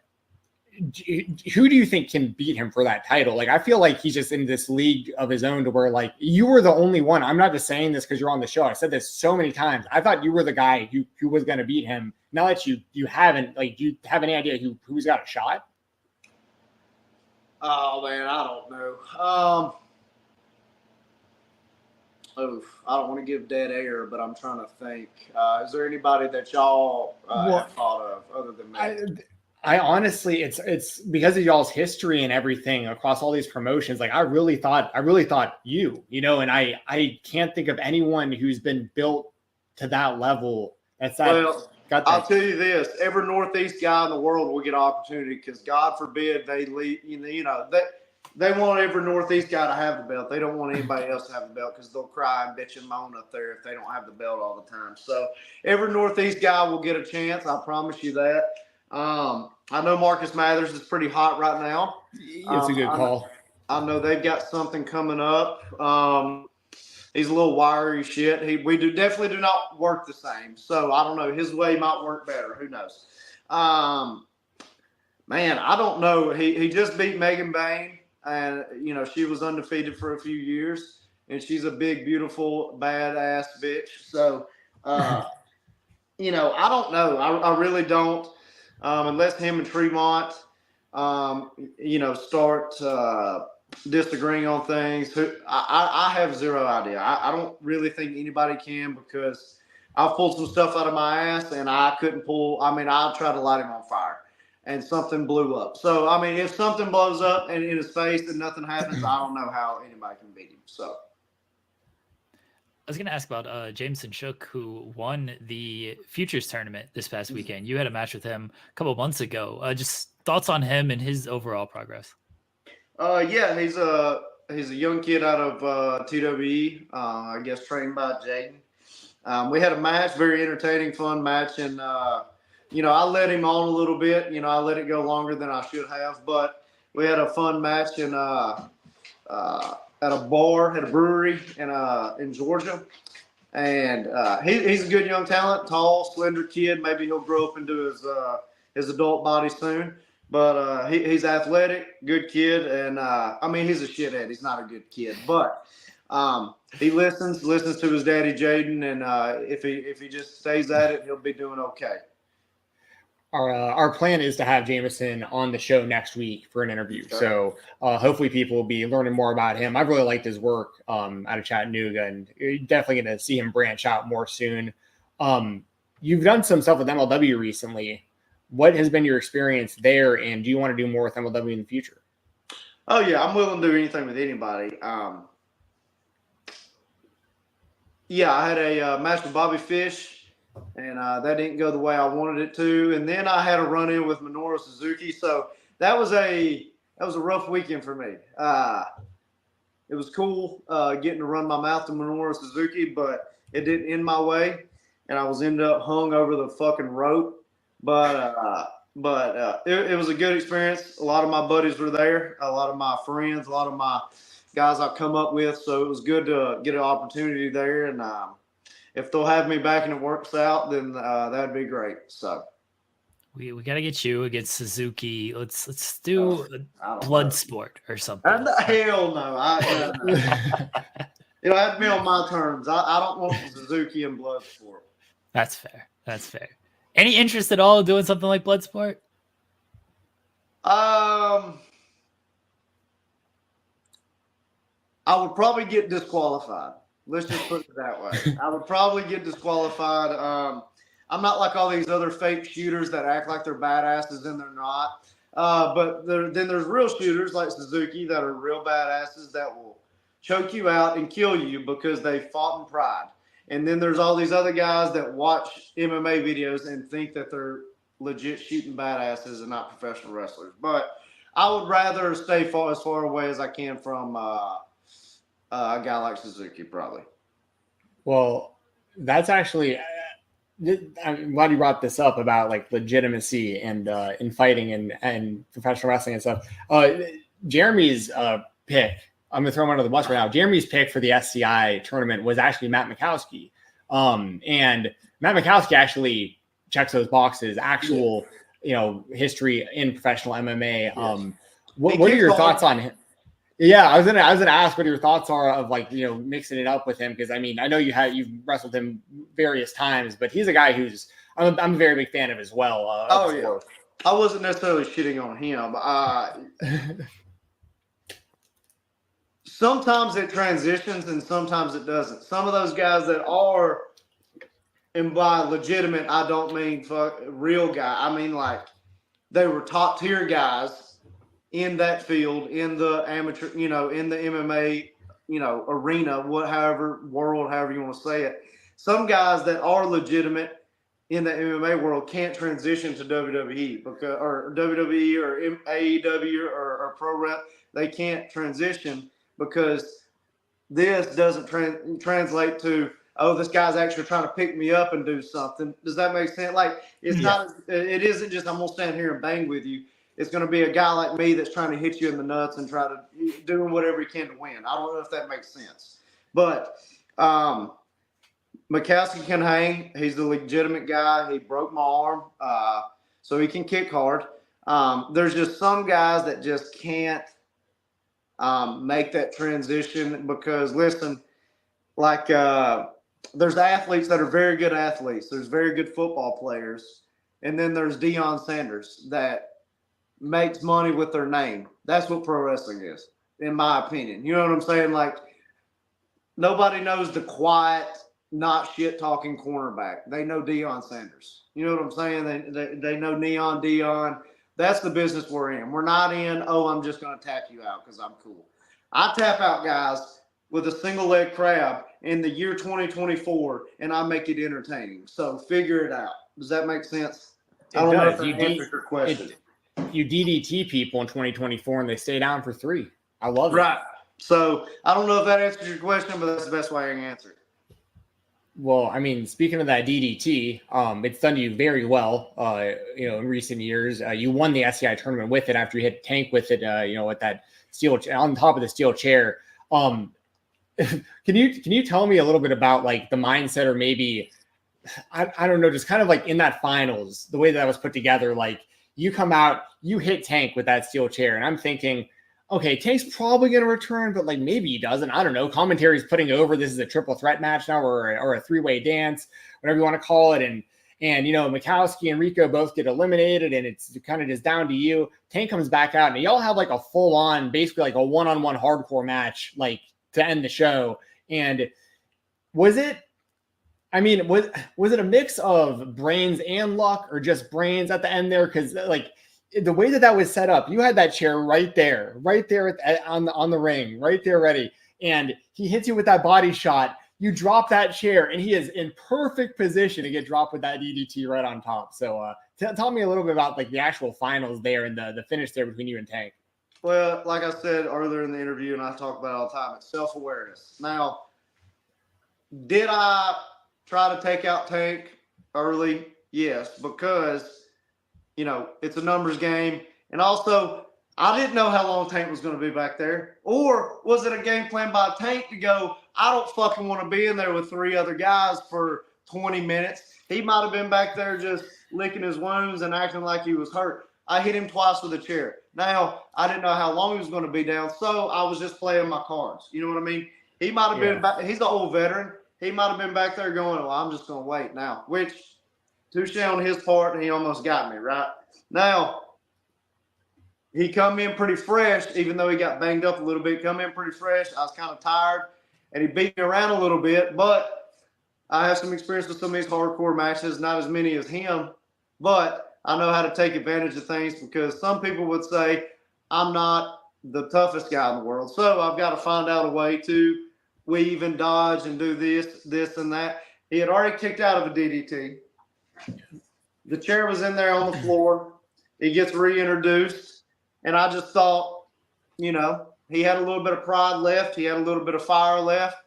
[SPEAKER 3] who do you think can beat him for that title? Like, I feel like he's just in this league of his own to where, like, you were the only one. I'm not just saying this because you're on the show. I said this so many times. I thought you were the guy who was going to beat him. Now that you haven't, like, do you have any idea who's got a shot?
[SPEAKER 8] Oh, man, I don't know. I don't want to give dead air, but I'm trying to think. Is there anybody that y'all have thought of other than that?
[SPEAKER 3] I honestly, it's because of y'all's history and everything across all these promotions. Like, I really thought you know, and I can't think of anyone who's been built to that level. I'll
[SPEAKER 8] tell you this: every Northeast guy in the world will get an opportunity because, God forbid, they leave. They want every Northeast guy to have the belt. They don't want anybody else to have the belt because they'll cry and bitch and moan up there if they don't have the belt all the time. So every Northeast guy will get a chance. I promise you that. I know Marcus Mathers is pretty hot right now.
[SPEAKER 3] It's a good call.
[SPEAKER 8] I know they've got something coming up. He's a little wiry shit. We definitely do not work the same. So I don't know. His way might work better. Who knows? Man, I don't know. He just beat Megan Bain, and she was undefeated for a few years, and she's a big, beautiful, badass bitch. So I don't know. I really don't. Unless him and Tremont, start disagreeing on things. I have zero idea. I don't really think anybody can because I've pulled some stuff out of my ass and I couldn't pull. I mean, I tried to light him on fire and something blew up. So, I mean, if something blows up and in his face and nothing happens, I don't know how anybody can beat him. So.
[SPEAKER 2] I was going to ask about Jameson Shook, who won the Futures Tournament this past weekend. You had a match with him a couple of months ago. Just thoughts on him and his overall progress.
[SPEAKER 8] Yeah, he's a young kid out of TWE, I guess trained by Jaden. We had a match, very entertaining, fun match, and I let him on a little bit. I let it go longer than I should have, but we had a fun match and at a bar, at a brewery in Georgia. And he's a good young talent, tall, slender kid. Maybe he'll grow up into his adult body soon. But he's athletic, good kid. And, he's a shithead. He's not a good kid. But he listens to his daddy, Jaden. And if he just stays at it, he'll be doing okay.
[SPEAKER 3] Our plan is to have Jameson on the show next week for an interview. Sure. So hopefully people will be learning more about him. I've really liked his work out of Chattanooga, and you're definitely going to see him branch out more soon. You've done some stuff with MLW recently. What has been your experience there, and do you want to do more with MLW in the future?
[SPEAKER 8] Oh, yeah, I'm willing to do anything with anybody. I had a match with Bobby Fish. And that didn't go the way I wanted it to. And then I had a run-in with Minoru Suzuki. So that was a rough weekend for me. It was cool getting to run my mouth to Minoru Suzuki, but it didn't end my way. And I ended up hung over the fucking rope. But it was a good experience. A lot of my buddies were there. A lot of my friends, a lot of my guys I've come up with. So it was good to get an opportunity there. And if they'll have me back and it works out, then that'd be great. So
[SPEAKER 2] we got to get you against Suzuki. Let's do blood sport or something.
[SPEAKER 8] Hell no. It'll have to be on my terms. I don't want Suzuki and blood sport.
[SPEAKER 2] That's fair. Any interest at all in doing something like blood sport?
[SPEAKER 8] I would probably get disqualified. Let's just put it that way. I would probably get disqualified. I'm not like all these other fake shooters that act like they're badasses and they're not. But then there's real shooters like Suzuki that are real badasses that will choke you out and kill you because they fought in pride. And then there's all these other guys that watch MMA videos and think that they're legit shooting badasses and not professional wrestlers. But I would rather stay as far away as I can from a guy like Suzuki, probably.
[SPEAKER 3] Well, that's actually, I'm glad you brought this up about like legitimacy and in fighting and professional wrestling and stuff. Jeremy's pick I'm going to throw him under the bus right now. Jeremy's pick for the SCI tournament was actually Matt Mikowski. And Matt Mikowski actually checks those boxes, actual, history in professional MMA. What are your thoughts on him? Yeah, I was gonna ask what your thoughts are of mixing it up with him, because I know you've wrestled him various times, but he's a guy who's I'm a very big fan of as well.
[SPEAKER 8] I wasn't necessarily shitting on him. Sometimes it transitions and sometimes it doesn't. Some of those guys that are, and by legitimate, I don't mean real guy. I mean they were top tier guys in that field, in the amateur, in the MMA, arena, however you want to say it. Some guys that are legitimate in the MMA world can't transition to WWE or WWE or AEW or Pro Rep. They can't transition because this doesn't translate to, oh, this guy's actually trying to pick me up and do something. Does that make sense? It isn't just I'm going to stand here and bang with you. It's going to be a guy like me that's trying to hit you in the nuts and try to doing whatever he can to win. I don't know if that makes sense. But Mikowski can hang. He's the legitimate guy. He broke my arm, so he can kick hard. There's just some guys that just can't make that transition because, listen, there's athletes that are very good athletes. There's very good football players. And then there's Deion Sanders that makes money with their name. That's what pro wrestling is, in my opinion. You know what I'm saying? Nobody knows the quiet, not shit-talking cornerback. They know Deion Sanders. You know what I'm saying? They know Neon Deion. That's the business we're in. We're not in, I'm just going to tap you out because I'm cool. I tap out guys with a single leg crab in the year 2024, and I make it entertaining. So figure it out. Does that make sense? I don't know if that answers your question.
[SPEAKER 3] You DDT people in 2024 and they stay down for 3. I love it.
[SPEAKER 8] Right. So I don't know if that answers your question, but that's the best way I can answer it.
[SPEAKER 3] Well, speaking of that DDT, it's done you very well, in recent years. You won the SCI tournament with it after you hit Tank with it, with that steel on top of the steel chair. Can you tell me a little bit about the mindset, or maybe, I don't know, just kind of in that finals, the way that was put together, you come out, you hit Tank with that steel chair, and I'm thinking, okay, Tank's probably going to return, but maybe he doesn't. I don't know. Commentary's putting over this is a triple threat match now, or a 3-way dance, whatever you want to call it. And Mikowski and Rico both get eliminated, and it's kind of just down to you. Tank comes back out, and y'all have a full on, basically a one-on-one hardcore match, to end the show. And was it? Was it a mix of brains and luck, or just brains at the end there? Because the way that was set up, you had that chair right there on the ring, right there ready. And he hits you with that body shot. You drop that chair, and he is in perfect position to get dropped with that DDT right on top. So tell me a little bit about the actual finals there and the finish there between you and Tank.
[SPEAKER 8] Well, like I said earlier in the interview, and I talk about it all the time, it's self-awareness. Now, did I try to take out Tank early? Yes, because it's a numbers game. And also, I didn't know how long Tank was going to be back there. Or was it a game plan by Tank to go, I don't fucking want to be in there with 3 other guys for 20 minutes. He might have been back there just licking his wounds and acting like he was hurt. I hit him twice with a chair. Now, I didn't know how long he was going to be down, so I was just playing my cards. You know what I mean? He might have been back. He's an old veteran. He might have been back there going, well, I'm just going to wait now, which touche on his part, and he almost got me, right? Now, he come in pretty fresh, even though he got banged up a little bit. Come in pretty fresh. I was kind of tired, and he beat me around a little bit. But I have some experience with some of these hardcore matches, not as many as him. But I know how to take advantage of things, because some people would say I'm not the toughest guy in the world. So I've got to find out a way to weave and dodge and do this, and that. He had already kicked out of a DDT. The chair was in there on the floor. He gets reintroduced, and I just thought, he had a little bit of pride left. He had a little bit of fire left.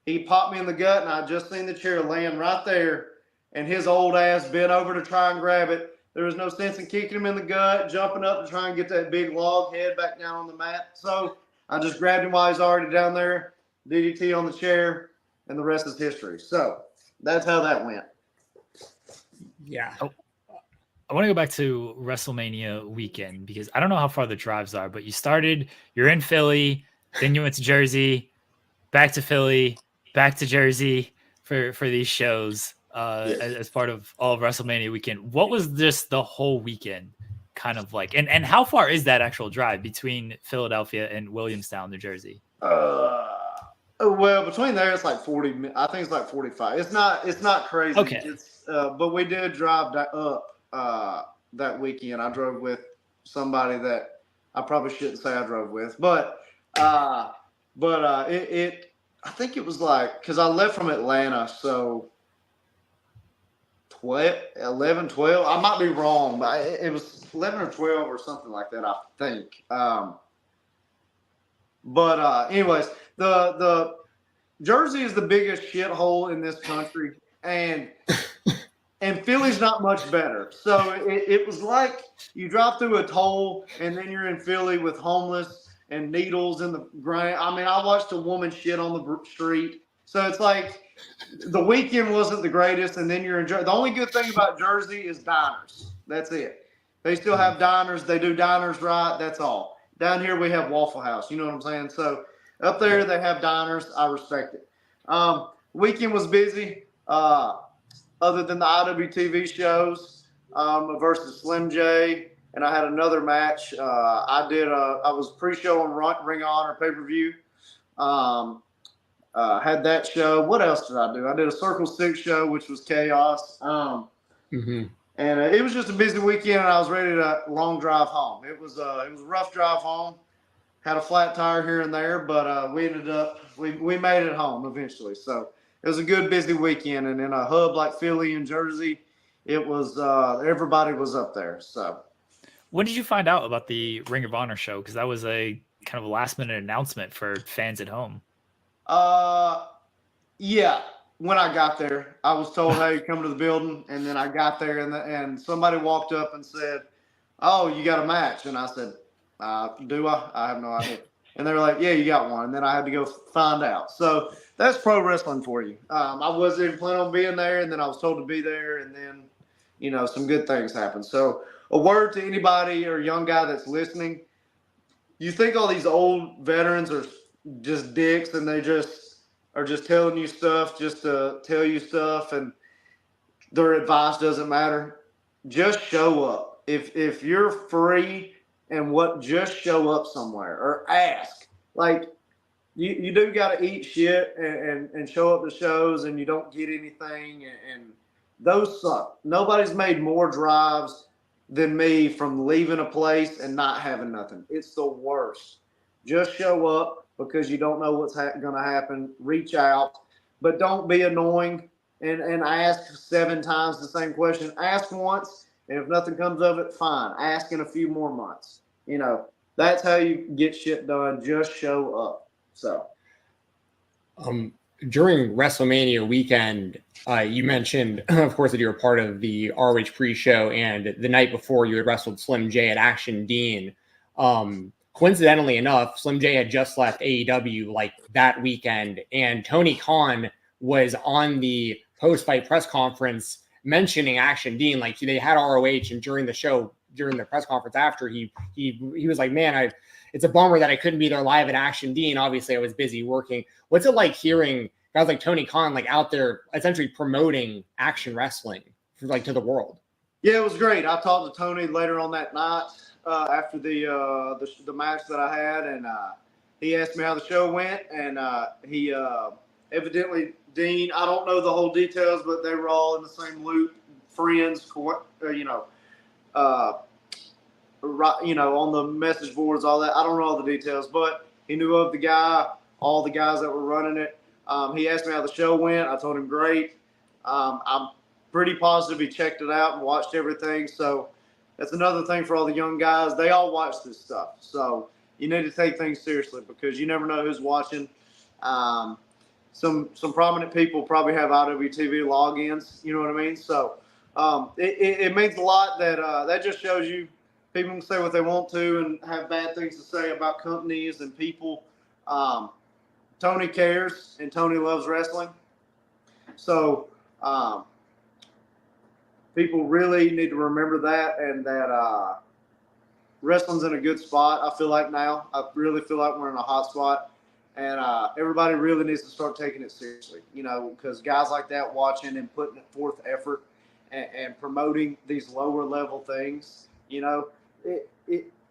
[SPEAKER 8] He popped me in the gut, and I just seen the chair laying right there, and his old ass bent over to try and grab it. There was no sense in kicking him in the gut, jumping up to try and get that big log head back down on the mat. So I just grabbed him while he's already down there, DDT on the chair, and the rest is history. So that's how that went.
[SPEAKER 9] Yeah.
[SPEAKER 2] I want to go back to WrestleMania weekend because I don't know how far the drives are, but you're in Philly, then you went to Jersey, back to Philly, back to Jersey for these shows as part of all of WrestleMania weekend. What was just the whole weekend kind of like? And how far is that actual drive between Philadelphia and Williamstown, New Jersey?
[SPEAKER 8] Well, between there, it's like 40 minutes. I think it's like 45. It's not crazy.
[SPEAKER 2] Okay.
[SPEAKER 8] But we did drive up that weekend. I drove with somebody that I probably shouldn't say I drove with, but I think it was like, because I left from Atlanta, so 11, 12. I might be wrong, but it was 11 or 12 or something like that, I think. Anyways, the Jersey is the biggest shithole in this country, and Philly's not much better. So it was like you drive through a toll, and then you're in Philly with homeless and needles in the ground. I mean, I watched a woman shit on the street. So it's like the weekend wasn't the greatest, and then you're in Jersey. The only good thing about Jersey is diners. That's it. They still have diners. They do diners right. That's all. Down here we have Waffle House. You know what I'm saying? So up there they have diners. I respect it. Weekend was busy. Other than the IWTV shows versus Slim J, and I had another match. I was pre-show on Ring of Honor pay-per-view. Had that show. What else did I do? I did a Circle 6 show, which was chaos. And it was just a busy weekend, and I was ready to long drive home. It was a rough drive home. Had a flat tire here and there, but we made it home eventually. So it was a good busy weekend, and in a hub like Philly and Jersey, it was everybody was up there. So
[SPEAKER 2] when did you find out about the Ring of Honor show? Because that was a kind of a last minute announcement for fans at home.
[SPEAKER 8] Yeah. When I got there, I was told, "Hey, come to the building," and then I got there, and somebody walked up and said, "Oh, you got a match?" And I said, "Do I? I have no idea." And they were like, "Yeah, you got one." And then I had to go find out. So that's pro wrestling for you. I wasn't even planning on being there, and then I was told to be there, and then, some good things happened. So a word to anybody or young guy that's listening: you think all these old veterans are just dicks, and they are just telling you stuff just to tell you stuff, and their advice doesn't matter. Just show up. If you're free and just show up somewhere or ask. Like, you do got to eat shit and show up to shows, and you don't get anything, and those suck. Nobody's made more drives than me from leaving a place and not having nothing. It's the worst. Just show up because you don't know what's going to happen. Reach out, but don't be annoying and ask 7 times the same question. Ask once, and if nothing comes of it, fine. Ask in a few more months. That's how you get shit done. Just show up. So,
[SPEAKER 9] during WrestleMania weekend, you mentioned, of course, that you were part of the ROH pre-show, and the night before you had wrestled Slim J at Action Dean. Coincidentally enough, Slim J had just left AEW like that weekend, and Tony Khan was on the post-fight press conference mentioning Action Dean. Like, they had ROH, and during the show, during the press conference after, he was like, "Man, it's a bummer that I couldn't be there live at Action Dean. Obviously, I was busy working." What's it like hearing guys like Tony Khan like out there essentially promoting action wrestling to the world?
[SPEAKER 8] Yeah, it was great. I talked to Tony later on that night after the match that I had, and he asked me how the show went, and he evidently, Dean, I don't know the whole details, but they were all in the same loop, friends, on the message boards, all that. I don't know all the details, but he knew of the guy, all the guys that were running it. He asked me how the show went. I told him great. I'm pretty positive he checked it out and watched everything. So that's another thing for all the young guys. They all watch this stuff. So you need to take things seriously because you never know who's watching. Some prominent people probably have IWTV logins. You know what I mean? So it means a lot that just shows you people can say what they want to and have bad things to say about companies and people. Tony cares and Tony loves wrestling. So people really need to remember that, and that wrestling's in a good spot. I feel like now. I really feel like we're in a hot spot, and everybody really needs to start taking it seriously. Because guys like that watching and putting forth effort and promoting these lower level things.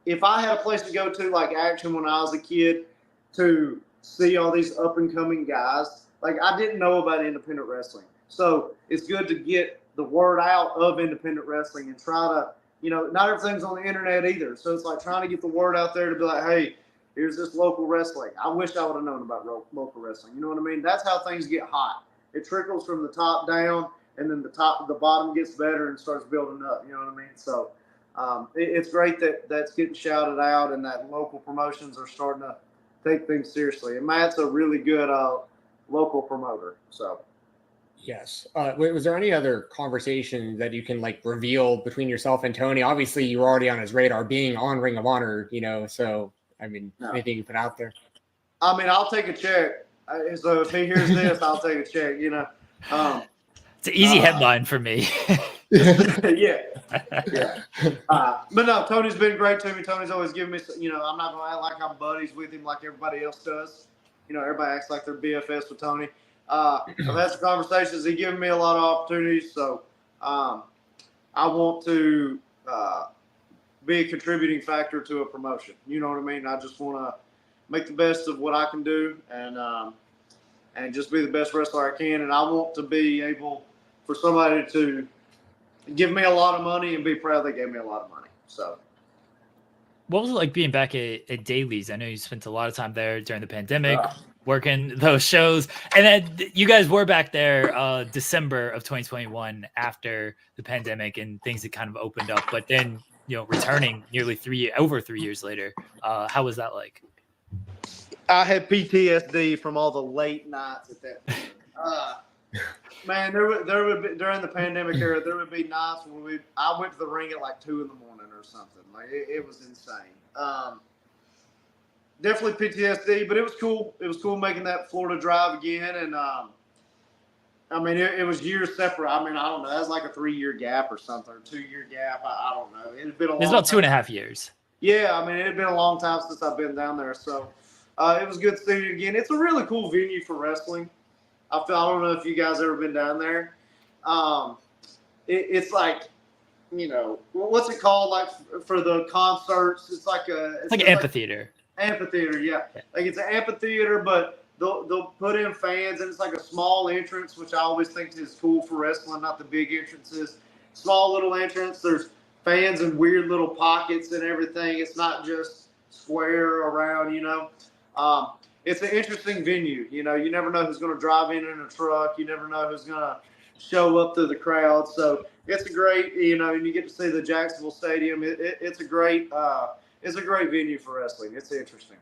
[SPEAKER 8] If I had a place to go to like Action when I was a kid to see all these up and coming guys, like I didn't know about independent wrestling, so it's good to get the word out of independent wrestling and try to. Not everything's on the internet either. So it's like trying to get the word out there to be like, hey, here's this local wrestling. I wish I would have known about local wrestling. You know what I mean? That's how things get hot. It trickles from the top down, and then the bottom gets better and starts building up. You know what I mean? So it's great that that's getting shouted out and that local promotions are starting to take things seriously. And Matt's a really good local promoter. So.
[SPEAKER 9] Yes. Was there any other conversation that you can like reveal between yourself and Tony? Obviously, you were already on his radar, being on Ring of Honor. So anything you put out there?
[SPEAKER 8] I mean, I'll take a check. So if he hears this, I'll take a check.
[SPEAKER 2] It's an easy headline for me.
[SPEAKER 8] Yeah. But no, Tony's been great to me. Tony's always given me. I'm not gonna act like I'm buddies with him like everybody else does. Everybody acts like they're BFS with Tony. I've had some conversations. He's given me a lot of opportunities, so I want to be a contributing factor to a promotion. You know what I mean? I just want to make the best of what I can do and just be the best wrestler I can. And I want to be able for somebody to give me a lot of money and be proud they gave me a lot of money. So.
[SPEAKER 2] What was it like being back at Dailies? I know you spent a lot of time there during the pandemic. Working those shows, and then you guys were back there December of 2021 after the pandemic and things had kind of opened up, but then returning nearly over 3 years later, how was that like?
[SPEAKER 8] I had PTSD from all the late nights at that point. Man, there would be during the pandemic era, there would be nights when I went to the ring at like 2 a.m. or something. Like it was insane. Definitely PTSD, but it was cool. It was cool making that Florida drive again. And, it was years separate. I don't know. That was like a 3-year gap or something, or 2-year gap. I don't know. It had been a long time.
[SPEAKER 2] It's about 2.5 years.
[SPEAKER 8] Yeah, it had been a long time since I've been down there. So it was good to see you again. It's a really cool venue for wrestling. I don't know if you guys ever been down there. It's like, what's it called? Like for the concerts, it's like an
[SPEAKER 2] amphitheater.
[SPEAKER 8] Amphitheater, yeah. Like it's an amphitheater, but they'll put in fans, and it's like a small entrance, which I always think is cool for wrestling, not the big entrances. Small little entrance. There's fans in weird little pockets and everything. It's not just square around, It's an interesting venue. You never know who's going to drive in a truck. You never know who's going to show up to the crowd. So it's a great, and you get to see the Jacksonville Stadium. It's a great venue for wrestling. It's interesting.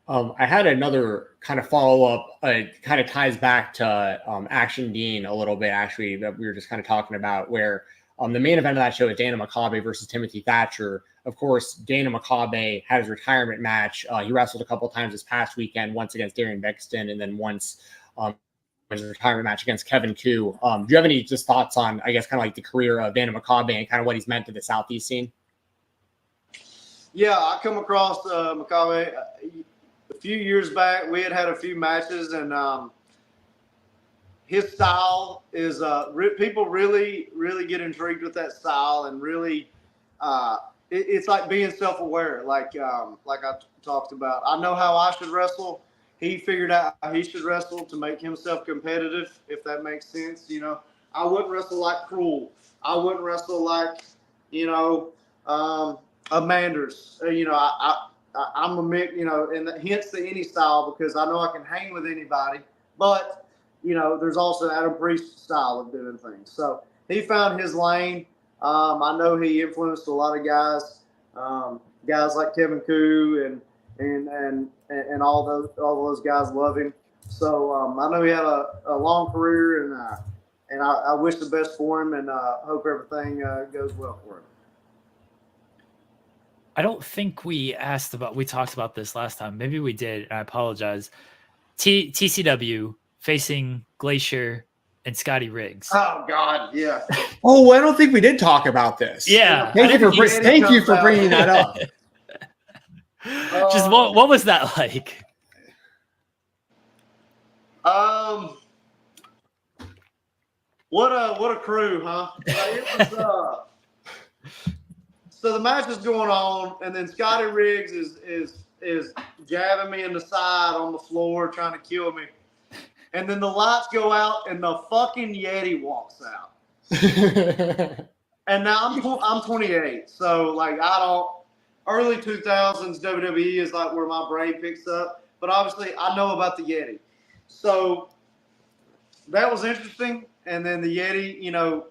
[SPEAKER 9] I had another kind of follow-up, kind of ties back to Action Dean a little bit, actually, that we were just kind of talking about, where the main event of that show is Dana Makabe versus Timothy Thatcher. Of course, Dana Makabe had his retirement match. He wrestled a couple of times this past weekend, once against Darian Bexton, and then once his retirement match against Kevin Koo. Do you have any just thoughts on, I guess, kind of like the career of Dana Makabe and kind of what he's meant to the Southeast scene?
[SPEAKER 8] Yeah, I come across Makabe a few years back. We had a few matches, and his style is people really, really get intrigued with that style, and really, it's like being self-aware. Like I talked about, I know how I should wrestle. He figured out how he should wrestle to make himself competitive, if that makes sense. I wouldn't wrestle like Cruel. I wouldn't wrestle like, a Manders. I'm a mix, and hence the any style, because I know I can hang with anybody. But, there's also Adam Priest's style of doing things. So he found his lane. I know he influenced a lot of guys, guys like Kevin Koo and all those guys love him. So I know he had a long career, And I wish the best for him, and hope everything goes well for him.
[SPEAKER 2] I don't think we talked about this last time. Maybe we did, and I apologize. TCW facing Glacier and Scotty Riggs.
[SPEAKER 8] Oh God, yeah.
[SPEAKER 3] Oh, I don't think we did talk about this.
[SPEAKER 2] Yeah.
[SPEAKER 3] Thank you for bringing that up.
[SPEAKER 2] Just what was that like?
[SPEAKER 8] What a crew, huh? It was, so the match is going on, and then Scotty Riggs is jabbing me in the side on the floor, trying to kill me. And then the lights go out, and the fucking Yeti walks out. And now I'm 28, so like early 2000s WWE is like where my brain picks up, but obviously I know about the Yeti. So that was interesting. And then the Yeti,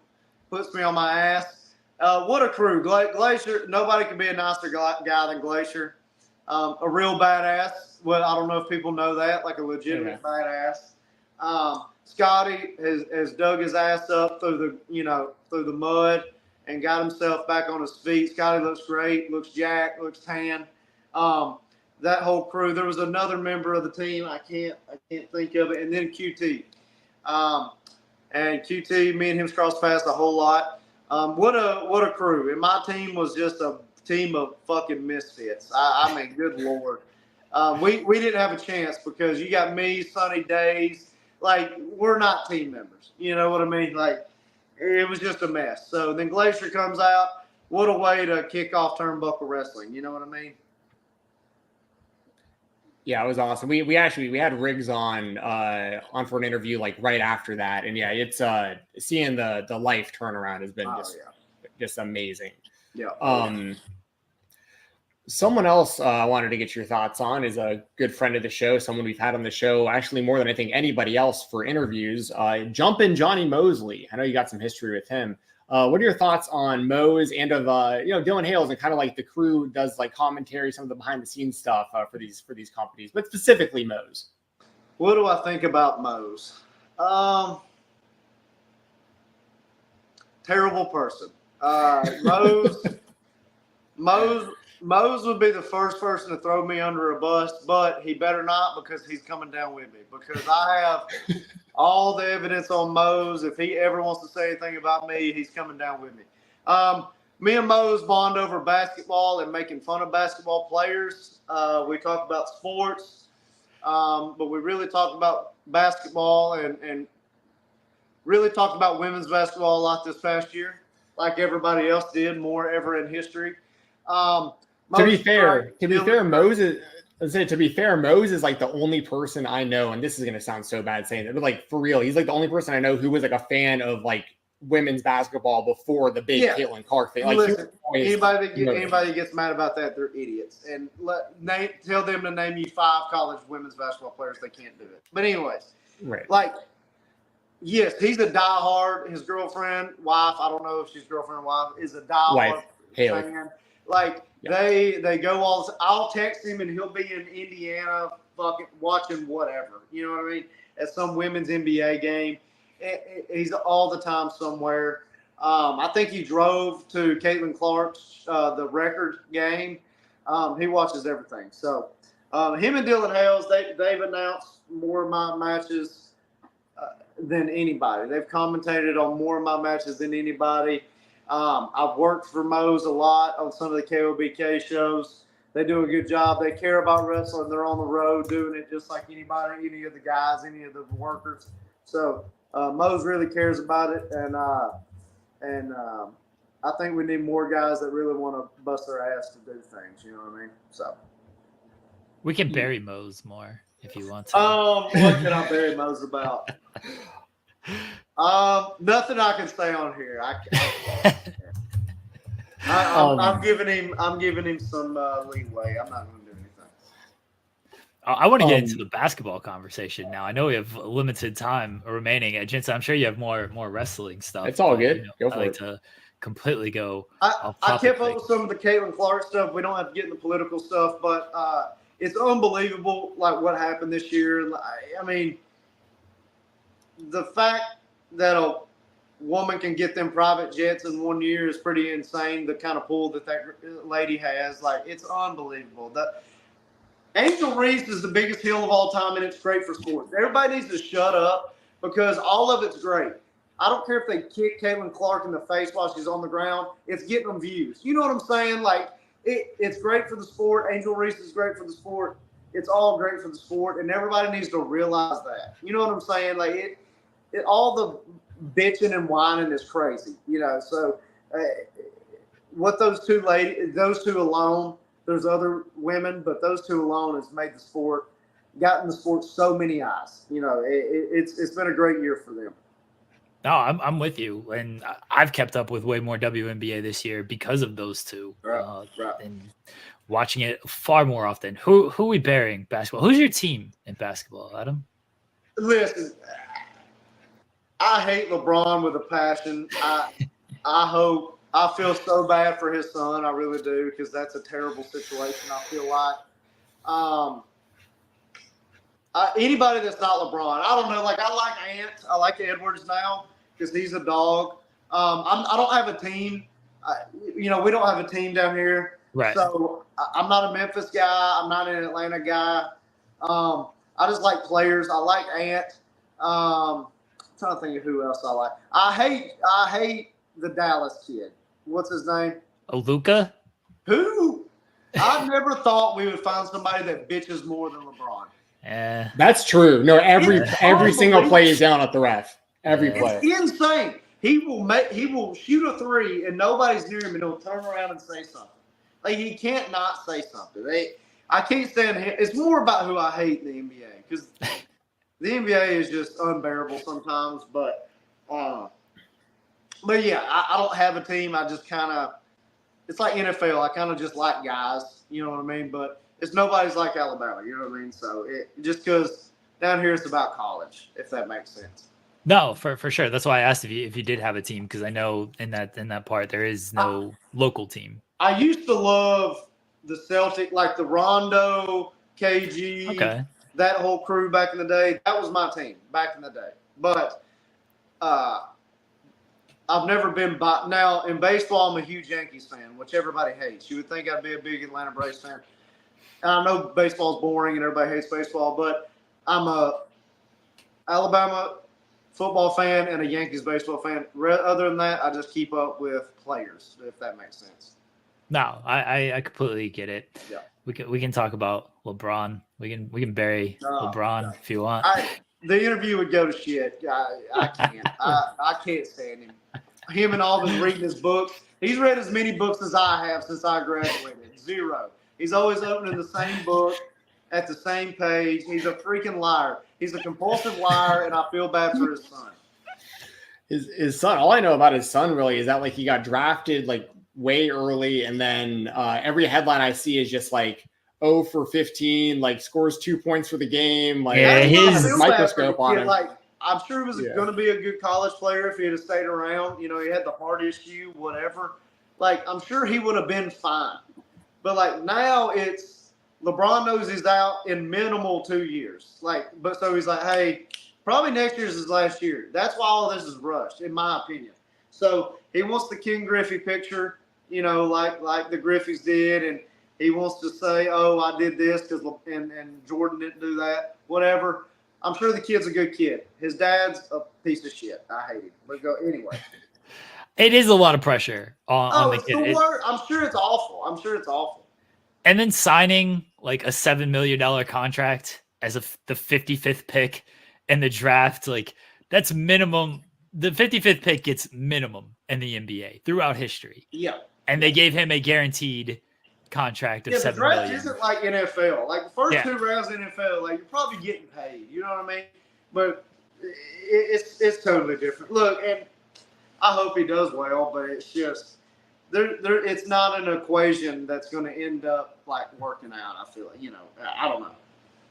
[SPEAKER 8] puts me on my ass. What a crew. Glacier, nobody can be a nicer guy than Glacier. A real badass. Well, I don't know if people know that, like a legitimate badass. Scotty has dug his ass up through the mud and got himself back on his feet. Scotty looks great, looks jacked, looks tan. That whole crew. There was another member of the team. I can't think of it. And then QT. And QT, me and him crossed paths a whole lot. What a crew. And my team was just a team of fucking misfits. I mean, good Lord. We didn't have a chance because you got me, Sunny Days. Like, we're not team members. You know what I mean? Like, it was just a mess. So then Glacier comes out. What a way to kick off turnbuckle wrestling. You know what I mean?
[SPEAKER 9] Yeah, it was awesome. We had Riggs on for an interview like right after that, and yeah, it's seeing the life turnaround has been just amazing.
[SPEAKER 8] Yeah.
[SPEAKER 9] Someone else I wanted to get your thoughts on is a good friend of the show, someone we've had on the show actually more than I think anybody else for interviews. Jumpin' Johnny Mosley. I know you got some history with him. What are your thoughts on Mose and of Dylan Hales and kind of like the crew does like commentary, some of the behind the scenes stuff for these companies, but specifically Mose?
[SPEAKER 8] What do I think about Mose? Terrible person. Mose would be the first person to throw me under a bus, but he better not because he's coming down with me because I have all the evidence on Mose. If he ever wants to say anything about me, he's coming down with me. Me and Mose bond over basketball and making fun of basketball players. We talk about sports, but we really talked about basketball and really talked about women's basketball a lot this past year, like everybody else did, more ever in history.
[SPEAKER 9] To be fair, Mose is like the only person I know, and this is going to sound so bad saying that, but like for real, he's like the only person I know who was like a fan of like women's basketball before the big Caitlin Clark thing. Like,
[SPEAKER 8] listen, anybody that gets mad about that, they're idiots. And tell them to name you 5 college women's basketball players. They can't do it. But anyways,
[SPEAKER 9] right.
[SPEAKER 8] Like, yes, he's a diehard. His girlfriend, wife, I don't know if she's girlfriend or wife, is a diehard fan. Like, they go all – I'll text him and he'll be in Indiana fucking watching whatever. You know what I mean? At some women's NBA game. He's all the time somewhere. I think he drove to Caitlin Clark's the record game. He watches everything. So him and Dylan Hales, they've announced more of my matches than anybody. They've commentated on more of my matches than anybody. I've worked for Mose a lot on some of the KOBK shows. They do a good job. They care about wrestling. They're on the road doing it just like anybody, any of the guys, any of the workers. So Mose really cares about it, and I think we need more guys that really want to bust their ass to do things. You know what I mean? So
[SPEAKER 2] we can bury Mose more if you want to.
[SPEAKER 8] What can I bury Mose about? Nothing I can say on here. I'm giving him some leeway. I'm not going to do anything.
[SPEAKER 2] I want to get into the basketball conversation now. I know we have limited time remaining. Jensen, I'm sure you have more wrestling stuff.
[SPEAKER 9] It's all good.
[SPEAKER 2] Go for it. To completely go.
[SPEAKER 8] I kept up with some of the Caitlin Clark stuff. We don't have to get into political stuff, but it's unbelievable, like what happened this year. I mean, the fact that woman can get them private jets in 1 year is pretty insane. The kind of pull that lady has, like, it's unbelievable. Angel Reese is the biggest heel of all time, and it's great for sports. Everybody needs to shut up because all of it's great. I don't care if they kick Caitlin Clark in the face while she's on the ground. It's getting them views. You know what I'm saying? Like, it's great for the sport. Angel Reese is great for the sport. It's all great for the sport, and everybody needs to realize that. You know what I'm saying? Like, all the bitching and whining is crazy, you know. So, what those two alone, there's other women, but those two alone has made the sport, gotten the sport so many eyes. You know, it's been a great year for them.
[SPEAKER 2] No, I'm with you, and I've kept up with way more WNBA this year because of those two.
[SPEAKER 8] Right.
[SPEAKER 2] And watching it far more often. Who we burying basketball? Who's your team in basketball, Adam?
[SPEAKER 8] Listen, I hate LeBron with a passion. I feel so bad for his son. I really do, because that's a terrible situation. I feel like anybody that's not LeBron, I don't know. Like, I like Ant. I like Edwards now because he's a dog. I don't have a team. We don't have a team down here.
[SPEAKER 2] Right.
[SPEAKER 8] So I'm not a Memphis guy. I'm not an Atlanta guy. I just like players. I like Ant. I'm trying to think of who else I like. I hate the Dallas kid. What's his name?
[SPEAKER 2] Luka?
[SPEAKER 8] Who? I never thought we would find somebody that bitches more than LeBron.
[SPEAKER 9] That's true. No, every single play is down at the ref. Every play.
[SPEAKER 8] It's insane. He will shoot a three and nobody's near him, and he'll turn around and say something. Like, he can't not say something. I can't stand him. It's more about who I hate in the NBA, because the NBA is just unbearable sometimes. But yeah, I don't have a team. I just kind of, it's like NFL. I kind of just like guys. You know what I mean? But nobody's like Alabama. You know what I mean? So just because down here it's about college, if that makes sense.
[SPEAKER 2] No, for sure. That's why I asked if you did have a team, because I know in that part there is no local team.
[SPEAKER 8] I used to love the Celtic, like the Rondo, KG, that whole crew back in the day. That was my team back in the day. But I've never been by. Now, in baseball, I'm a huge Yankees fan, which everybody hates. You would think I'd be a big Atlanta Braves fan. And I know baseball's boring and everybody hates baseball, but I'm a Alabama football fan and a Yankees baseball fan. Other than that, I just keep up with players, if that makes sense.
[SPEAKER 2] No, I completely get it.
[SPEAKER 8] Yeah.
[SPEAKER 2] We can talk about LeBron. We can bury LeBron if you want.
[SPEAKER 8] The interview would go to shit. I can't. I can't stand him. Him and Alvin's reading his books. He's read as many books as I have since I graduated. 0. He's always opening the same book at the same page. He's a freaking liar. He's a compulsive liar, and I feel bad for his son.
[SPEAKER 9] His son. All I know about his son really is that, like, he got drafted like way early, and then every headline I see is just like 0 for 15, like scores 2 points for the game. Like,
[SPEAKER 2] his
[SPEAKER 9] microscope on him.
[SPEAKER 8] Like, I'm sure he was going to be a good college player if he had stayed around. You know, he had the heart issue, whatever. Like, I'm sure he would have been fine. But like, now it's LeBron knows he's out in minimal 2 years. Like, but so he's like, hey, probably next year's his last year. That's why all this is rushed, in my opinion. So he wants the King Griffey picture, you know, like the Griffeys did, and he wants to say, oh, I did this because and Jordan didn't do that, whatever. I'm sure the kid's a good kid. His dad's a piece of shit. I hate him. But go anyway.
[SPEAKER 2] It is a lot of pressure on the kid.
[SPEAKER 8] I'm sure it's awful.
[SPEAKER 2] And then signing like a $7 million contract as the 55th pick in the draft, like, that's minimum. The 55th pick gets minimum in the NBA throughout history.
[SPEAKER 8] Yeah.
[SPEAKER 2] And they gave him a guaranteed contract of $7 million.
[SPEAKER 8] The draft isn't like NFL. Like, the first 2 rounds in NFL, like, you're probably getting paid. You know what I mean? But it's totally different. Look, and I hope he does well, but it's just it's not an equation that's going to end up like working out. I feel like, you know, I don't know.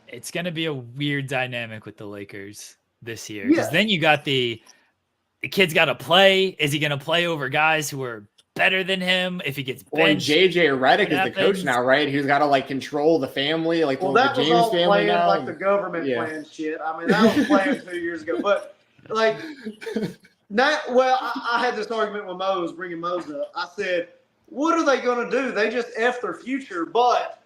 [SPEAKER 2] It's going to be a weird dynamic with the Lakers this year, because then you got the kid's got to play. Is he going to play over guys who are better than him if he gets benched?
[SPEAKER 9] Well, JJ Redick is the coach now, right? He's got to like control the family, like the James
[SPEAKER 8] was all
[SPEAKER 9] family
[SPEAKER 8] planned,
[SPEAKER 9] now.
[SPEAKER 8] like the government planned shit. I mean, that was planned 2 years ago, but like I had this argument with Mose, bringing Mose up. I said, what are they going to do? They just F their future, but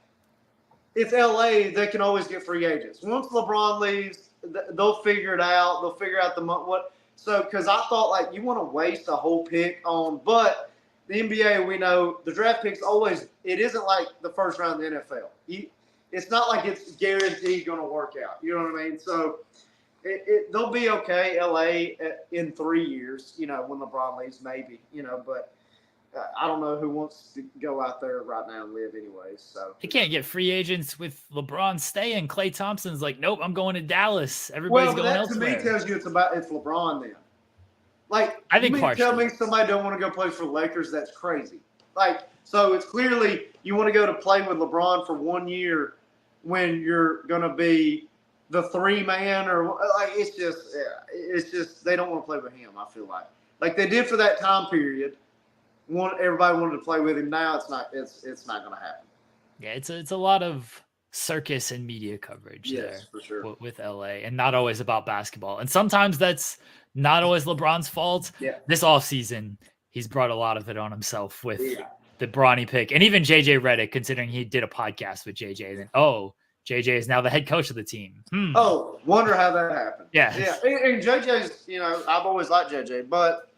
[SPEAKER 8] it's LA. They can always get free agents. Once LeBron leaves, they'll figure it out. They'll figure out what. So, because I thought, like, you want to waste a whole pick on, but the NBA, we know the draft picks always, it isn't like the first round of the NFL. It's not like it's guaranteed going to work out. You know what I mean? So, they'll be okay, LA, in 3 years, you know, when LeBron leaves, maybe, you know, but I don't know who wants to go out there right now and live anyways. So
[SPEAKER 2] they can't get free agents with LeBron staying. Klay Thompson's like, nope, I'm going to Dallas. Everybody's going elsewhere.
[SPEAKER 8] To me tells you it's LeBron then. Like,
[SPEAKER 2] I think
[SPEAKER 8] tell me somebody don't want to go play for the Lakers, that's crazy. Like, so it's clearly you want to go to play with LeBron for 1 year when you're going to be the 3-man or like it's just they don't want to play with him. I feel like they did for that time period. Everybody wanted to play with him. Now it's not going to happen.
[SPEAKER 2] Yeah, it's a lot of circus and media coverage there
[SPEAKER 8] for sure.
[SPEAKER 2] with LA, and not always about basketball. And sometimes that's not always LeBron's fault.
[SPEAKER 8] Yeah.
[SPEAKER 2] This offseason, he's brought a lot of it on himself with the Bronny pick, and even JJ Redick, considering he did a podcast with JJ. And then JJ is now the head coach of the team.
[SPEAKER 8] Oh, wonder how that happened.
[SPEAKER 2] Yeah.
[SPEAKER 8] And JJ's, you know, I've always liked JJ, but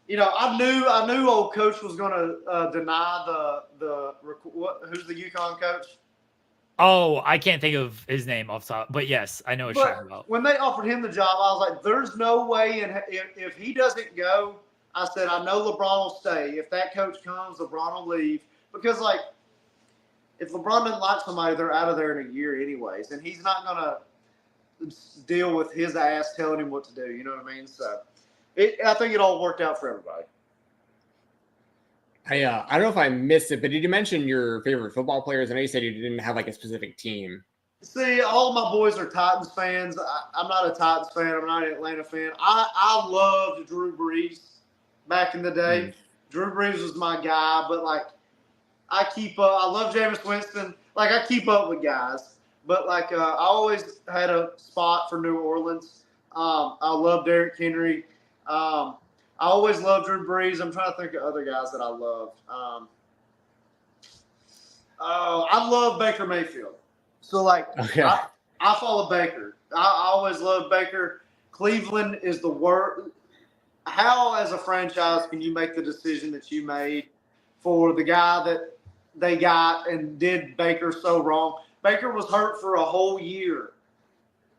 [SPEAKER 8] you know, I knew old coach was going to deny who's the UConn coach?
[SPEAKER 2] Oh, I can't think of his name off the top, but yes, I know what you're talking about.
[SPEAKER 8] When they offered him the job, I was like, there's no way, and if he doesn't go, I said, I know LeBron will stay. If that coach comes, LeBron will leave, because like, if LeBron doesn't like somebody, they're out of there in a year anyways, and he's not going to deal with his ass telling him what to do. You know what I mean? So I think it all worked out for everybody.
[SPEAKER 9] I don't know if I missed it, but did you mention your favorite football players? I know you said you didn't have like a specific team.
[SPEAKER 8] See, all my boys are Titans fans. I'm not a Titans fan. I'm not an Atlanta fan. I loved Drew Brees back in the day. Drew Brees was my guy, but like I keep up. I love Jameis Winston. Like I keep up with guys, but like I always had a spot for New Orleans. I love Derrick Henry. I always loved Drew Brees. I'm trying to think of other guys that I loved. I love Baker Mayfield. So, like, I follow Baker. I always loved Baker. Cleveland is the worst. How, as a franchise, can you make the decision that you made for the guy that they got and did Baker so wrong? Baker was hurt for a whole year,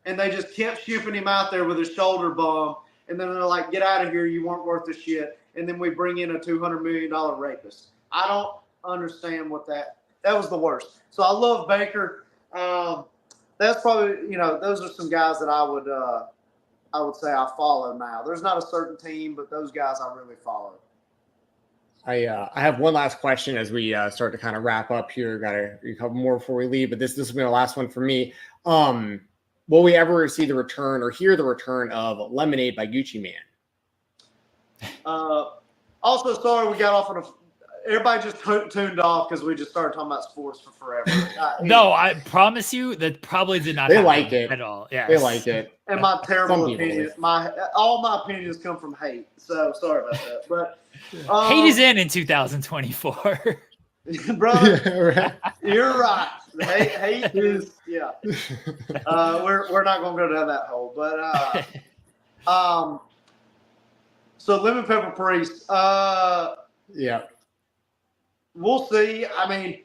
[SPEAKER 8] and they just kept shipping him out there with a shoulder bump. And then they're like, get out of here. You weren't worth the shit. And then we bring in a $200 million rapist. I don't understand that was the worst. So I love Baker. That's probably, you know, those are some guys that I would say I follow now. There's not a certain team, but those guys I really follow.
[SPEAKER 9] I have one last question as we start to kind of wrap up here. Got a couple more before we leave, but this will be the last one for me. Will we ever see the return or hear the return of Lemonade by Gucci Mane?
[SPEAKER 8] Also, sorry we got off on everybody just tuned off because we just started talking about sports for forever.
[SPEAKER 2] No, I promise you that probably did not
[SPEAKER 9] they
[SPEAKER 2] happen
[SPEAKER 9] like it
[SPEAKER 2] at all. Yeah,
[SPEAKER 9] they like it.
[SPEAKER 8] And my terrible opinions, all my opinions come from hate. So sorry about that. But
[SPEAKER 2] hate is in 2024.
[SPEAKER 8] Bro, you're right. Hate is we're not gonna go down that hole, but so Lemon Pepper Priest, we'll see. I mean,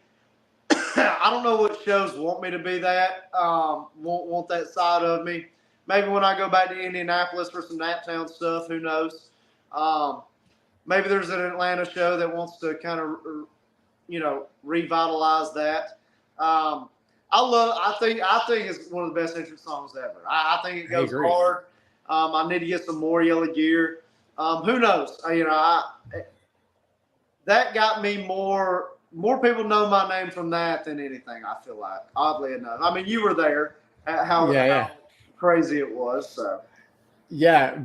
[SPEAKER 8] I don't know what shows want me to be that, want that side of me. Maybe when I go back to Indianapolis for some Naptown stuff, who knows? Maybe there's an Atlanta show that wants to kind of, you know, revitalize that. I think it's one of the best entrance songs ever. I think it goes hard. I need to get some more Yellow Gear. Who knows? That got me more people know my name from that than anything, I feel like, oddly enough. I mean, you were there at how crazy it was. So.
[SPEAKER 9] Yeah,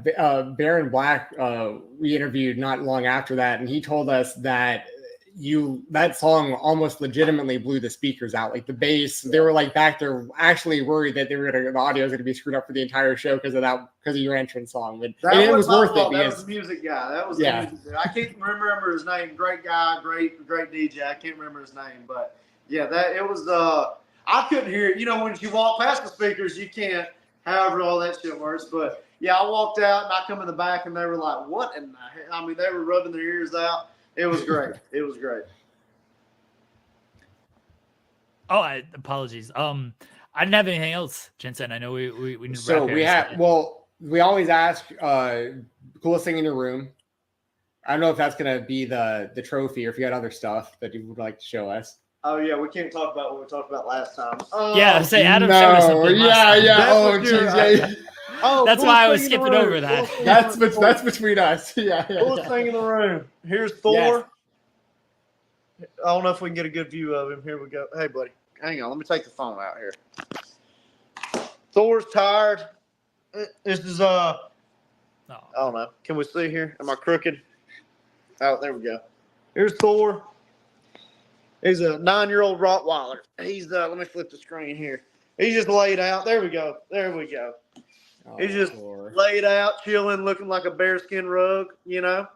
[SPEAKER 9] Baron Black, we interviewed not long after that, and he told us that, that song almost legitimately blew the speakers out. Like the bass, they were like back there actually worried that the audio was going to be screwed up for the entire show because of your entrance song. But it was worth it.
[SPEAKER 8] That was the music guy. That was the music guy. I can't remember his name. Great guy, great DJ. I can't remember his name, but yeah, it was. I couldn't hear it. You know, when you walk past the speakers, you can't. However, all that shit works, but yeah, I walked out and I come in the back and they were like, "What in the hell?" I mean, they were rubbing their ears out. It was great. It was great.
[SPEAKER 2] Oh, apologies. I didn't have anything else, Jensen. I know we need to
[SPEAKER 9] so
[SPEAKER 2] wrap
[SPEAKER 9] we have. Well, we always ask coolest thing in your room. I don't know if that's gonna be the trophy or if you had other stuff that you would like to show us.
[SPEAKER 8] Oh yeah, we can't talk about what we talked about last time.
[SPEAKER 2] Yeah, say Adam showed us something.
[SPEAKER 9] Yeah. Oh, geez,
[SPEAKER 8] Oh,
[SPEAKER 2] that's why I was skipping over that.
[SPEAKER 9] That's between us. Yeah.
[SPEAKER 8] Coolest thing in the room. Here's Thor. Yes. I don't know if we can get a good view of him. Here we go. Hey, buddy. Hang on. Let me take the phone out here. Thor's tired. This is I don't know. Can we see here? Am I crooked? Oh, there we go. Here's Thor. He's a 9-year-old Rottweiler. He's let me flip the screen here. He's just laid out. There we go. He's just laid out, chilling, looking like a bearskin rug, you know.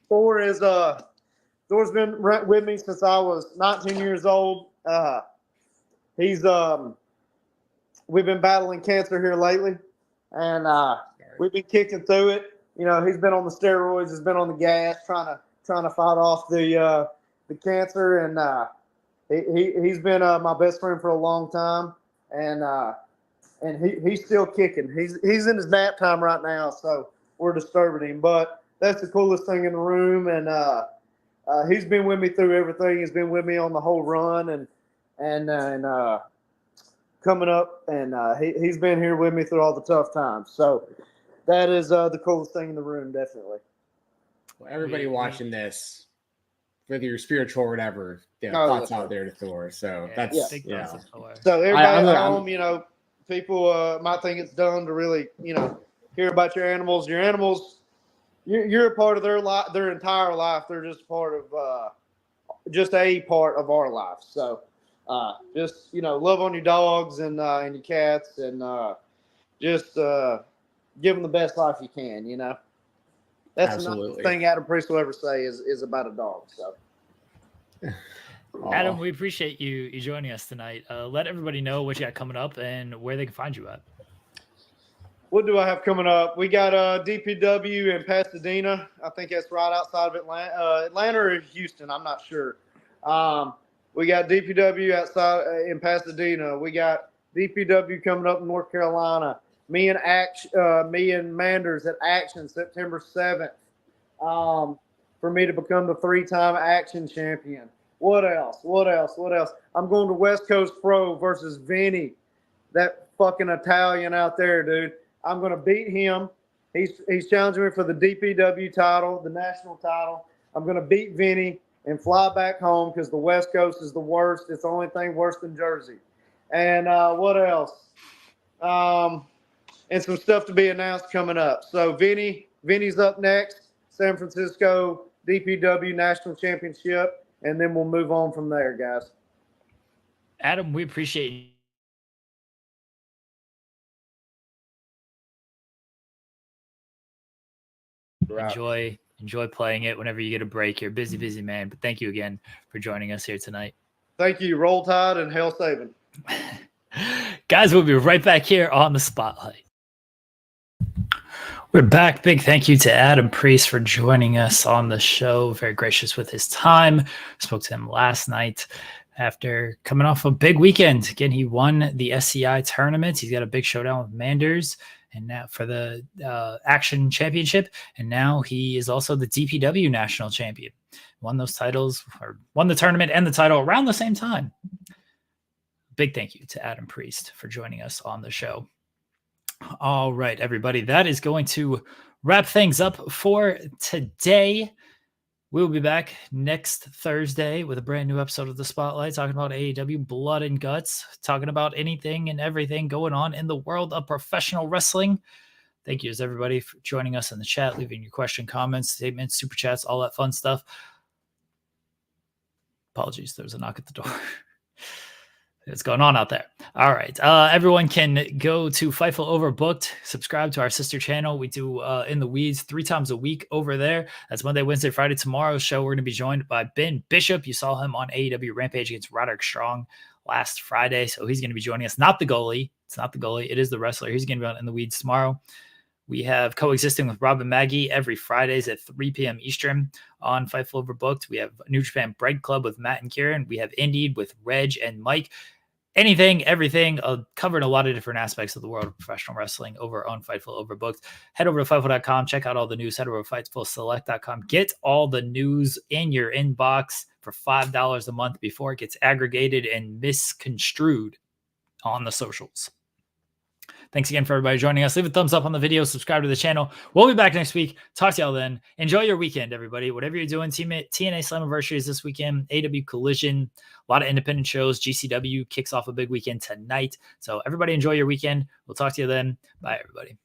[SPEAKER 8] Thor's been with me since I was 19 years old. We've been battling cancer here lately, and we've been kicking through it. You know, he's been on the steroids, he's been on the gas, trying to fight off the cancer, and he's been my best friend for a long time, and he's still kicking. He's in his nap time right now, so we're disturbing him. But that's the coolest thing in the room, and he's been with me through everything. He's been with me on the whole run, and coming up, and he's been here with me through all the tough times. So that is the coolest thing in the room, definitely.
[SPEAKER 9] Well, everybody watching this, whether you're spiritual or whatever, thoughts out there to Thor. So that's
[SPEAKER 8] So everybody at home, you know, people might think it's dumb to really, you know, hear about your animals. Your animals, you're a part of their life, their entire life. They're just part of, just a part of our life. So just, you know, love on your dogs and your cats, and just give them the best life you can. You know, that's the thing Adam Priest will ever say is about a dog. So.
[SPEAKER 2] Adam, we appreciate you joining us tonight. Let everybody know what you got coming up and where they can find you at.
[SPEAKER 8] What do I have coming up? We got DPW in Pasadena. I think that's right outside of Atlanta or Houston. I'm not sure. We got DPW outside in Pasadena. We got DPW coming up in North Carolina. Me and Manders at Action September 7th. For me to become the 3-time Action champion. What else? I'm going to West Coast Pro versus Vinny, that fucking Italian out there, dude. I'm going to beat him. He's challenging me for the DPW title, the national title. I'm going to beat Vinny and fly back home because the West Coast is the worst. It's the only thing worse than Jersey. And what else? And some stuff to be announced coming up. So Vinny's up next. San Francisco DPW National Championship, and then we'll move on from there, guys.
[SPEAKER 2] Adam, we appreciate you. Enjoy playing it whenever you get a break. You're a busy man, but thank you again for joining us here tonight.
[SPEAKER 8] Thank you. Roll Tide and Hell Saving.
[SPEAKER 2] Guys, we'll be right back here on the Spotlight. We're back. Big thank you to Adam Priest for joining us on the show. Very gracious with his time. Spoke to him last night after coming off a big weekend. Again, he won the SCI Tournament. He's got a big showdown with Manders, and now for the Action Championship. And now he is also the DPW National Champion. Won those titles, or won the tournament and the title around the same time. Big thank you to Adam Priest for joining us on the show. All right, everybody, that is going to wrap things up for today. We'll be back next Thursday with a brand new episode of The Spotlight, talking about AEW Blood and Guts, talking about anything and everything going on in the world of professional wrestling. Thank you, everybody, for joining us in the chat, leaving your question, comments, statements, super chats, all that fun stuff. Apologies. There was a knock at the door. What's going on out there? All right. Everyone can go to Fightful Overbooked, subscribe to our sister channel. We do In the Weeds 3 times a week over there. That's Monday, Wednesday, Friday. Tomorrow's show, we're going to be joined by Ben Bishop. You saw him on AEW Rampage against Roderick Strong last Friday. So he's going to be joining us. Not the goalie. It's not the goalie. It is the wrestler. He's going to be on In the Weeds tomorrow. We have Coexisting with Rob and Maggie every Fridays at 3 p.m. Eastern on Fightful Overbooked. We have New Japan Bread Club with Matt and Kieran. We have Indeed with Reg and Mike. Anything, everything, covered a lot of different aspects of the world of professional wrestling over on Fightful Overbooked. Head over to Fightful.com. Check out all the news. Head over to FightfulSelect.com. Get all the news in your inbox for $5 a month before it gets aggregated and misconstrued on the socials. Thanks again for everybody joining us. Leave a thumbs up on the video. Subscribe to the channel. We'll be back next week. Talk to y'all then. Enjoy your weekend, everybody. Whatever you're doing, TNA Slammiversary is this weekend. AEW Collision, a lot of independent shows. GCW kicks off a big weekend tonight. So everybody enjoy your weekend. We'll talk to you then. Bye, everybody.